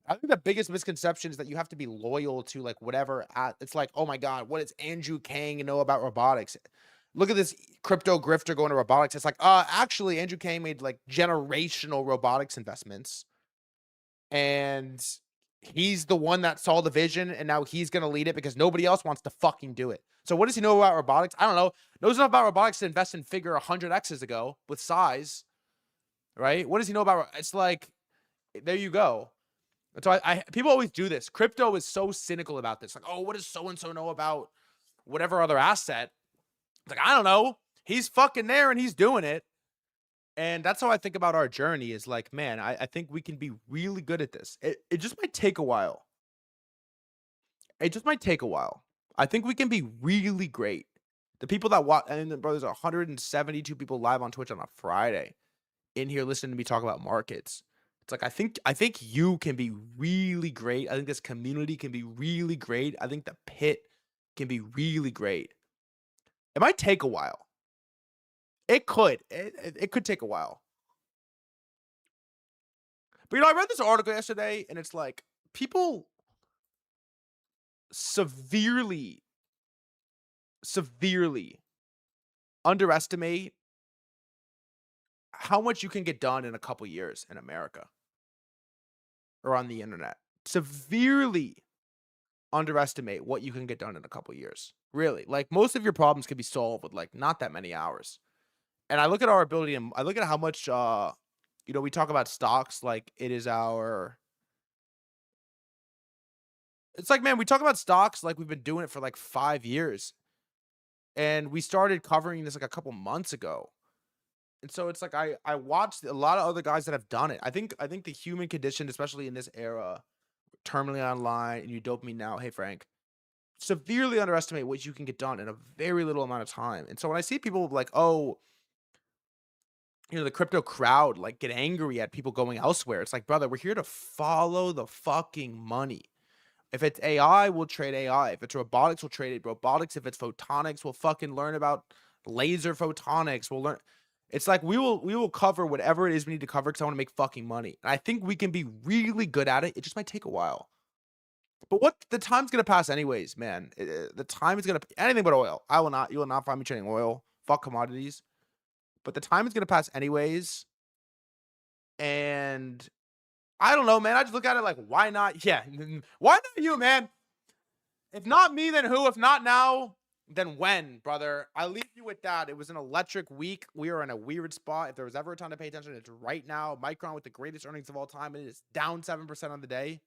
I think the biggest misconception is that you have to be loyal to like whatever. It's like, oh my God, what does Andrew Kang know about robotics? Look at this crypto grifter going to robotics. It's like, actually, Andrew Kang made like generational robotics investments. And he's the one that saw the vision and now he's going to lead it because nobody else wants to fucking do it. So what does he know about robotics? I don't know. Knows enough about robotics to invest in Figure 100Xs ago with size. Right? What does he know about? It's like, there you go. And so people always do this. Crypto is so cynical about this. Like, oh, what does so-and-so know about whatever other asset? It's like, I don't know. He's fucking there and he's doing it. And that's how I think about our journey is like, man, I think we can be really good at this. It just might take a while. It just might take a while. I think we can be really great. The people that watch, and bro, there's 172 people live on Twitch on a Friday in here listening to me talk about markets. It's like, I think you can be really great. I think this community can be really great. I think the pit can be really great. It might take a while. It could. It could take a while. But, you know, I read this article yesterday, and it's like, people severely underestimate how much you can get done in a couple years in America or on the internet. Severely underestimate what you can get done in a couple years. Really. Like, most of your problems can be solved with, like, not that many hours. And I look at our ability, and I look at how much, you know, we talk about stocks like it is our... It's like, man, we talk about stocks like we've been doing it for like 5 years. And we started covering this like a couple months ago. And so it's like I watched a lot of other guys that have done it. I think the human condition, especially in this era, terminally online and you dopamine now, hey Frank, severely underestimate what you can get done in a very little amount of time. And so when I see people like, oh, you know, the crypto crowd like get angry at people going elsewhere, it's like, brother, we're here to follow the fucking money. If it's AI, we'll trade AI. If it's robotics, we'll trade robotics. If it's photonics, we'll fucking learn about laser photonics. We'll learn. It's like we will cover whatever it is we need to cover because I want to make fucking money. And I think we can be really good at it. It just might take a while. But what the time's gonna pass anyways, man. The time is gonna anything but oil. You will not find me trading oil. Fuck commodities. But the time is gonna pass anyways. And I don't know, man. I just look at it like, why not? Yeah, why not you, man? If not me, then who? If not now, then when, brother? I leave you with that. It was an electric week. We are in a weird spot. If there was ever a time to pay attention, it's right now. Micron with the greatest earnings of all time, and it is down 7% on the day.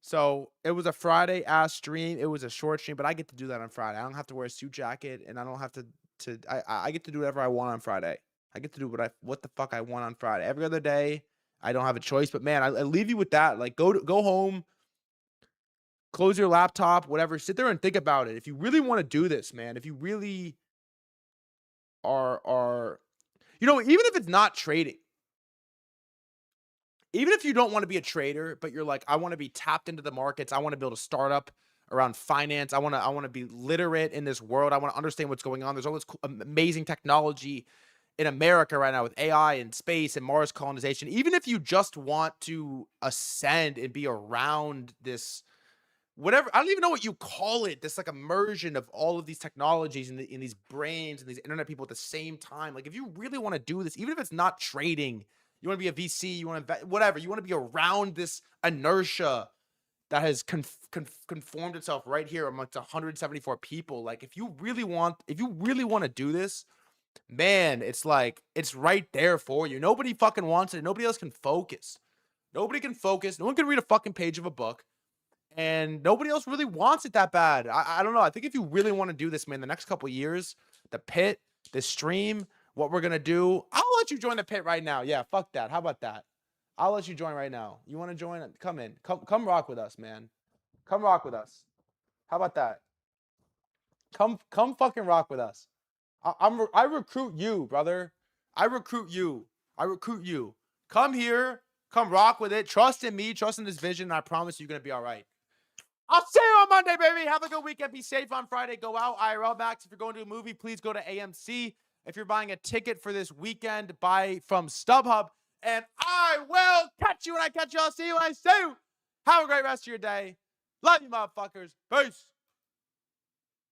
So it was a Friday ass stream. It was a short stream, but I get to do that on Friday. I don't have to wear a suit jacket, and I don't have to I get to do whatever I want on Friday. I get to do what the fuck I want on Friday. Every other day, I don't have a choice. But man, I leave you with that. Like, go home, close your laptop, whatever. Sit there and think about it. If you really want to do this, man, if you really are, you know, even if it's not trading, even if you don't want to be a trader, but you're like, I want to be tapped into the markets. I want to build a startup around finance. I want to be literate in this world. I want to understand what's going on. There's all this amazing technology in America right now with AI and space and Mars colonization. Even if you just want to ascend and be around this, whatever, I don't even know what you call it, this like immersion of all of these technologies in these brains and these internet people at the same time. Like, if you really want to do this, even if it's not trading, you want to be a VC, you want to whatever, you want to be around this inertia that has conformed itself right here amongst 174 people. Like, if you really want to do this, man, it's like, it's right there for you. Nobody fucking wants it. Nobody else can focus. Nobody can focus. No one can read a fucking page of a book. And nobody else really wants it that bad. I don't know. I think if you really want to do this, man, the next couple of years, the pit, the stream, what we're going to do, I'll let you join the pit right now. Yeah, fuck that. How about that? I'll let you join right now. You want to join? Come in. Come rock with us, man. Come rock with us. How about that? Come fucking rock with us. I recruit you, brother. I recruit you. Come here. Come rock with it. Trust in me. Trust in this vision. And I promise you're going to be all right. I'll see you on Monday, baby. Have a good weekend. Be safe on Friday. Go out. IRL Max. If you're going to a movie, please go to AMC. If you're buying a ticket for this weekend, buy from StubHub. And I will catch you when I catch you. I'll see you when I see you. Have a great rest of your day. Love you, motherfuckers. Peace.